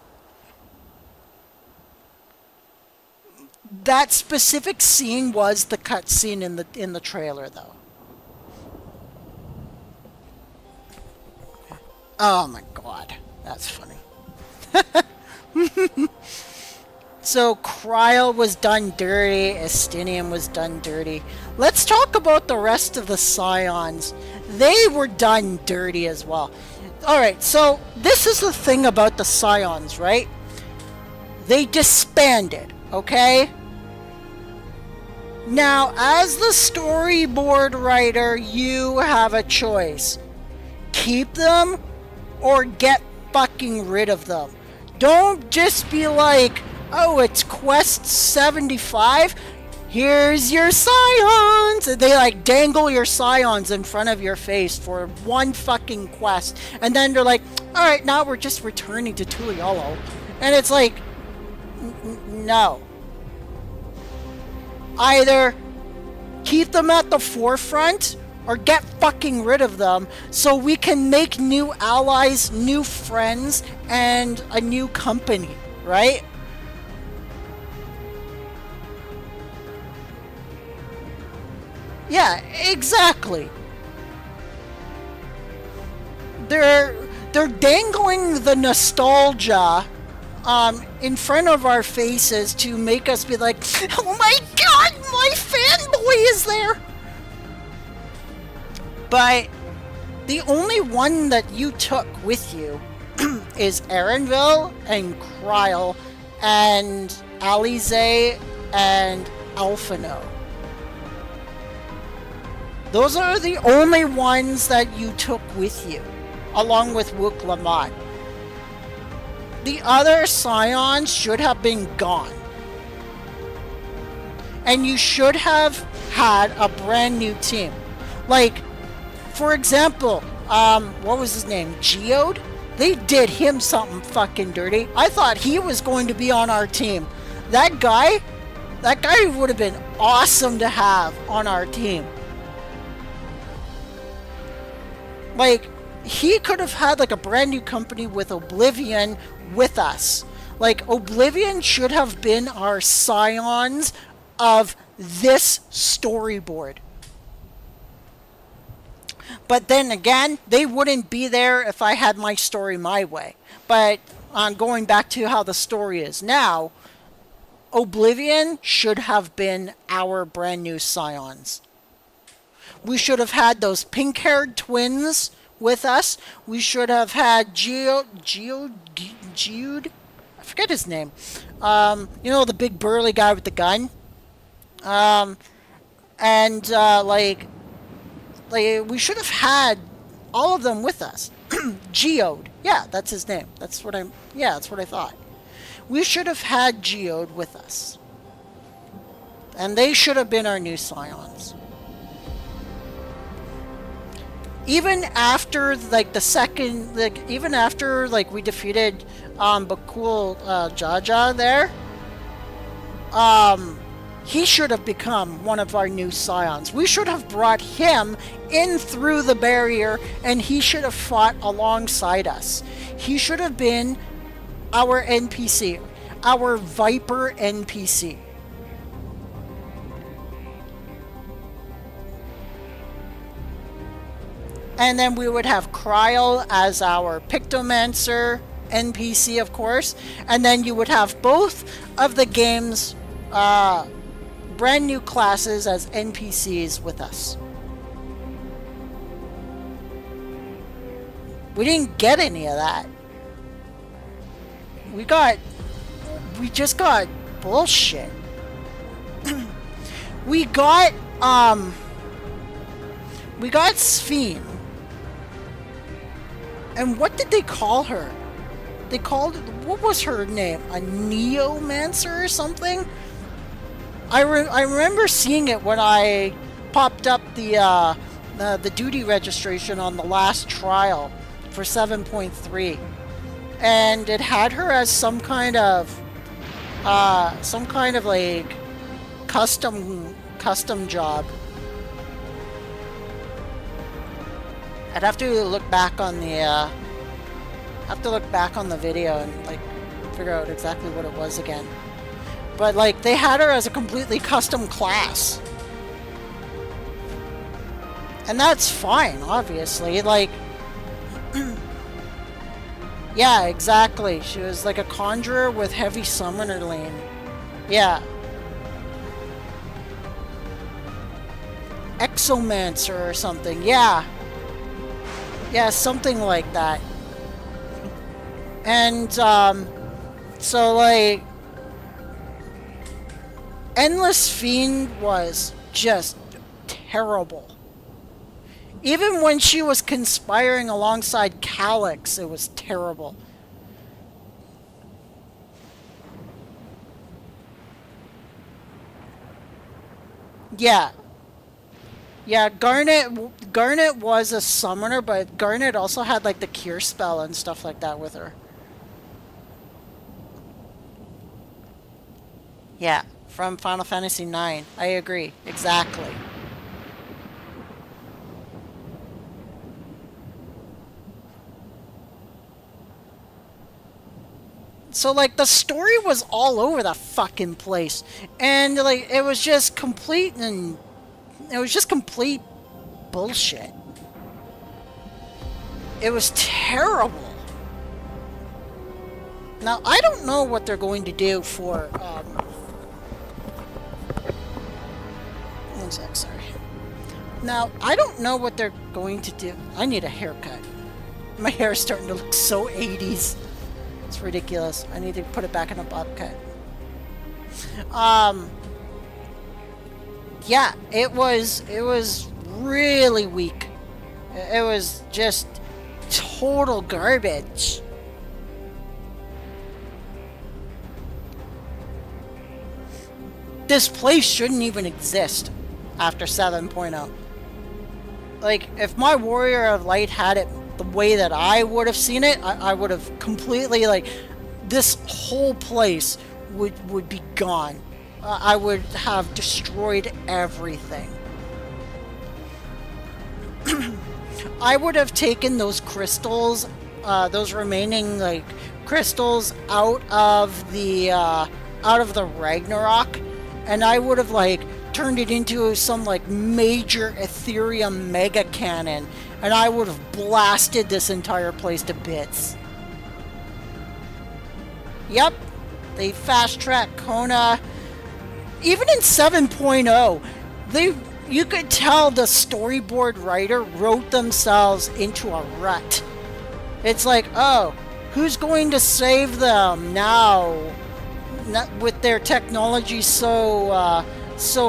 Speaker 1: that specific scene was the cutscene in the trailer, though. Oh my god, that's funny. So Kryle was done dirty, Estinian was done dirty. Let's talk about the rest of the Scions. They were done dirty as well. Alright, so this is the thing about the Scions, right? They disbanded, okay? Now, as the storyboard writer, you have a choice. Keep them or get fucking rid of them. Don't just be like, oh, it's quest 75. Here's your scions. And they like dangle your scions in front of your face for one fucking quest. And then they're like, alright, now we're just returning to Tuliolo. And it's like, no. Either keep them at the forefront or get fucking rid of them so we can make new allies, new friends, and a new company, right? Yeah, exactly. They're dangling the nostalgia in front of our faces to make us be like, oh my god, my fanboy is there! But the only one that you took with you is Erenville and Kryl and Alize and Alphino. Those are the only ones that you took with you, along with Wook Lamont. The other scions should have been gone. And you should have had a brand new team. Like, for example, what was his name? Geode? They did him something fucking dirty. I thought he was going to be on our team. That guy would have been awesome to have on our team. Like, he could have had like a brand new company with Oblivion with us. Like, Oblivion should have been our scions of this storyboard. But then again, they wouldn't be there if I had my story my way. But going back to how the story is now, Oblivion should have been our brand new scions. We should have had those pink-haired twins with us. We should have had Jude? I forget his name. You know, the big burly guy with the gun? Like, we should have had all of them with us. Geode. Yeah, that's his name. That's what I thought. We should have had Geode with us. And they should have been our new scions. Even after, like, even after, like, we defeated, Bakul, Jaja there, he should have become one of our new scions. We should have brought him in through the barrier, and he should have fought alongside us. He should have been our NPC, our Viper NPC. And then we would have Kryl as our Pictomancer NPC, of course. And then you would have both of the game's brand new classes as NPCs with us. We didn't get any of that. We just got bullshit. We got Sphene. And what did they call her? What was her name? A Neomancer or something? I remember seeing it when I popped up the duty registration on the last trial for 7.3. And it had her as some kind of like custom job. I'd have to look back on the video and like figure out exactly what it was again. But like they had her as a completely custom class. And that's fine, obviously. Like yeah, exactly. She was like a conjurer with heavy summoner lane. Yeah. Exomancer or something. Yeah. Yeah, something like that. And, so, like... Endless Fiend was just terrible. Even when she was conspiring alongside Calyx, it was terrible. Yeah. Yeah, Garnet was a summoner, but Garnet also had like the cure spell and stuff like that with her. Yeah, from Final Fantasy IX. I agree. Exactly. So, like, the story was all over the fucking place. And, like, it was just complete bullshit. It was terrible. Now, I don't know what they're going to do for, one sec, sorry. Now, I don't know what they're going to do. I need a haircut. My hair is starting to look so 80s. It's ridiculous. I need to put it back in a bob cut. Yeah, it was really weak. It was just total garbage. This place shouldn't even exist after 7.0. Like, if my Warrior of Light had it the way that I would have seen it, I would have completely, like, this whole place would be gone. I would have destroyed everything. I would have taken those crystals, those remaining, like, crystals out of the Ragnarok, and I would have, like, turned it into some, like, major Ethereum mega cannon, and I would have blasted this entire place to bits. Yep, they fast-tracked Kona. Even in 7.0, you could tell the storyboard writer wrote themselves into a rut. It's like, oh, who's going to save them now? Not with their technology so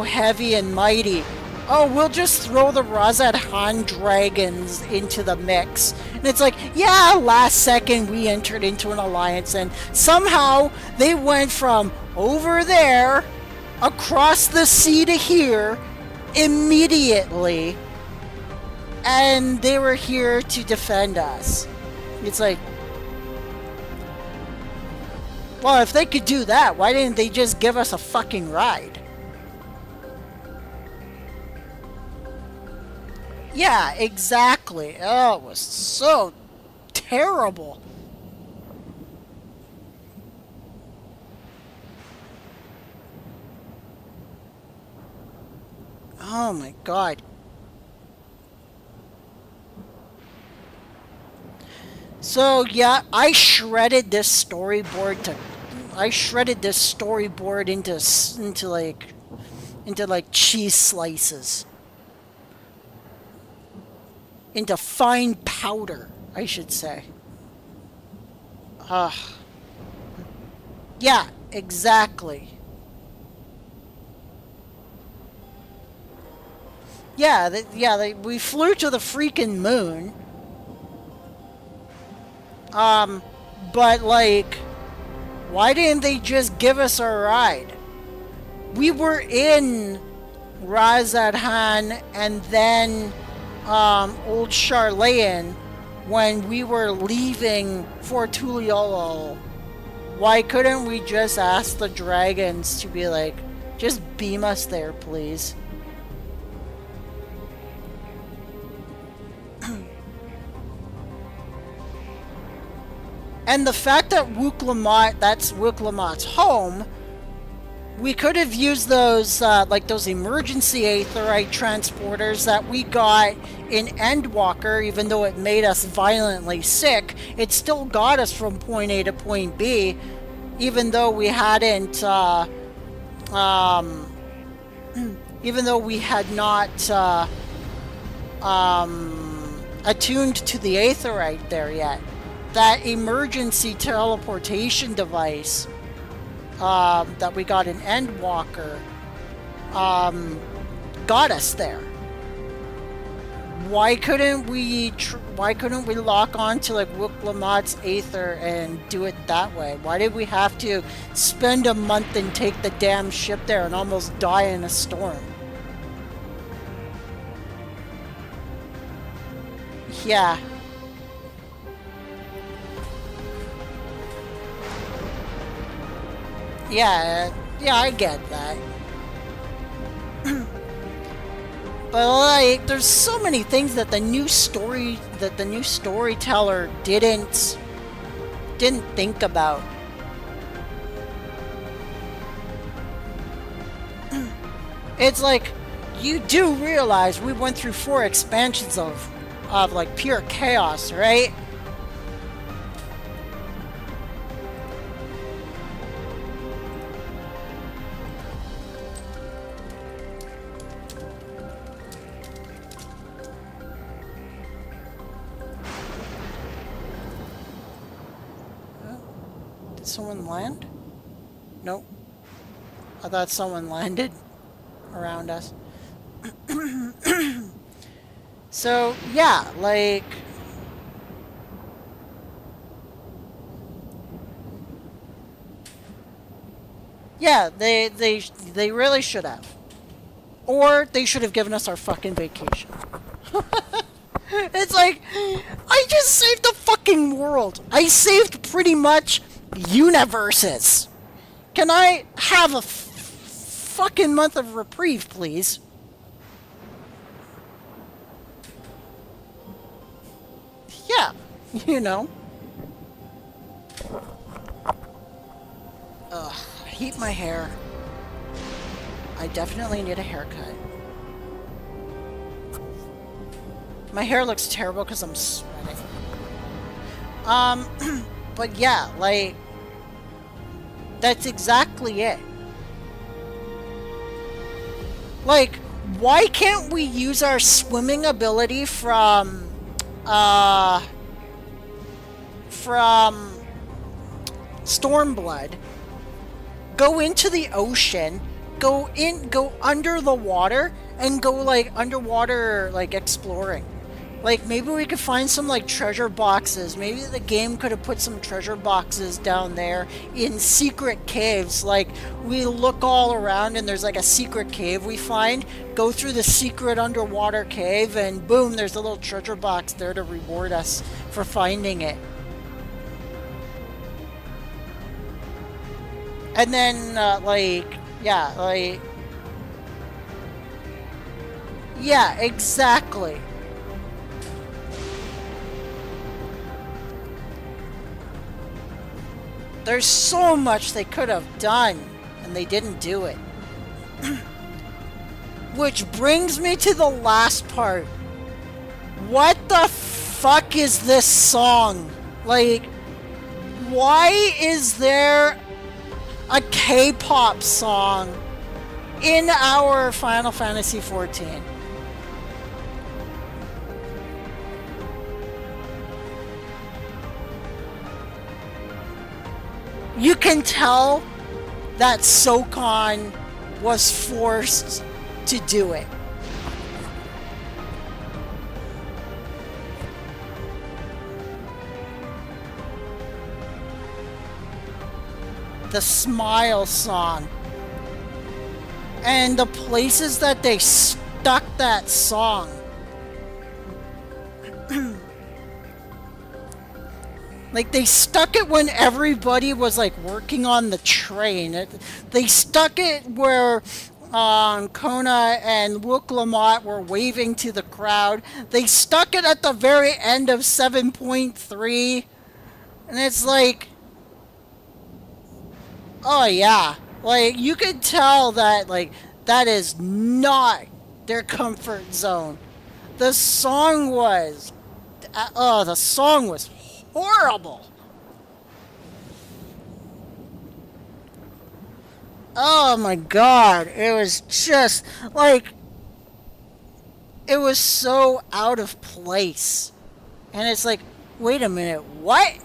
Speaker 1: heavy and mighty. Oh, we'll just throw the Razadhan dragons into the mix. And it's like, yeah, last second we entered into an alliance, and somehow they went from over there across the sea to here immediately, and they were here to defend us. It's like, well, if they could do that, why didn't they just give us a fucking ride? Yeah, exactly. Oh, it was so terrible. Oh my god. So yeah, I shredded this storyboard into like cheese slices. Into fine powder, I should say. Yeah, exactly. We flew to the freaking moon. But like, why didn't they just give us a ride? We were in Razadhan and then Old Charlayan when we were leaving for Tuliolo. Why couldn't we just ask the dragons to be like, just beam us there, please? And the fact that that's Wuklamot's home, we could have used those, like those emergency aetherite transporters that we got in Endwalker. Even though it made us violently sick, it still got us from point A to point B, even though we hadn't, even though we had not, attuned to the aetherite there yet. That emergency teleportation device that we got in Endwalker got us there. Why couldn't we lock on to like Wooklamot's Aether and do it that way? Why did we have to spend a month and take the damn ship there and almost die in a storm? Yeah. Yeah, I get that. But like, there's so many things that the new storyteller didn't think about. It's like, you do realize we went through 4 expansions of like pure chaos, right? Did someone land? Nope. I thought someone landed around us. So, yeah, like... Yeah, they really should have. Or they should have given us our fucking vacation. It's like, I just saved the fucking world. I saved pretty much universes. Can I have a fucking month of reprieve, please? Yeah, you know. Ugh, I hate my hair. I definitely need a haircut. My hair looks terrible because I'm sweating. But yeah, like, that's exactly it. Like, why can't we use our swimming ability from Stormblood, go into the ocean, go under the water, and go like underwater like exploring? Like, maybe we could find some like treasure boxes. Maybe the game could have put some treasure boxes down there in secret caves. Like, we look all around and there's like a secret cave we find, go through the secret underwater cave, and boom, there's a little treasure box there to reward us for finding it. And then yeah, exactly. There's so much they could have done, and they didn't do it. Which brings me to the last part. What the fuck is this song? Like, why is there a K-pop song in our Final Fantasy XIV? You can tell that SOCON was forced to do it. The Smile song. And the places that they stuck that song. Like, they stuck it when everybody was, like, working on the train. They stuck it where Kona and Wooklamot were waving to the crowd. They stuck it at the very end of 7.3. And it's like... Oh, yeah. Like, you could tell that, like, that is not their comfort zone. The song was... the song was horrible. Oh my god, it was just like, it was so out of place. And it's like, wait a minute, what?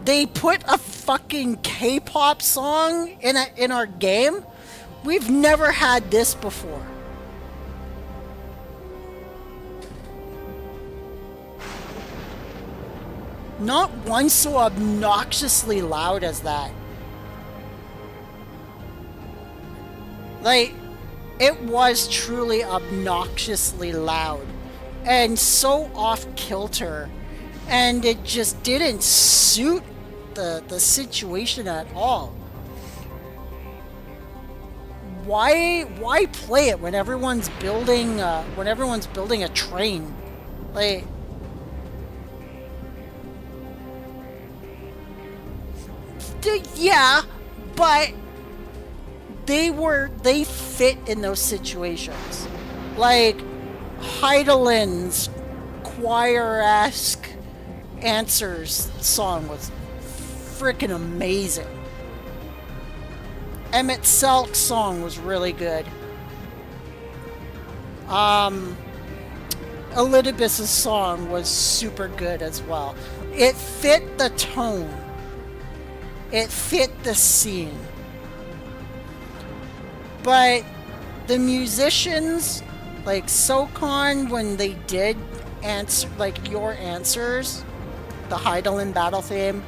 Speaker 1: They put a fucking K-pop song in our game? We've never had this before. Not one so obnoxiously loud as that. Like, it was truly obnoxiously loud and so off-kilter, and it just didn't suit the situation at all. Why play it when everyone's building a train? Like, yeah, but they fit in those situations. Like Heidelin's choir-esque answers song was freaking amazing. Emmett Selk's song was really good. Elidibus's song was super good as well. It fit the tone. It fit the scene. But the musicians, like SOCON, when they did answer, like your answers, the Heidelin battle theme,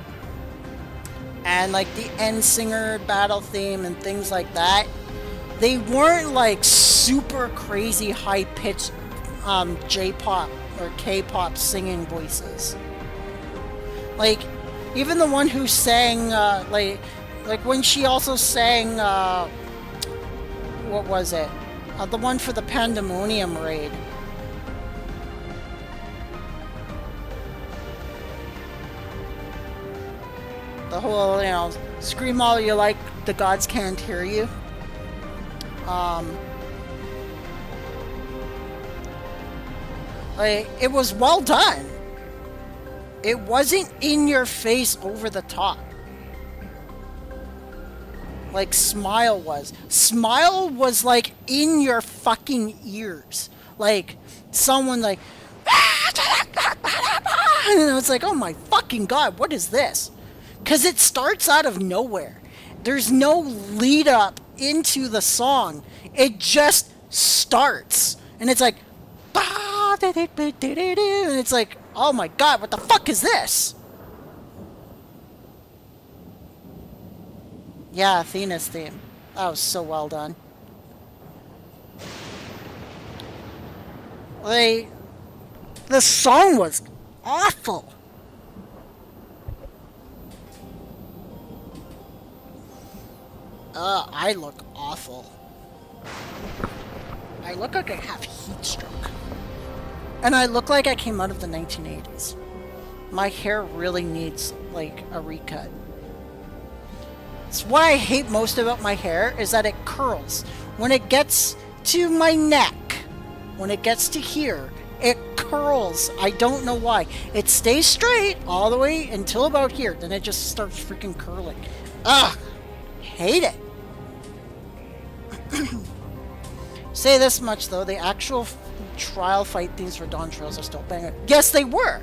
Speaker 1: and like the Endsinger battle theme and things like that, they weren't like super crazy high-pitched J-pop or K-pop singing voices. Like, even the one who sang, like when she also sang, what was it? The one for the Pandemonium raid. The whole, you know, scream all you like, the gods can't hear you. Like, it was well done. It wasn't in your face, over the top. Like Smile was. Smile was like in your fucking ears. Like someone like, and it's like, oh my fucking god, what is this? Because it starts out of nowhere. There's no lead up into the song. It just starts. And it's like, and it's like, oh my god, what the fuck is this? Yeah, Athena's theme. That was so well done. Like, the song was awful. I look awful. I look like I have heat stroke. And I look like I came out of the 1980s. My hair really needs, like, a recut. It's what I hate most about my hair, is that it curls. When it gets to my neck, when it gets to here, it curls. I don't know why. It stays straight all the way until about here. Then it just starts freaking curling. Ugh! Hate it. Say this much, though. The actual trial fight themes for Dawntrails are still banging. Yes, they were!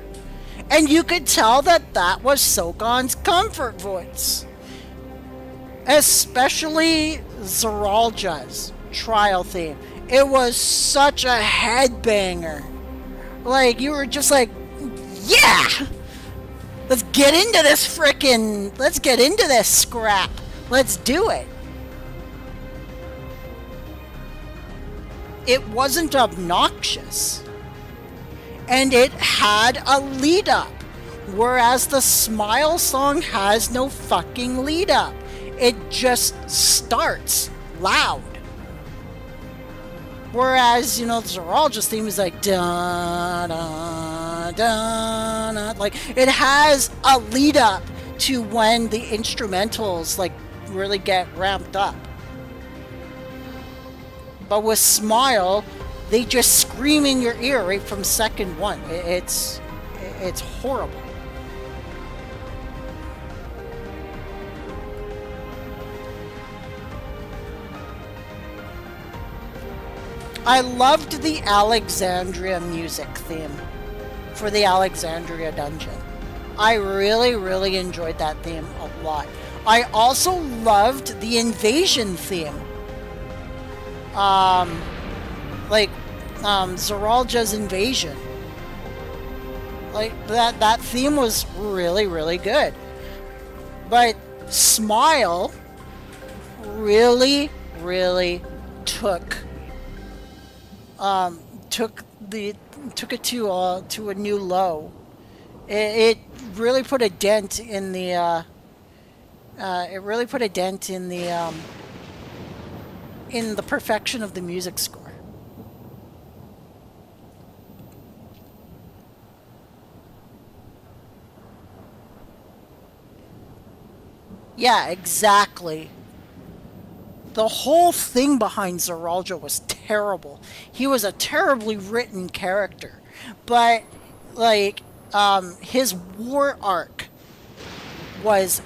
Speaker 1: And you could tell that that was SOCON's comfort voice. Especially Zeralja's trial theme. It was such a headbanger. Like, you were just like, yeah! Let's get into this scrap. Let's do it. It wasn't obnoxious. And it had a lead up. Whereas the Smile song has no fucking lead up. It just starts loud. Whereas, you know, the Zeralja's theme is like da da da da. Like, it has a lead up to when the instrumentals like really get ramped up. But with Smile, they just scream in your ear right from second one. It's horrible. I loved the Alexandria music theme for the Alexandria dungeon. I really, really enjoyed that theme a lot. I also loved the invasion theme Zeralja's invasion. Like, that theme was really, really good. But Smile really, really took it to a new low. It really put a dent in the in the perfection of the music score. Yeah, exactly. The whole thing behind Zeralja was terrible. He was a terribly written character. But, like, his war arc was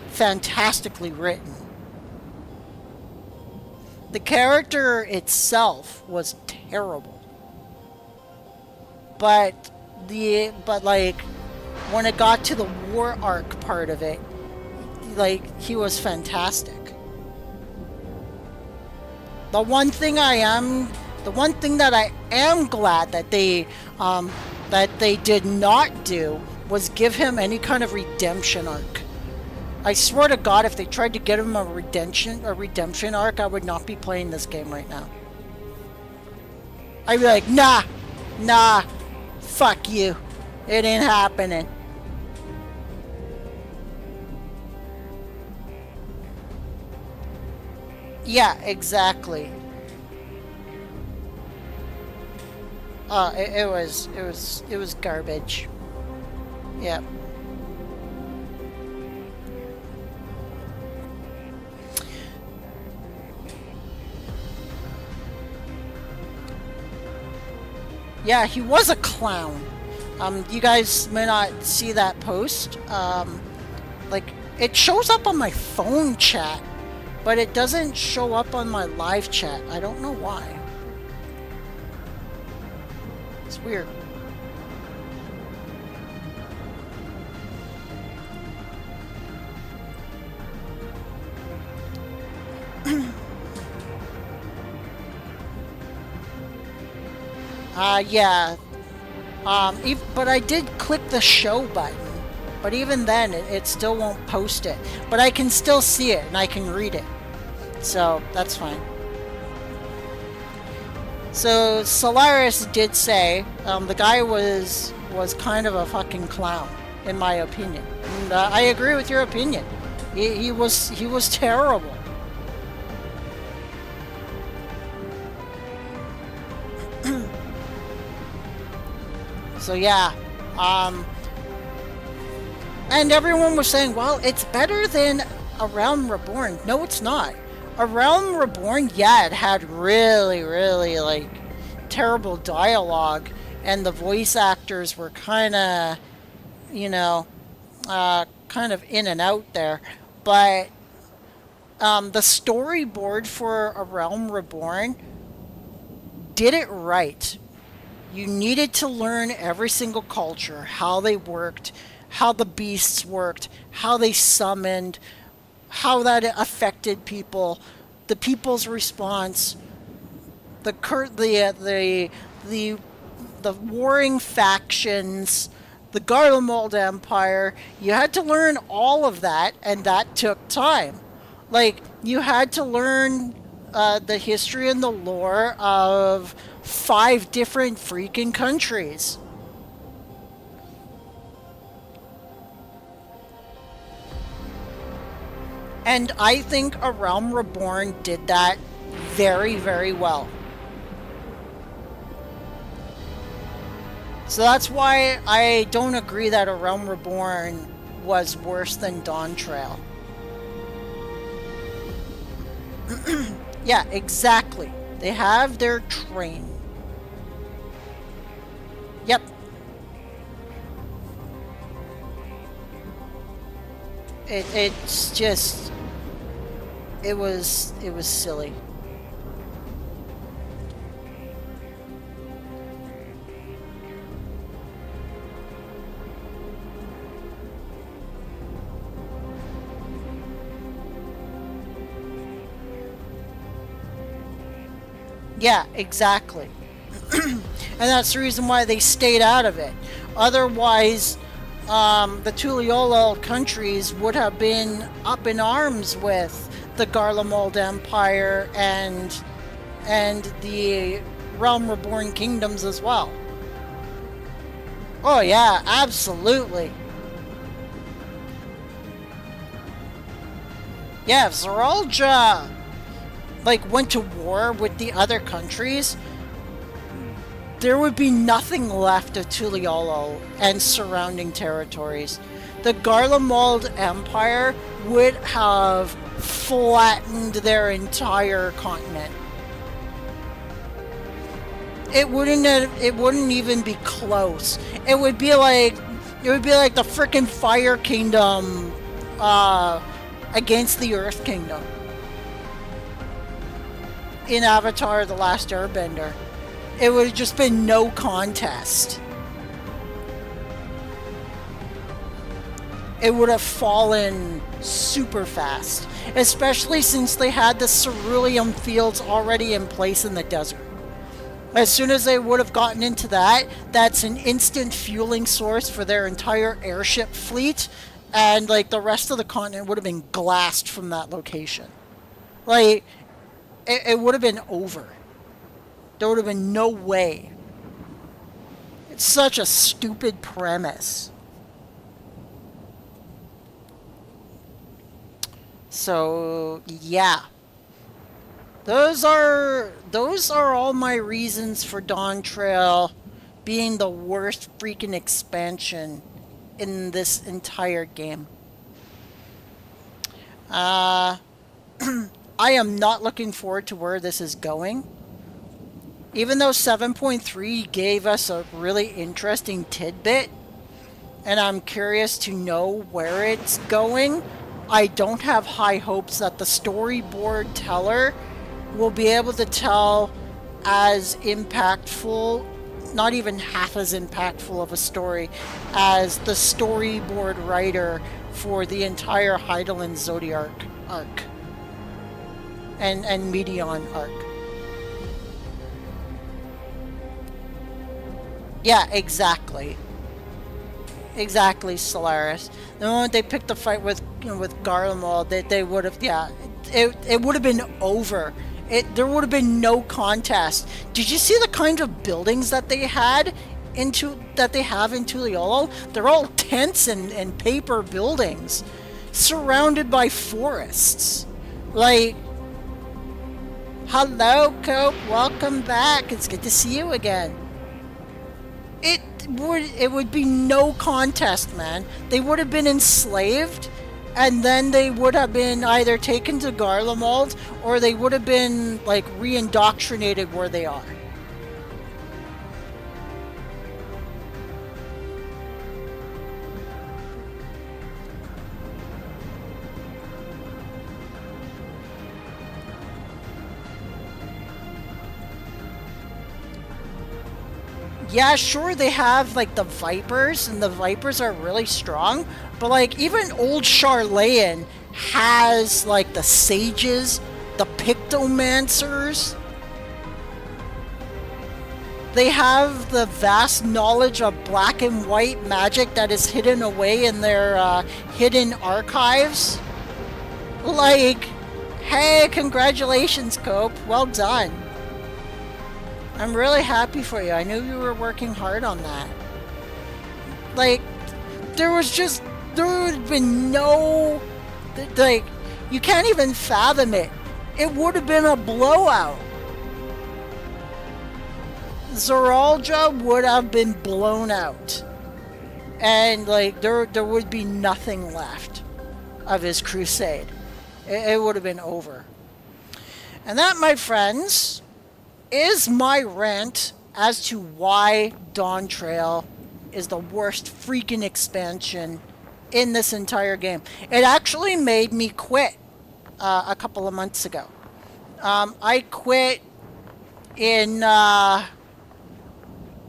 Speaker 1: fantastically written. The character itself was terrible. But like, when it got to the war arc part of it, like, he was fantastic. The one thing that I am glad that they did not do was give him any kind of redemption arc. I swear to God, if they tried to get him a redemption arc, I would not be playing this game right now. I'd be like, nah, fuck you. It ain't happening. Yeah, exactly. It was garbage. Yeah. Yeah, he was a clown. You guys may not see that post. Like, it shows up on my phone chat, but it doesn't show up on my live chat. I don't know why. It's weird. Yeah. But I did click the show button. But even then, it still won't post it. But I can still see it, and I can read it. So, that's fine. So, Solaris did say, the guy was kind of a fucking clown, in my opinion. And I agree with your opinion. He was terrible. So yeah, and everyone was saying, well, it's better than A Realm Reborn. No, it's not. A Realm Reborn, yeah, it had really, really, like, terrible dialogue, and the voice actors were kind of, you know, kind of in and out there. But the storyboard for A Realm Reborn did it right. You needed to learn every single culture, how they worked, how the beasts worked, how they summoned, how that affected people, the people's response, the warring factions, the Garlemald Empire. You had to learn all of that, and that took time. Like, you had to learn the history and the lore of 5 different freaking countries. And I think A Realm Reborn did that very, very well. So that's why I don't agree that A Realm Reborn was worse than Dawntrail. Yeah, exactly. They have their train. Yep. It's just, it was silly. Yeah, exactly. And that's the reason why they stayed out of it. Otherwise, the Tuliolol countries would have been up in arms with the Garlemald Empire and the Realm Reborn Kingdoms as well. Oh yeah, absolutely. Yeah, if Zeralja like went to war with the other countries, there would be nothing left of Tuliolol and surrounding territories. The Garlemald Empire would have flattened their entire continent. It wouldn't even be close. It would be like the frickin' Fire Kingdom against the Earth Kingdom in Avatar: The Last Airbender. It would have just been no contest. It would have fallen super fast, especially since they had the cerulean fields already in place in the desert. As soon as they would have gotten into that, that's an instant fueling source for their entire airship fleet, and like the rest of the continent would have been glassed from that location. Like, it would have been over. There would have been no way. It's such a stupid premise. So, yeah. Those are all my reasons for Dawntrail being the worst freaking expansion in this entire game. I am not looking forward to where this is going. Even though 7.3 gave us a really interesting tidbit, and I'm curious to know where it's going, I don't have high hopes that the storyboard teller will be able to tell as impactful, not even half as impactful of a story as the storyboard writer for the entire Hydaelyn Zodiac arc and Meteon arc. Yeah, exactly. Exactly, Solaris. The moment they picked the fight with Garlemald, they would have, yeah, it would have been over. There would have been no contest. Did you see the kind of buildings that they have in Tuliolol? They're all tents and paper buildings, surrounded by forests. Like, hello, Cope. Welcome back. It's good to see you again. It would be no contest, man. They would have been enslaved, and then they would have been either taken to Garlemald, or they would have been, like, re-indoctrinated where they are. Yeah, sure, they have, like, the Vipers, and the Vipers are really strong, but, like, even old Charlayan has, like, the Sages, the Pictomancers. They have the vast knowledge of black and white magic that is hidden away in their hidden archives. Like, hey, congratulations, Cope. Well done. I'm really happy for you. I knew you were working hard on that. Like, there would have been no, like, you can't even fathom it. It would have been a blowout. Zeralja would have been blown out. And, like, there would be nothing left of his crusade. It would have been over. And that, my friends, is my rant as to why Dawntrail is the worst freaking expansion in this entire game. It actually made me quit a couple of months ago. I quit in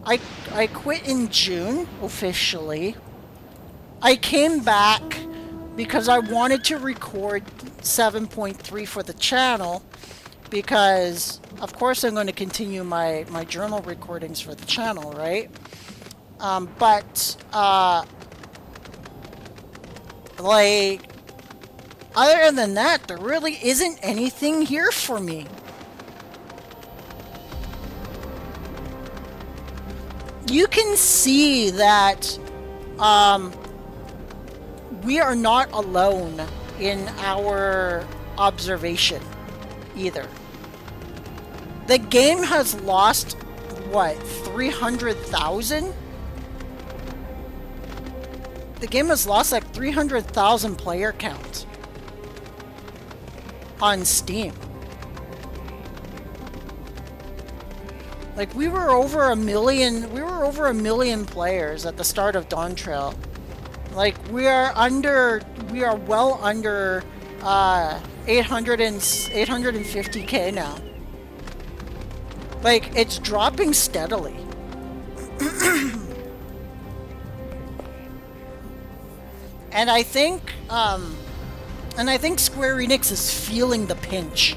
Speaker 1: I quit in June officially. I came back because I wanted to record 7.3 for the channel, because of course I'm going to continue my journal recordings for the channel, right? Like, other than that, there really isn't anything here for me. You can see that we are not alone in our observation either. The game has lost, what, 300,000? The game has lost like 300,000 player count on Steam. Like, we were over a million players at the start of Dawntrail. Like, we are well under 850k now. Like, it's dropping steadily. And I think Square Enix is feeling the pinch.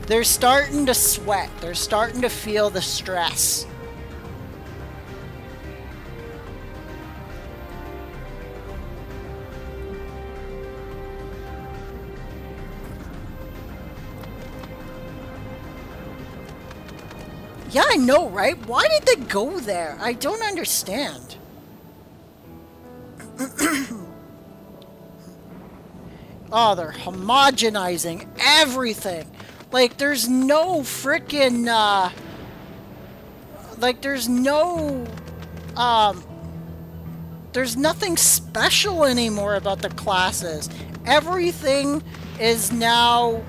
Speaker 1: They're starting to sweat. They're starting to feel the stress. Yeah, I know, right? Why did they go there? I don't understand. Oh, they're homogenizing everything. Like, there's no freaking, like, there's nothing special anymore about the classes. Everything is now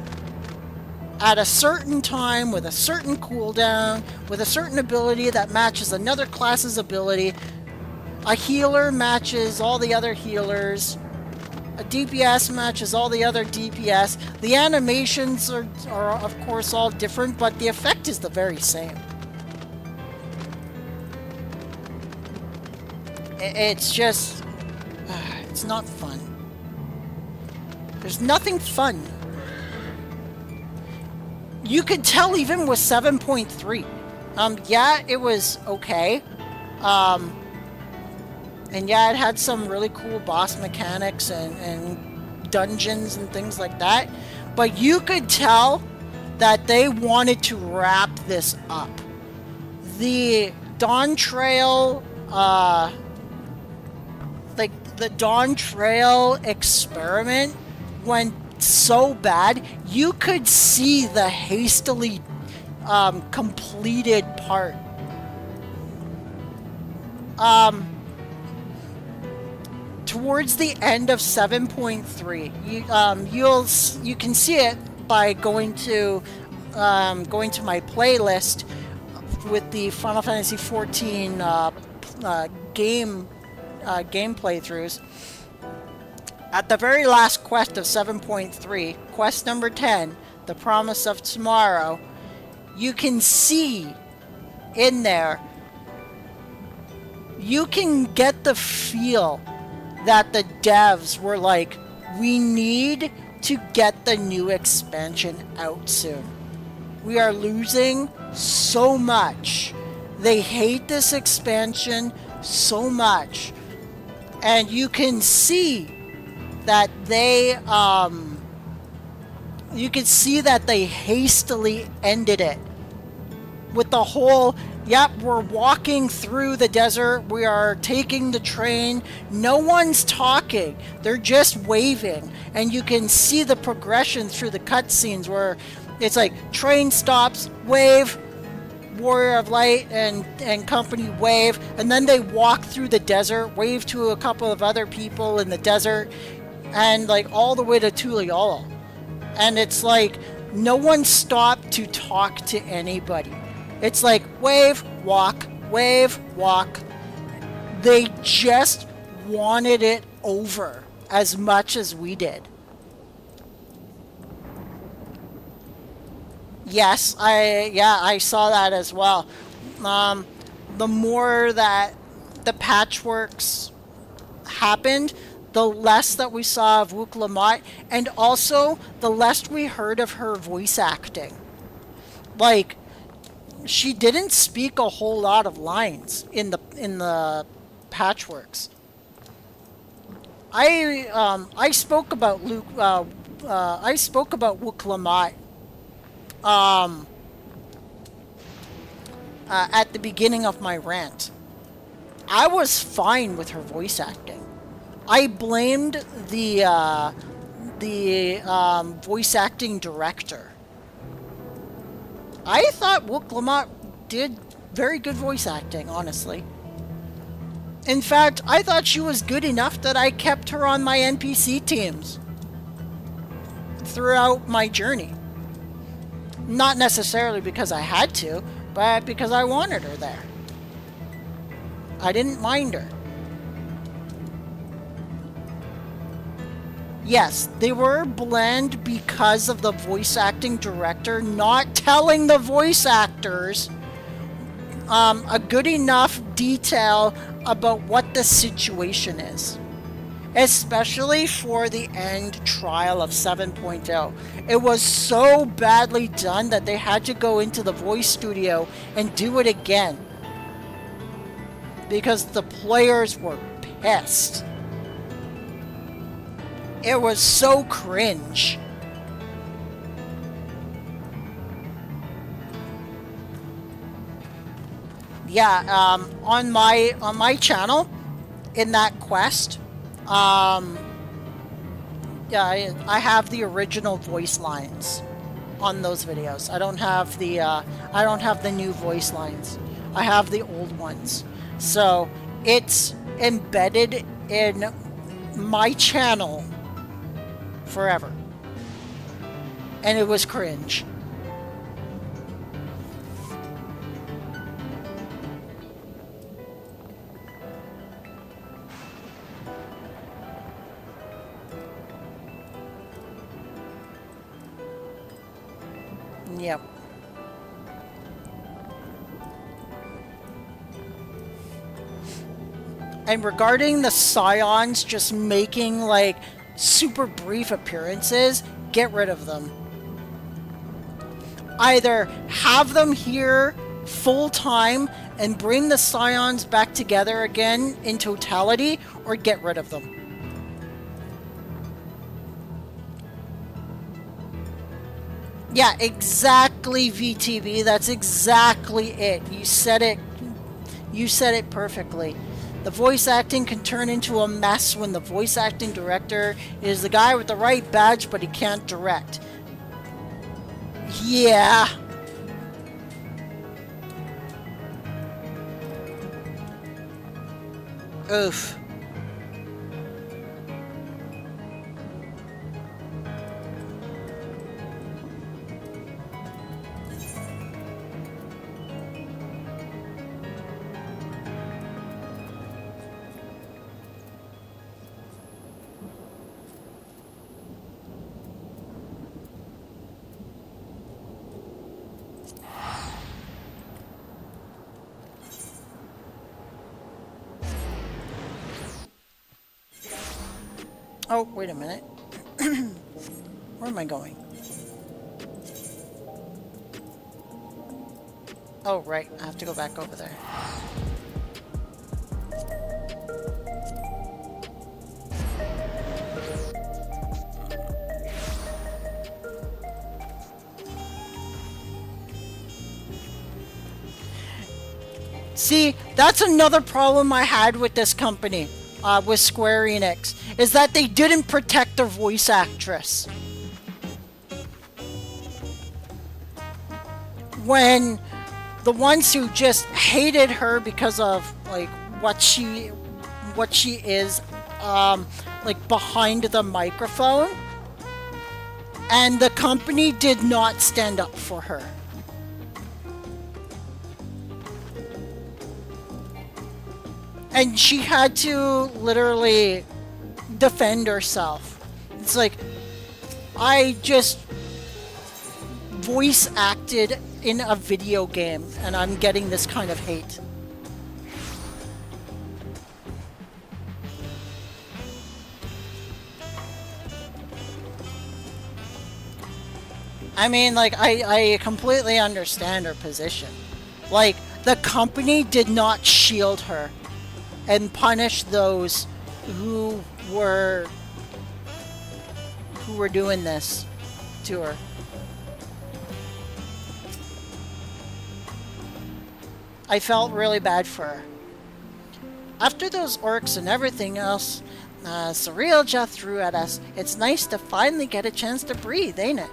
Speaker 1: at a certain time, with a certain cooldown, with a certain ability that matches another class's ability. A healer matches all the other healers. A DPS matches all the other DPS. The animations are of course all different, but the effect is the very same. It's just... it's not fun. There's nothing fun. You could tell even with 7.3. Yeah, it was okay. And yeah, it had some really cool boss mechanics and dungeons and things like that. But you could tell that they wanted to wrap this up. The Dawntrail, like the Dawntrail experiment went so bad, you could see the hastily completed part. Towards the end of 7.3, you can see it by going to my playlist with the Final Fantasy 14 game playthroughs. At the very last quest of 7.3, quest number 10, The Promise of Tomorrow, you can see in there, you can get the feel that the devs were like, we need to get the new expansion out soon. We are losing so much. They hate this expansion so much. And you can see that they hastily ended it with the whole, yep, we're walking through the desert, we are taking the train, no one's talking, they're just waving, and you can see the progression through the cutscenes where it's like train stops, wave, Warrior of Light and company wave, and then they walk through the desert, wave to a couple of other people in the desert, and like all the way to Tuliala. And it's like no one stopped to talk to anybody. It's like wave, walk, wave, walk. They just wanted it over as much as we did. Yes, I saw that as well. The more that the patchworks happened, the less that we saw of Wook Lamont, and also the less we heard of her voice acting. Like, she didn't speak a whole lot of lines in the patchworks. I spoke about Luke. I spoke about Wuklamai at the beginning of my rant. I was fine with her voice acting. I blamed the voice acting director. I thought Wuklamai did very good voice acting, honestly. In fact, I thought she was good enough that I kept her on my NPC teams throughout my journey. Not necessarily because I had to, but because I wanted her there. I didn't mind her. Yes, they were bland because of the voice acting director not telling the voice actors a good enough detail about what the situation is. Especially for the end trial of 7.0. It was so badly done that they had to go into the voice studio and do it again. Because the players were pissed. It was so cringe. Yeah, on my channel, in that quest, yeah, I have the original voice lines on those videos. I don't have the new voice lines. I have the old ones. So it's embedded in my channel forever. And it was cringe. Yep. And regarding the Scions just making, like, super brief appearances, get rid of them. Either have them here full time and bring the Scions back together again in totality, or get rid of them. Yeah, exactly, VTB. That's exactly it. You said it. You said it perfectly. The voice acting can turn into a mess when the voice acting director is the guy with the right badge, but he can't direct. Yeah. Oof. Oh, wait a minute. Where am I going? Oh, right. I have to go back over there. See, that's another problem I had with this company. With Square Enix, is that they didn't protect their voice actress. When the ones who just hated her because of, like, what she is, like, behind the microphone, and the company did not stand up for her. And she had to literally defend herself. It's like, I just voice acted in a video game and I'm getting this kind of hate. I mean, like, I completely understand her position. Like, the company did not shield her and punish those who were doing this to her. I felt really bad for her. After those orcs and everything else Cerealja threw at us, it's nice to finally get a chance to breathe, ain't it?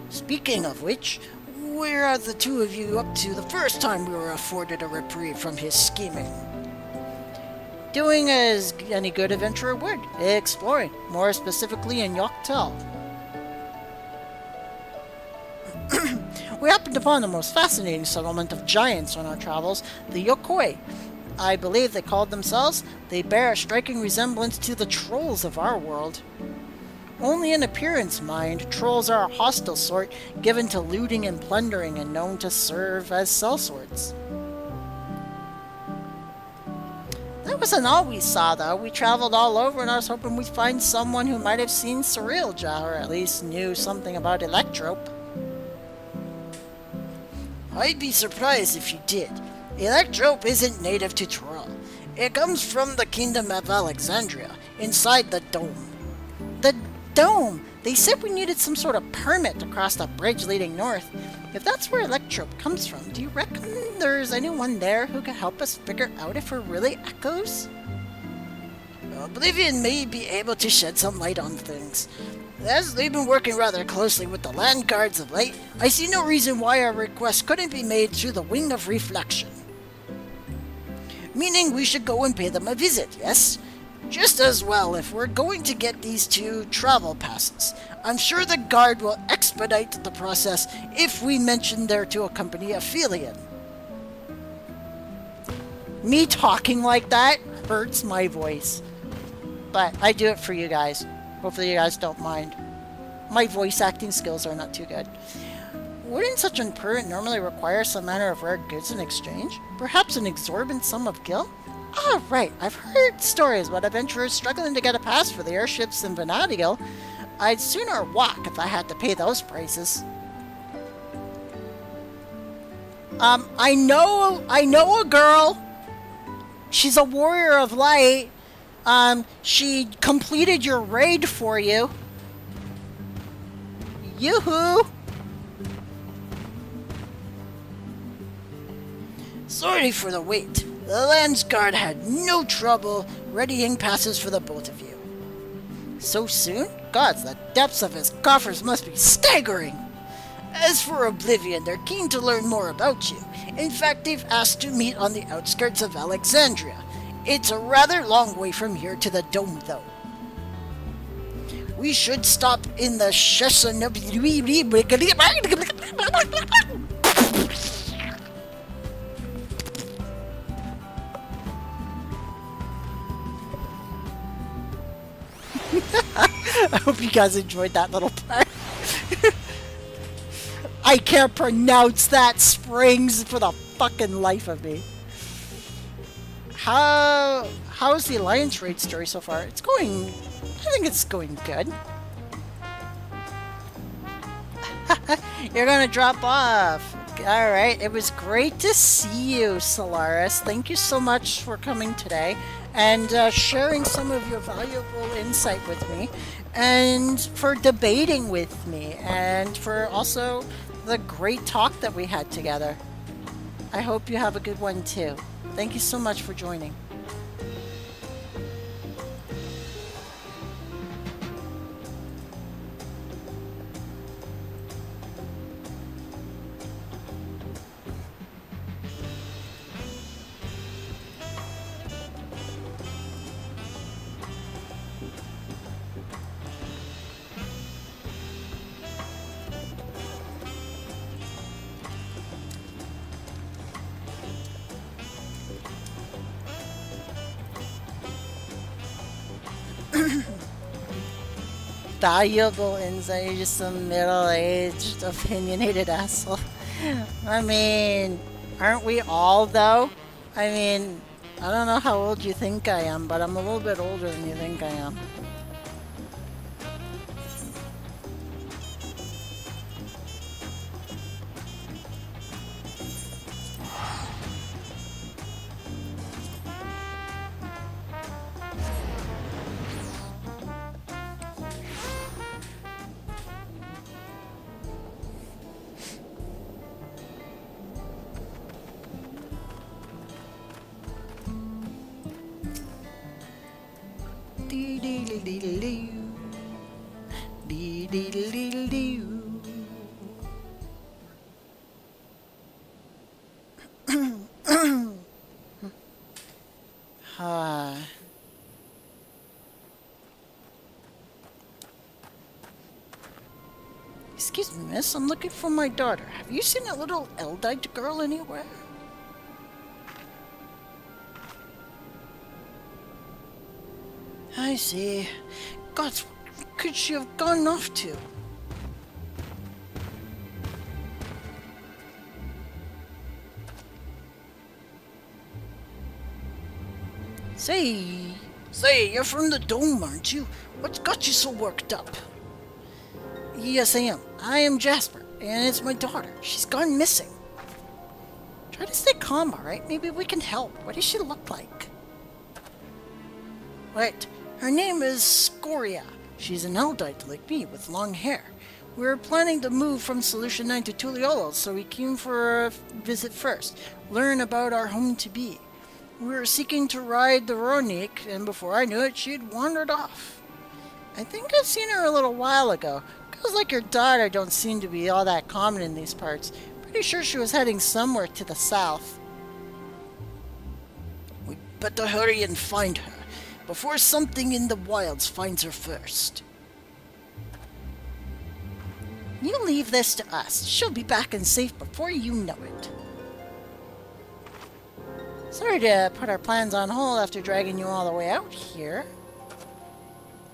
Speaker 1: Speaking of which, where are the two of you up to the first time we were afforded a reprieve from his scheming? Doing as any good adventurer would, exploring, more specifically in Yoctel. We happened upon the most fascinating settlement of giants on our travels, the Yokoi. I believe they called themselves. They bear a striking resemblance to the trolls of our world. Only in appearance, mind, trolls are a hostile sort, given to looting and plundering and known to serve as sellswords. That wasn't all we saw, though. We traveled all over and I was hoping we'd find someone who might have seen Cerealja, or at least knew something about Electrope. I'd be surprised if you did. Electrope isn't native to Troll. It comes from the Kingdom of Alexandria, inside the Dome. The Dome! They said we needed some sort of permit to cross the bridge leading north. If that's where Electrope comes from, do you reckon there's anyone there who could help us figure out if we're really echoes? Oblivion may be able to shed some light on things. As they've been working rather closely with the land guards of late, I see no reason why our request couldn't be made through the Wing of Reflection. Meaning we should go and pay them a visit, yes? Just as well if we're going to get these two travel passes. I'm sure the guard will expedite the process if we mention they're to accompany Aphelion. Me talking like that hurts my voice. But I do it for you guys. Hopefully you guys don't mind. My voice acting skills are not too good. Wouldn't such an permit normally require some manner of rare goods in exchange? Perhaps an exorbitant sum of gil? Ah, right. I've heard stories about adventurers struggling to get a pass for the airships in Vanadiel. I'd sooner walk if I had to pay those prices. I know a girl. She's a warrior of light. She completed your raid for you. Yoo-hoo! Sorry for the wait. The Lands Guard had no trouble readying passes for the both of you. So soon? Gods, the depths of his coffers must be staggering! As for Oblivion, they're keen to learn more about you. In fact, they've asked to meet on the outskirts of Alexandria. It's a rather long way from here to the Dome, though. We should stop in the I hope you guys enjoyed that little part. I can't pronounce that, Springs, for the fucking life of me. How's the Alliance raid story so far? It's going... I think it's going good. You're gonna drop off. Alright, it was great to see you, Solaris. Thank you so much for coming today and sharing some of your valuable insight with me, and for debating with me, and for also the great talk that we had together. I hope you have a good one too. Thank you so much for joining. Valuable insight. You're just some middle-aged, opinionated asshole. I mean, aren't we all, though? I mean, I don't know how old you think I am, but I'm a little bit older than you think I am. Excuse me, miss. I'm looking for my daughter. Have you seen a little Eldite girl anywhere? I see. Gods, where could she have gone off to? Say, you're from the dome, aren't you? What's got you so worked up? Yes, I am. I am Jasper, and it's my daughter. She's gone missing. Try to stay calm, alright? Maybe we can help. What does she look like? Right. Her name is Scoria. She's an Eldite like me, with long hair. We were planning to move from Solution 9 to Tuliolo, so we came for a visit first. Learn about our home-to-be. We were seeking to ride the Ronique, and before I knew it, she'd wandered off. I think I've seen her a little while ago. Girls like your daughter don't seem to be all that common in these parts. Pretty sure she was heading somewhere to the south. We'd better hurry and find her, before something in the wilds finds her first. You leave this to us. She'll be back and safe before you know it. Sorry to put our plans on hold after dragging you all the way out here.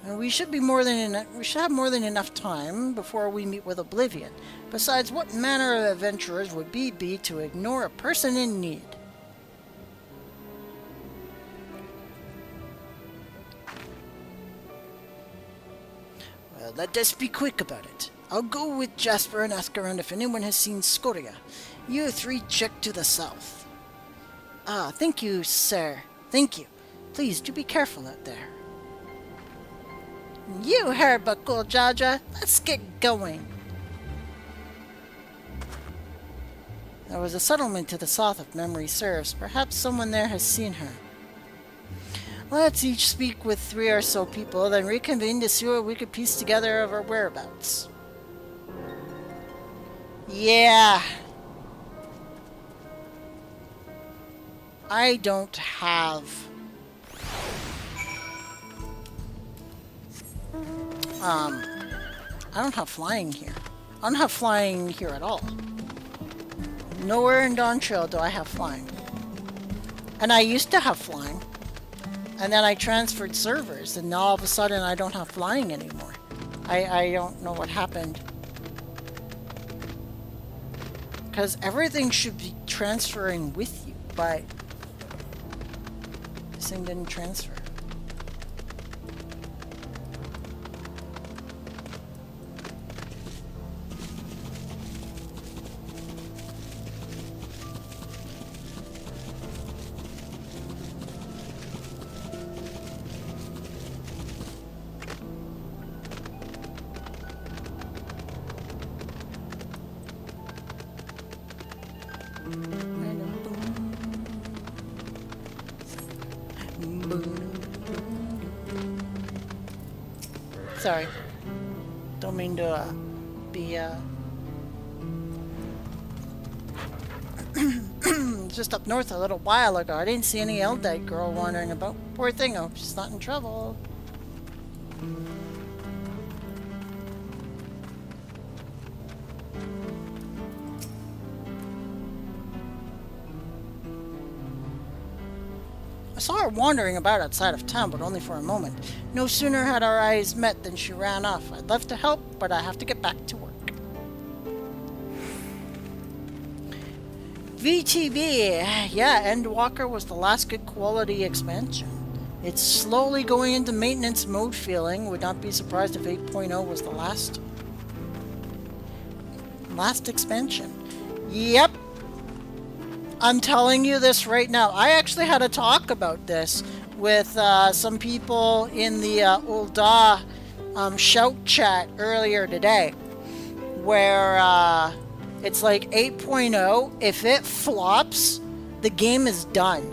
Speaker 1: We should have more than enough time before we meet with Oblivion. Besides, what manner of adventurers would we be to ignore a person in need? Well, let us be quick about it. I'll go with Jasper and ask around if anyone has seen Scoria. You three check to the south. Ah, thank you, sir. Thank you. Please, do be careful out there. You heard but cool, Jaja. Let's get going. There was a settlement to the south if memory serves. Perhaps someone there has seen her. Let's each speak with 3 or so people, then reconvene to see what we could piece together of her whereabouts. Yeah. I don't have... I don't have flying here. I don't have flying here at all. Nowhere in Dawntrail do I have flying. And I used to have flying. And then I transferred servers, and now all of a sudden I don't have flying anymore. I don't know what happened. Because everything should be transferring with you, but this thing didn't transfer. Sorry. Don't mean to be just up north a little while ago. I didn't see any Eldite girl wandering about. Poor thing, I hope she's not in trouble. I saw her wandering about outside of town, but only for a moment. No sooner had our eyes met than she ran off. I'd love to help, but I have to get back to work. VTB! Yeah, Endwalker was the last good quality expansion. It's slowly going into maintenance mode feeling. Would not be surprised if 8.0 was the last expansion. Yep! I'm telling you this right now. I actually had a talk about this with some people in the Ul'dah shout chat earlier today, where it's like 8.0, if it flops, the game is done.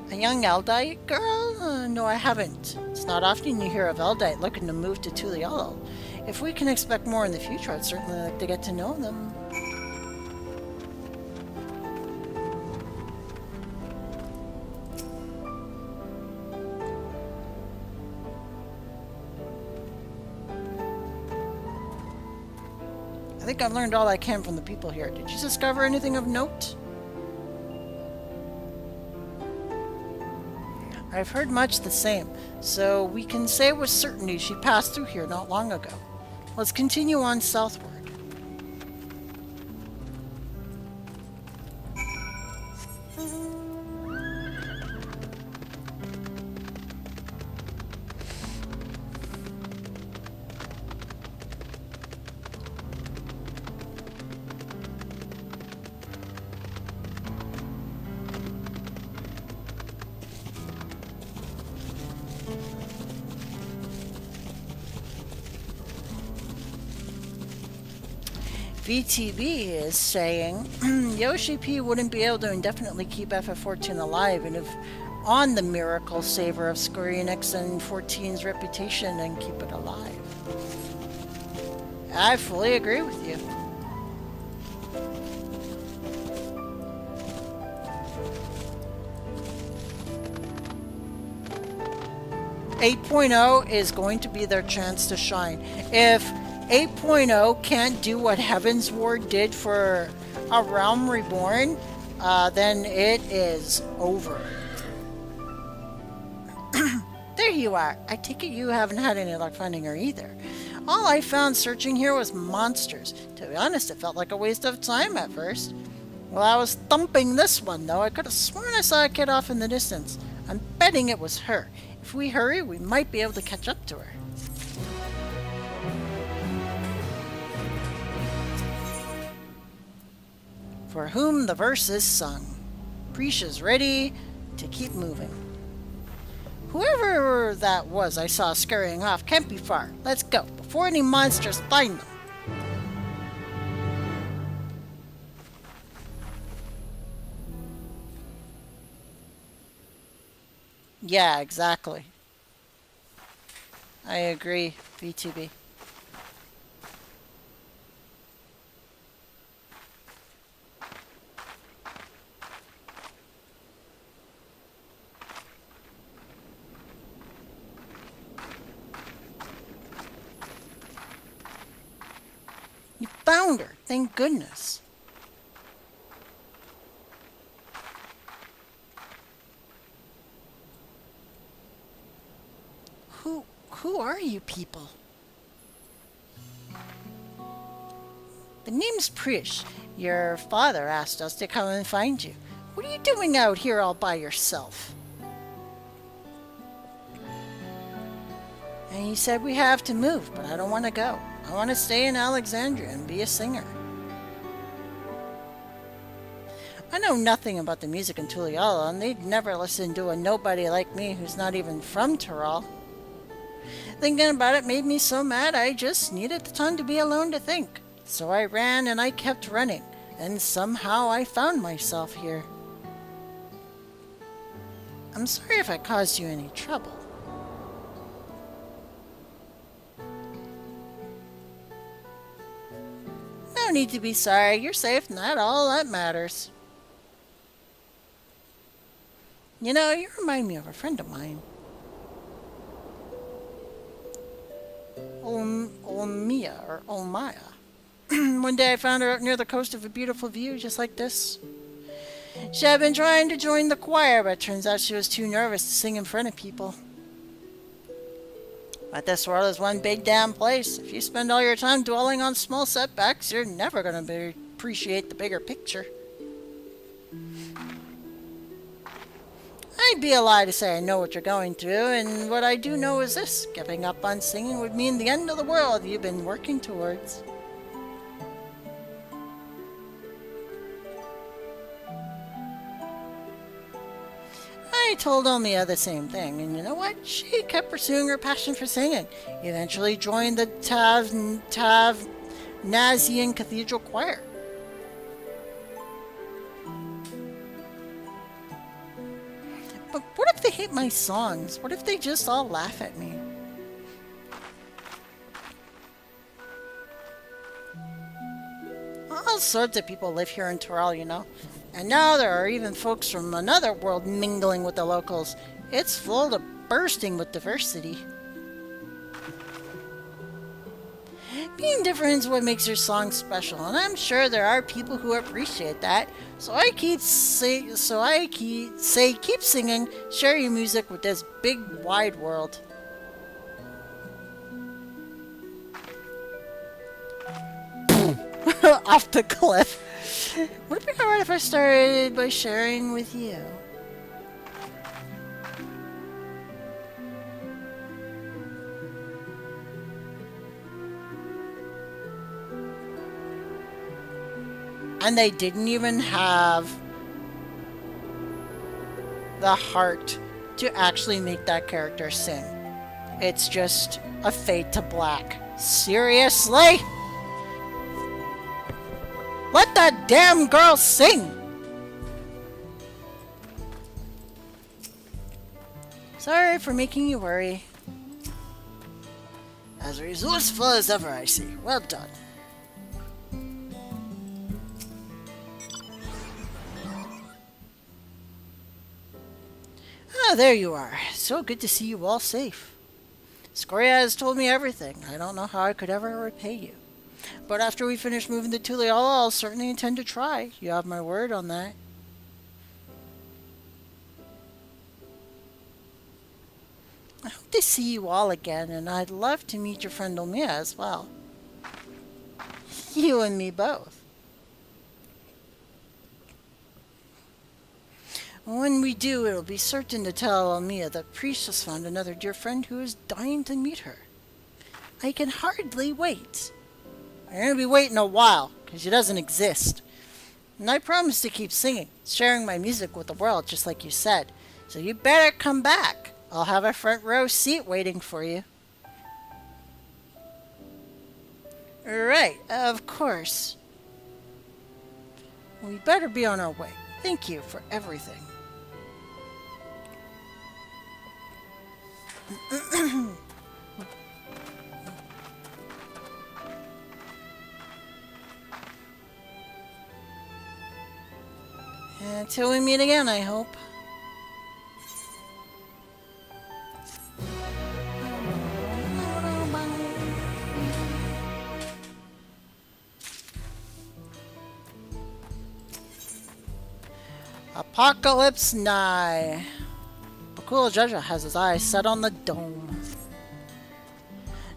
Speaker 1: A young Eldite girl? No, I haven't. It's not often you hear of Eldite looking to move to Tulialo. If we can expect more in the future, I'd certainly like to get to know them. I think I've learned all I can from the people here. Did you discover anything of note? I've heard much the same, so we can say with certainty she passed through here not long ago. Let's continue on southward. VTB is saying Yoshi P wouldn't be able to indefinitely keep FF14 alive and if on the miracle saver of Square Enix and 14's reputation and keep it alive. I fully agree with you. Eight 8.0 is going to be their chance to shine. If 8.0 can't do what Heaven's Ward did for A Realm Reborn, then it is over. There you are. I take it you haven't had any luck finding her either. All I found searching here was monsters. To be honest, it felt like a waste of time at first. While I was thumping this one, though, I could have sworn I saw a kid off in the distance. I'm betting it was her. If we hurry, we might be able to catch up to her. For whom the verse is sung. Prisha's ready to keep moving. Whoever that was I saw scurrying off can't be far. Let's go, before any monsters find them. Yeah, exactly. I agree, VTB. You found her, thank goodness. Who are you people? The name's Prish. Your father asked us to come and find you. What are you doing out here all by yourself? And he said we have to move, but I don't want to go. I want to stay in Alexandria and be a singer. I know nothing about the music in Tuliala, and they'd never listen to a nobody like me who's not even from Tyrol. Thinking about it made me so mad I just needed the time to be alone to think. So I ran and I kept running, and somehow I found myself here. I'm sorry if I caused you any trouble. No need to be sorry. You're safe, and that's all that matters. You know, you remind me of a friend of mine. Olmia, or Olmaya. One day I found her out near the coast of a beautiful view, just like this. She had been trying to join the choir, but it turns out she was too nervous to sing in front of people. But this world is one big damn place. If you spend all your time dwelling on small setbacks, you're never going to appreciate the bigger picture. I'd be a lie to say I know what you're going through, and what I do know is this. Giving up on singing would mean the end of the world you've been working towards. I told Omia the same thing, and you know what? She kept pursuing her passion for singing. Eventually joined the Nazian Cathedral Choir. But what if they hate my songs? What if they just all laugh at me? All sorts of people live here in Tyrell, you know. And now there are even folks from another world mingling with the locals. It's full to bursting with diversity. Being different is what makes your song special, and I'm sure there are people who appreciate that. So I keep singing, share your music with this big wide world. Off the cliff. Would it be alright if I started by sharing with you? And they didn't even have the heart to actually make that character sing. It's just a fade to black. Seriously? Let that damn girl sing! Sorry for making you worry. As resourceful as ever, I see. Well done. Ah, there you are. So good to see you all safe. Scoria has told me everything. I don't know how I could ever repay you. But after we finish moving to Tuliala, I'll certainly intend to try. You have my word on that. I hope to see you all again, and I'd love to meet your friend Omia as well. You and me both. When we do, it'll be certain to tell Almia that Priest has found another dear friend who is dying to meet her. I can hardly wait. I'm going to be waiting a while, because she doesn't exist. And I promise to keep singing, sharing my music with the world, just like you said. So you better come back. I'll have a front row seat waiting for you. Right, of course. We better be on our way. Thank you for everything. Until we meet again, I hope. Apocalypse nigh. Bakula Jaja has his eyes set on the dome.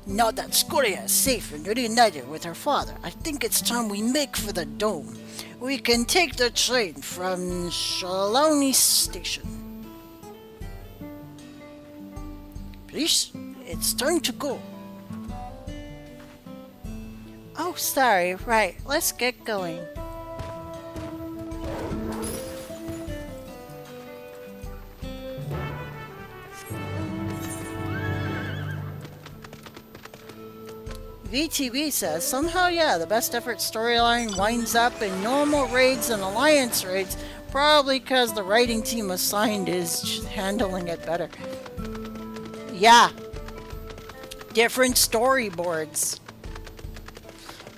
Speaker 1: Now that Scoria is safe and reunited with her father, I think it's time we make for the dome. We can take the train from Shaloni Station. Please, it's time to go. Oh, sorry. Right, let's get going. VTB says, somehow, yeah, the best effort storyline winds up in normal raids and alliance raids, probably because the writing team assigned is handling it better. Yeah. Different storyboards.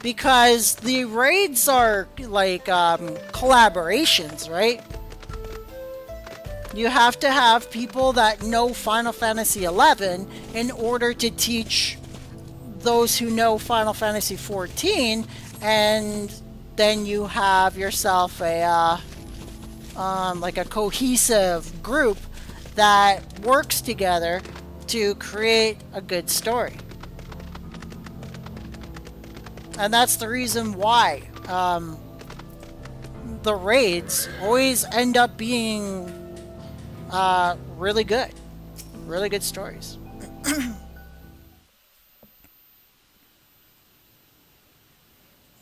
Speaker 1: Because the raids are like collaborations, right? You have to have people that know Final Fantasy XI in order to teach those who know Final Fantasy XIV, and then you have yourself a like a cohesive group that works together to create a good story. And that's the reason why the raids always end up being really good stories.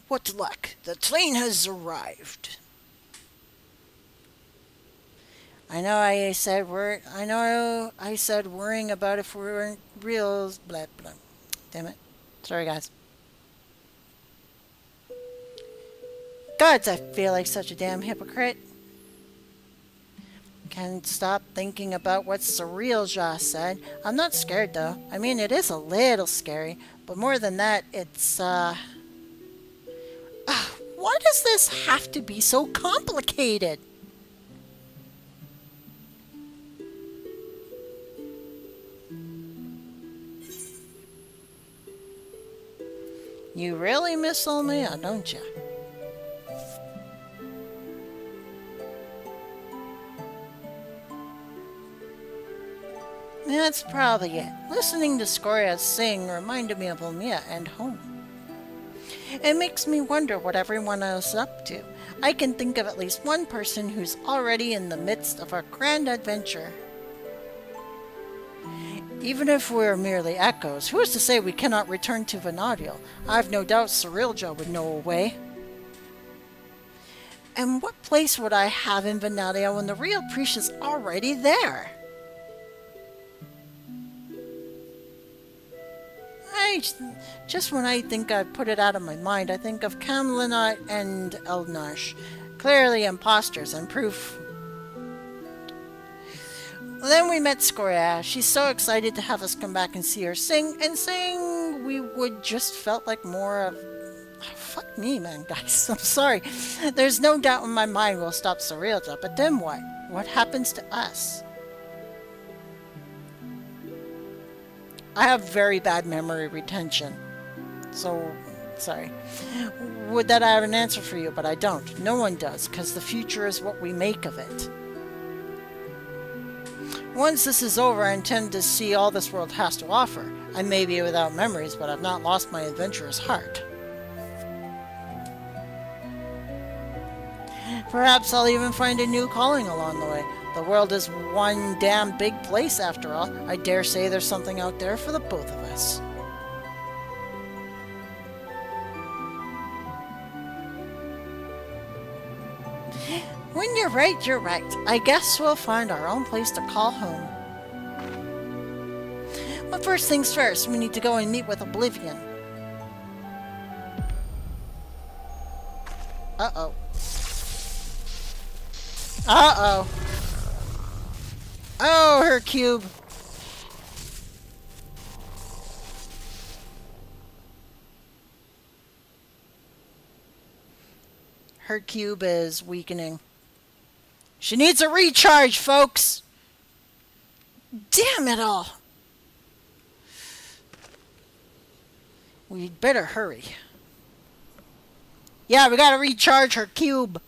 Speaker 1: What luck! The train has arrived. I know I said worrying about if we weren't real. Blah blah. Damn it! Sorry, guys. Gods, I feel like such a damn hypocrite. Can't stop thinking about what Surreal said. I'm not scared though. I mean, it is a little scary, but more than that, it's why does this have to be so complicated? You really miss Olmea, don't you? That's probably it. Listening to Scoria sing reminded me of Olmea and home. It makes me wonder what everyone else is up to. I can think of at least one person who's already in the midst of a grand adventure. Even if we're merely echoes, who is to say we cannot return to Vanadiel? I've no doubt Surreal would know a way. And what place would I have in Vanadiel when the real priest is already there? Just when I think I've put it out of my mind, I think of Camlinot and Eldnash. Clearly imposters and proof. Then we met Scoria. She's so excited to have us come back and see her sing, and saying we would just felt like more of... Oh, fuck me, man, guys. I'm sorry. There's no doubt in my mind we'll stop Surreal, but then what? What happens to us? I have very bad memory retention. So, sorry. Would that I have an answer for you, but I don't. No one does, because the future is what we make of it. Once this is over, I intend to see all this world has to offer. I may be without memories, but I've not lost my adventurous heart. Perhaps I'll even find a new calling along the way. The world is one damn big place after all. I dare say there's something out there for the both of us. When you're right, you're right. I guess we'll find our own place to call home. But first things first, we need to go and meet with Oblivion. Uh-oh. Uh-oh. Oh, her cube. Her cube is weakening. She needs a recharge, folks. Damn it all. We'd better hurry. Yeah, we gotta recharge her cube.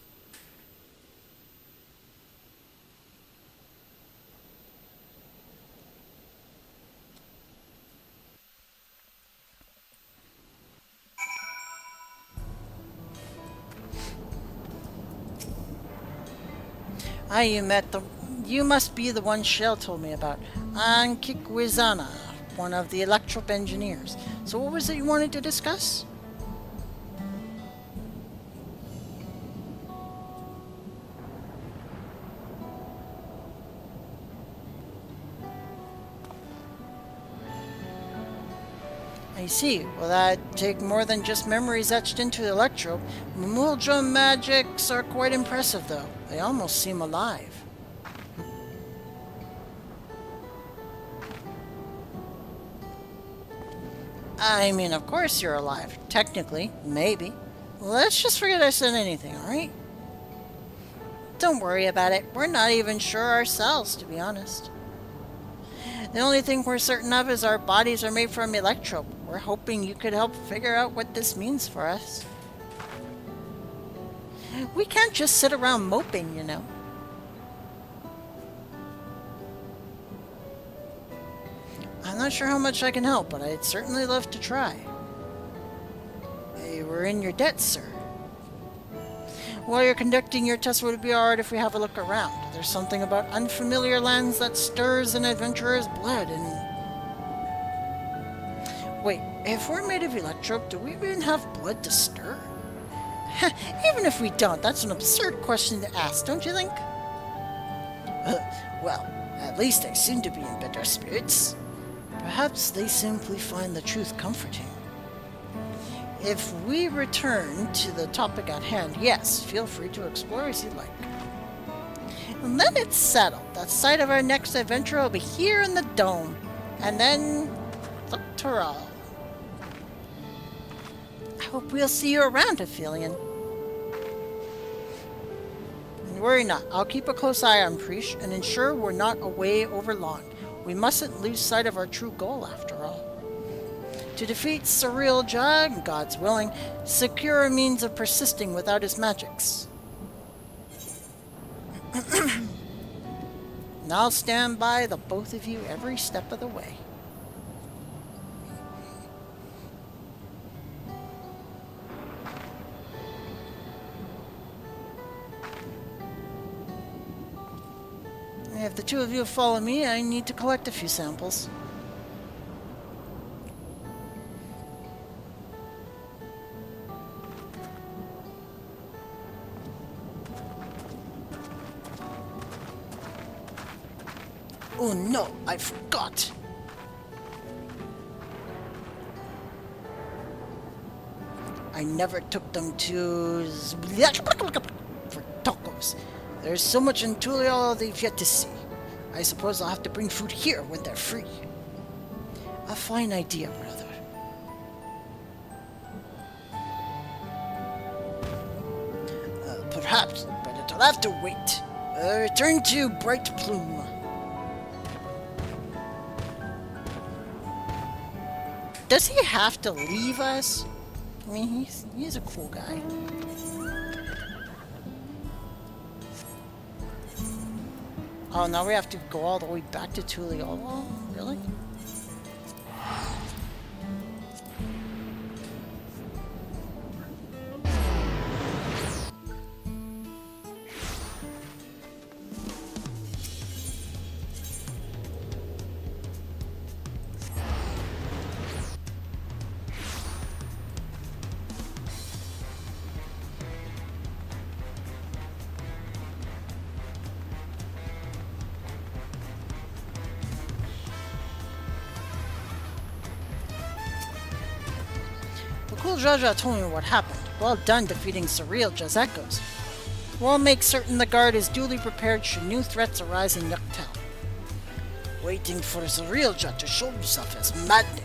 Speaker 1: You must be the one Shell told me about. Ankikwizana, one of the Electrop engineers. So what was it you wanted to discuss? I see. Will that take more than just memories etched into the Electrop? Muldra magics are quite impressive, though. They almost seem alive. I mean, of course you're alive. Technically. Maybe. Let's just forget I said anything, alright? Don't worry about it. We're not even sure ourselves, to be honest. The only thing we're certain of is our bodies are made from Electrop. We're hoping you could help figure out what this means for us. We can't just sit around moping, you know. I'm not sure how much I can help, but I'd certainly love to try. Hey, we're in your debt, sir. While you're conducting your test, would it be alright if we have a look around? There's something about unfamiliar lands that stirs an adventurer's blood, and... Wait, if we're made of Electrop, do we even have blood to stir? Even if we don't, that's an absurd question to ask, don't you think? Well, at least I seem to be in better spirits. Perhaps they simply find the truth comforting. If we return to the topic at hand, yes, feel free to explore as you like. And then it's settled. The site of our next adventure will be here in the dome. And then the Tyrell. I hope we'll see you around, Aphelion. And worry not, I'll keep a close eye on Preach and ensure we're not away over long. We mustn't lose sight of our true goal, after all. To defeat Surreal Jug, God's willing, secure a means of persisting without his magics. And I'll stand by the both of you every step of the way. If the two of you follow me, I need to collect a few samples. Oh no, I forgot! I never took them to... for tacos. There's so much in Tulial they've yet to see. I suppose I'll have to bring food here when they're free. A fine idea, brother. Perhaps, but it'll have to wait. Return to Bright Plume. Does he have to leave us? I mean, he's a cool guy. Oh, now we have to go all the way back to Tuliolo? Really? Cool Jaja told me what happened. Well done defeating Surreal Jazekos. We'll make certain the guard is duly prepared should new threats arise in Nuktel. Waiting for Surreal Jat to show himself is maddening,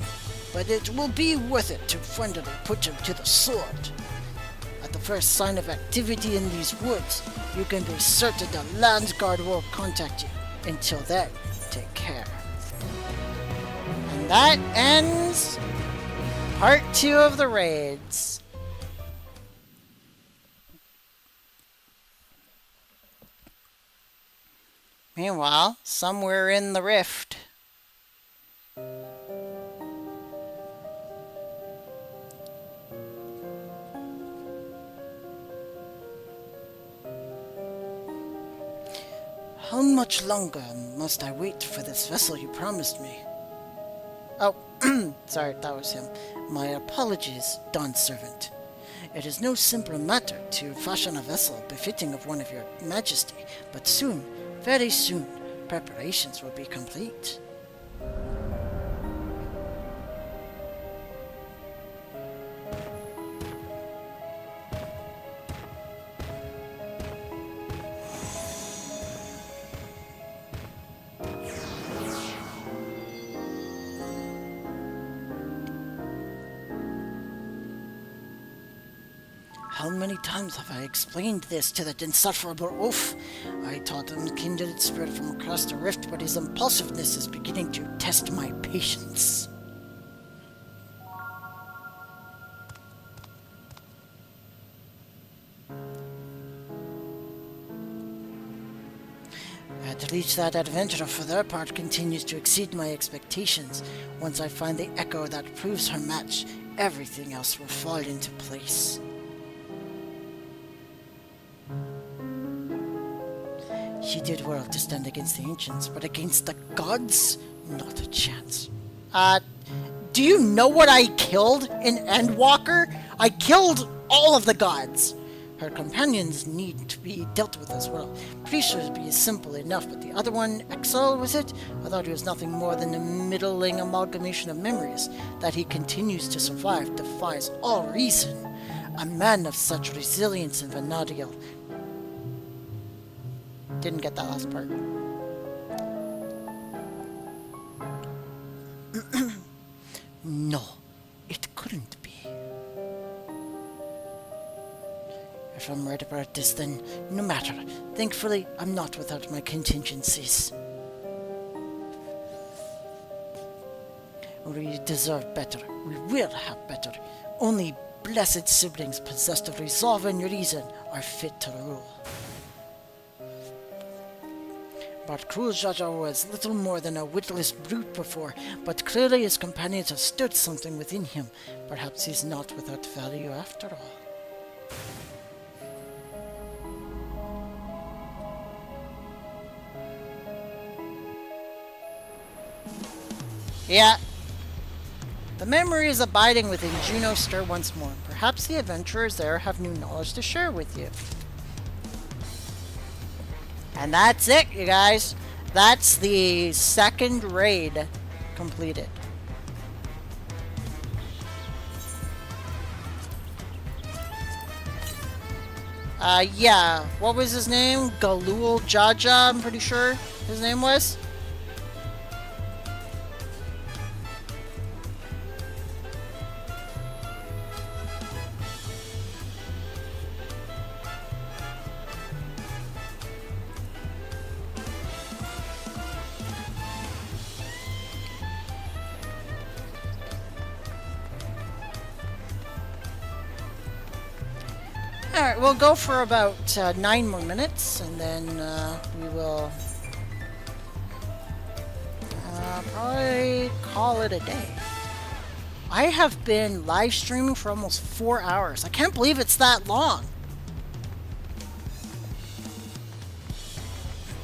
Speaker 1: but it will be worth it to friendly put him to the sword. At the first sign of activity in these woods, you can be certain the Land Guard will contact you. Until then, take care. And that ends Part 2 of the raids. Meanwhile, somewhere in the rift. How much longer must I wait for this vessel you promised me? Oh, sorry, that was him. My apologies, Dawn Servant. It is no simple matter to fashion a vessel befitting of one of your majesty, but soon, very soon, preparations will be complete. How many times have I explained this to that insufferable oaf? I taught him kindred spirit from across the rift, but his impulsiveness is beginning to test my patience. At least that adventurer for their part continues to exceed my expectations. Once I find the echo that proves her match, everything else will fall into place. She did well to stand against the ancients, but against the gods? Not a chance. Do you know what I killed in Endwalker? I killed all of the gods! Her companions need to be dealt with as well. Pretty sure it'd be simple enough, but the other one, Exile, was it? I thought he was nothing more than a middling amalgamation of memories. That he continues to survive defies all reason. A man of such resilience in Vanadiel didn't get that last part. No, it couldn't be. If I'm right about this, then no matter. Thankfully, I'm not without my contingencies. We deserve better. We will have better. Only blessed siblings possessed of resolve and reason are fit to rule. But cruel Jaja was little more than a witless brute before, but clearly his companions have stirred something within him. Perhaps he's not without value after all. Yeah. The memory is abiding within Juno Stir once more. Perhaps the adventurers there have new knowledge to share with you. And that's it, you guys. That's the second raid completed. Yeah. What was his name? Galul Jaja, I'm pretty sure his name was. Alright, we'll go for about 9 more minutes, and then we will probably call it a day. I have been live streaming for almost 4 hours. I can't believe it's that long.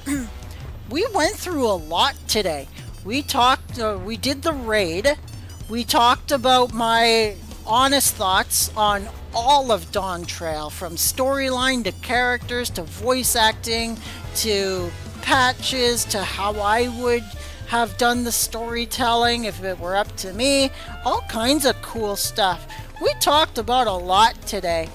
Speaker 1: We went through a lot today. We talked, we did the raid. We talked about my honest thoughts on all of Dawntrail, from storyline to characters to voice acting to patches to how I would have done the storytelling if it were up to me. All kinds of cool stuff. We talked about a lot today.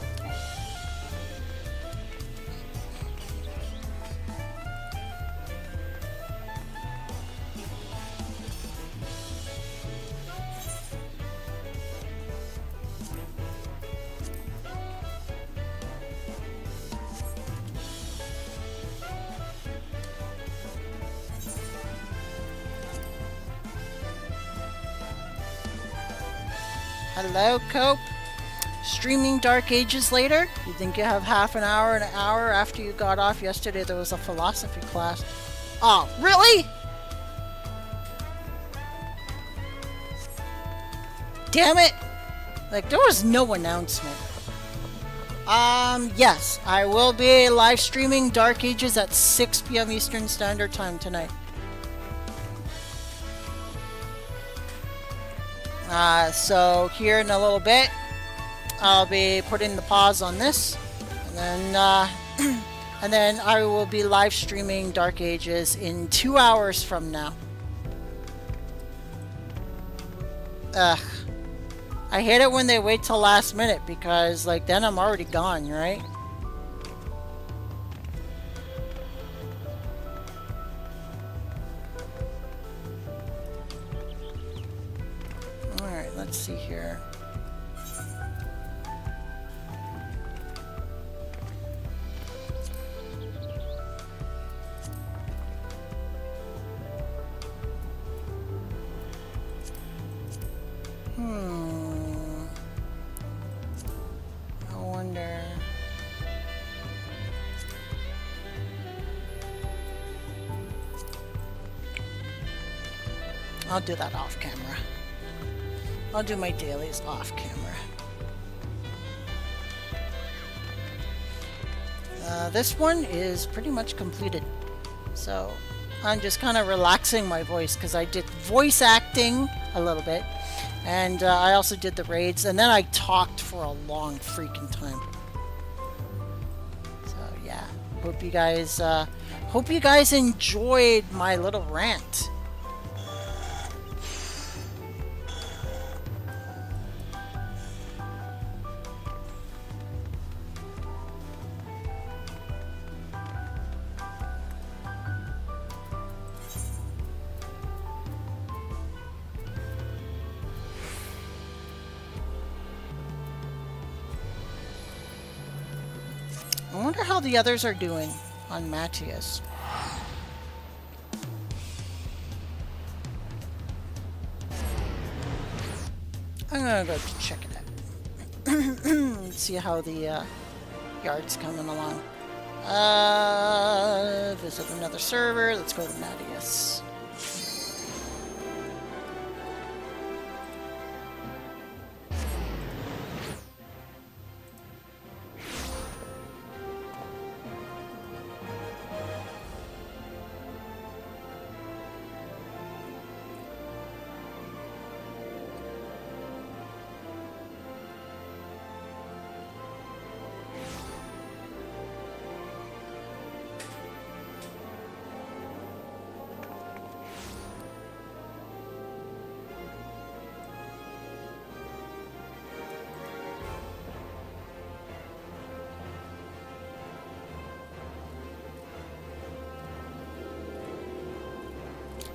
Speaker 1: Hello, Cope. Streaming Dark Ages later? You think you have half an hour after you got off yesterday? There was a philosophy class. Oh, really? Damn it! Like, there was no announcement. Yes, I will be live streaming Dark Ages at 6 p.m. Eastern Standard Time tonight. So here in a little bit, I'll be putting the pause on this, and then, and then I will be live streaming Dark Ages in 2 hours from now. Ugh. I hate it when they wait till last minute, because, like, then I'm already gone, right? Alright, let's see here. I wonder. I'll do that off camera. I'll do my dailies off camera. This one is pretty much completed. So I'm just kind of relaxing my voice because I did voice acting a little bit. And I also did the raids. And then I talked for a long freaking time. So yeah. Hope you guys enjoyed my little rant. wonder how the others are doing on Matthias. I'm gonna go check it out. See how the yard's coming along. Visit another server. Let's go to Matthias.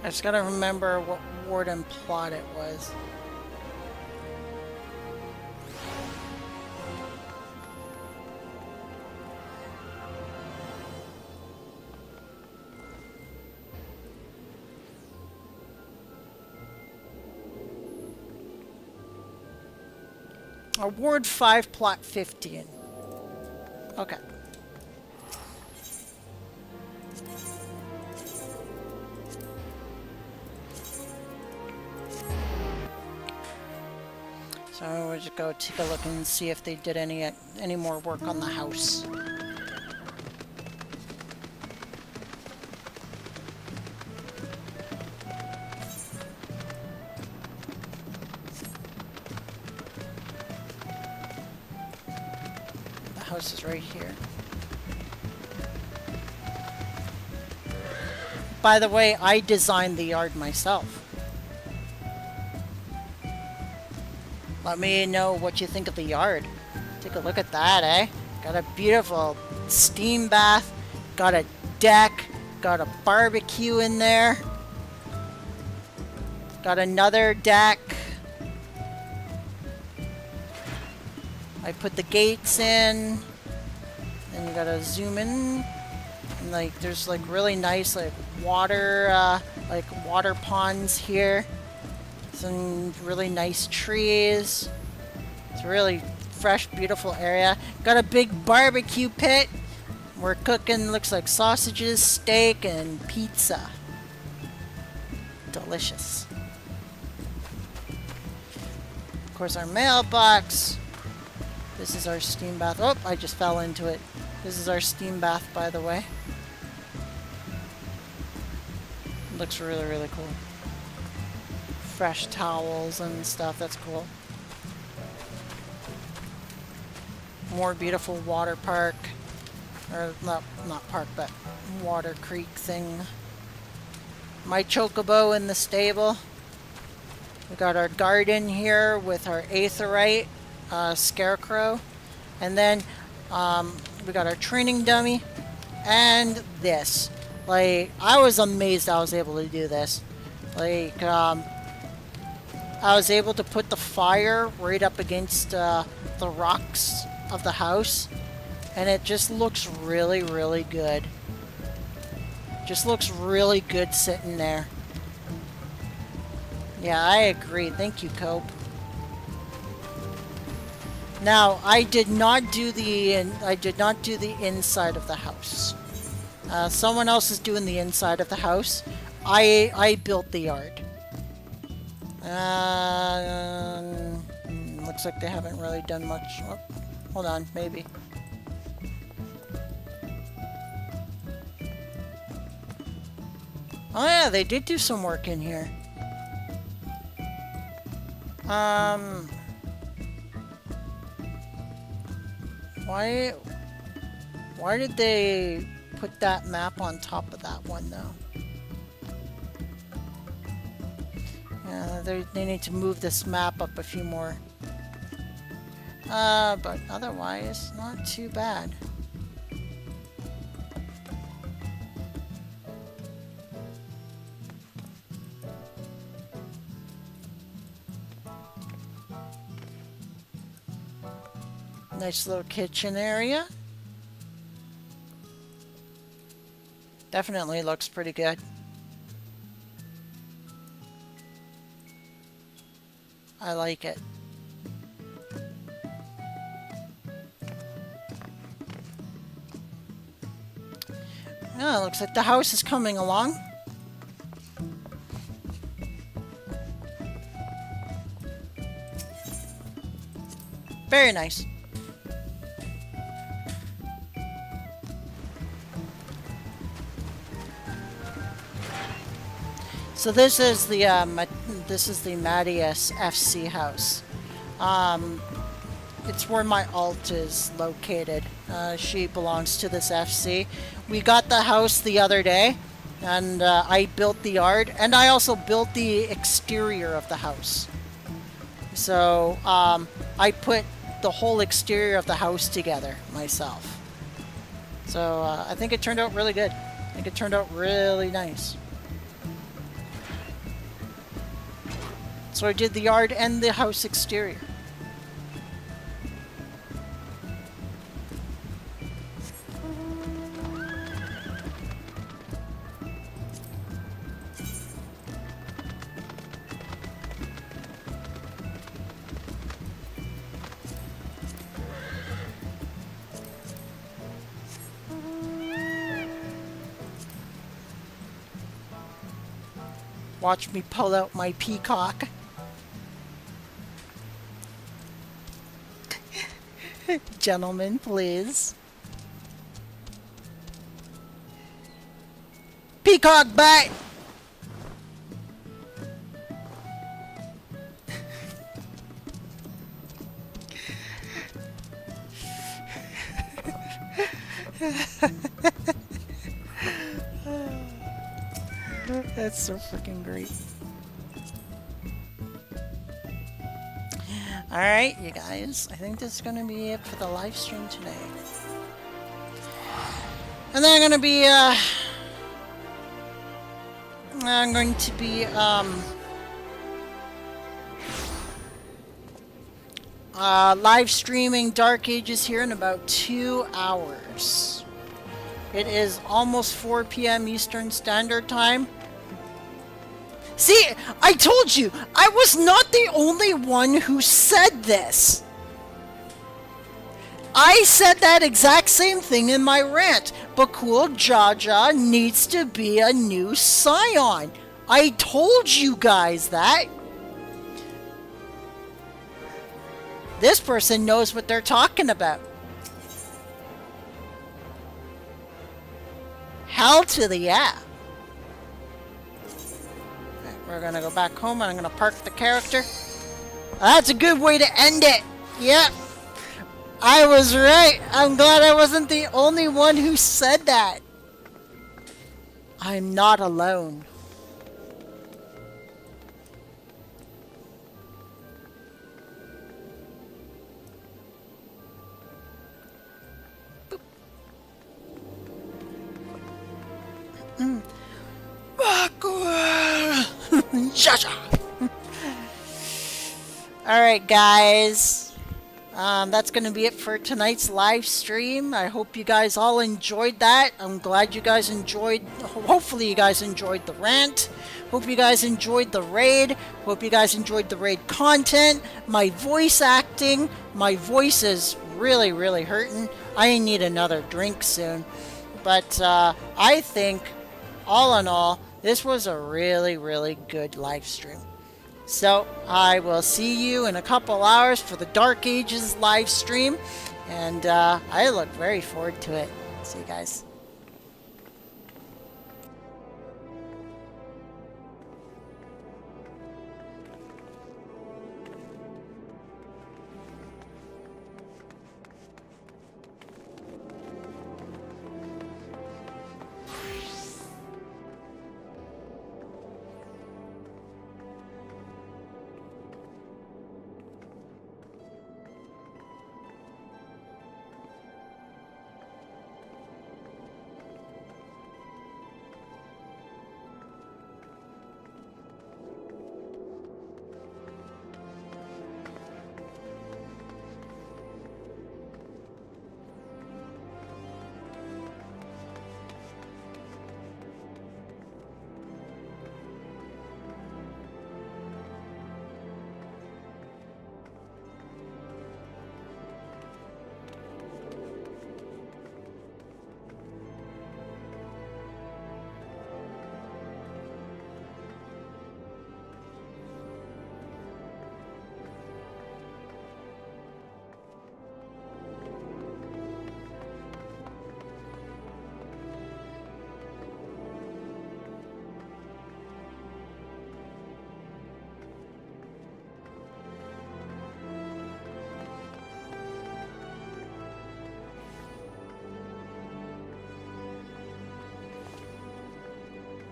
Speaker 1: I just gotta remember what ward and plot it was. Ward 5, plot 15. Okay. So we'll just go take a look and see if they did any more work on the house. The house is right here. By the way, I designed the yard myself. Let me know what you think of the yard. Take a look at that, eh? Got a beautiful steam bath, got a deck, got a barbecue in there, got another deck. I put the gates in, and you gotta zoom in, and like there's like really nice like water ponds here. Some really nice trees. It's a really fresh, beautiful area. Got a big barbecue pit. We're cooking, looks like sausages, steak, and pizza. Delicious. Of course, our mailbox. This is our steam bath. Oh, I just fell into it. This is our steam bath, by the way. Looks really, really cool. Fresh towels and stuff. That's cool. More beautiful water park. Or not park, but water creek thing. My chocobo in the stable. We got our garden here with our aetheryte scarecrow. And then we got our training dummy. And this. Like, I was amazed I was able to do this. Like, I was able to put the fire right up against the rocks of the house. And it just looks really, really good. Just looks really good sitting there. Yeah, I agree. Thank you, Cope. Now, I did not do the inside of the house. Someone else is doing the inside of the house. I built the yard. Looks like they haven't really done much. Oh, hold on, maybe. Oh yeah, they did do some work in here. Why did they put that map on top of that one though? Yeah, they need to move this map up a few more. But otherwise, not too bad. Nice little kitchen area. Definitely looks pretty good. I like it. Yeah, looks like the house is coming along. Very nice. So this is the Mattias FC house. It's where my alt is located. She belongs to this FC. We got the house the other day, and I built the yard, and I also built the exterior of the house. So I put the whole exterior of the house together myself. So I think it turned out really good. I think it turned out really nice. So I did the yard and the house exterior. Watch me pull out my peacock. Gentlemen, please. Peacock back! That's so freaking great. Alright, you guys. I think this is going to be it for the live stream today. And then I'm going to be, live streaming Dark Ages here in about 2 hours. It is almost 4 p.m. Eastern Standard Time. See, I told you, I was not the only one who said this. I said that exact same thing in my rant. Bakul Jaja needs to be a new Scion. I told you guys that. This person knows what they're talking about. Hell to the yeah. We're gonna go back home and I'm gonna park the character. That's a good way to end it. Yep. I was right. I'm glad I wasn't the only one who said that. I'm not alone. Alright guys, that's going to be it for tonight's live stream. I hope you guys all enjoyed that. I'm glad you guys enjoyed, hopefully you guys enjoyed the rant. Hope you guys enjoyed the raid. Hope you guys enjoyed the raid content. My voice acting, my voice is really hurting. I need another drink soon. But I think, all in all, this was a really good live stream. So, I will see you in a couple hours for the Dark Ages live stream. And I look very forward to it. See you guys.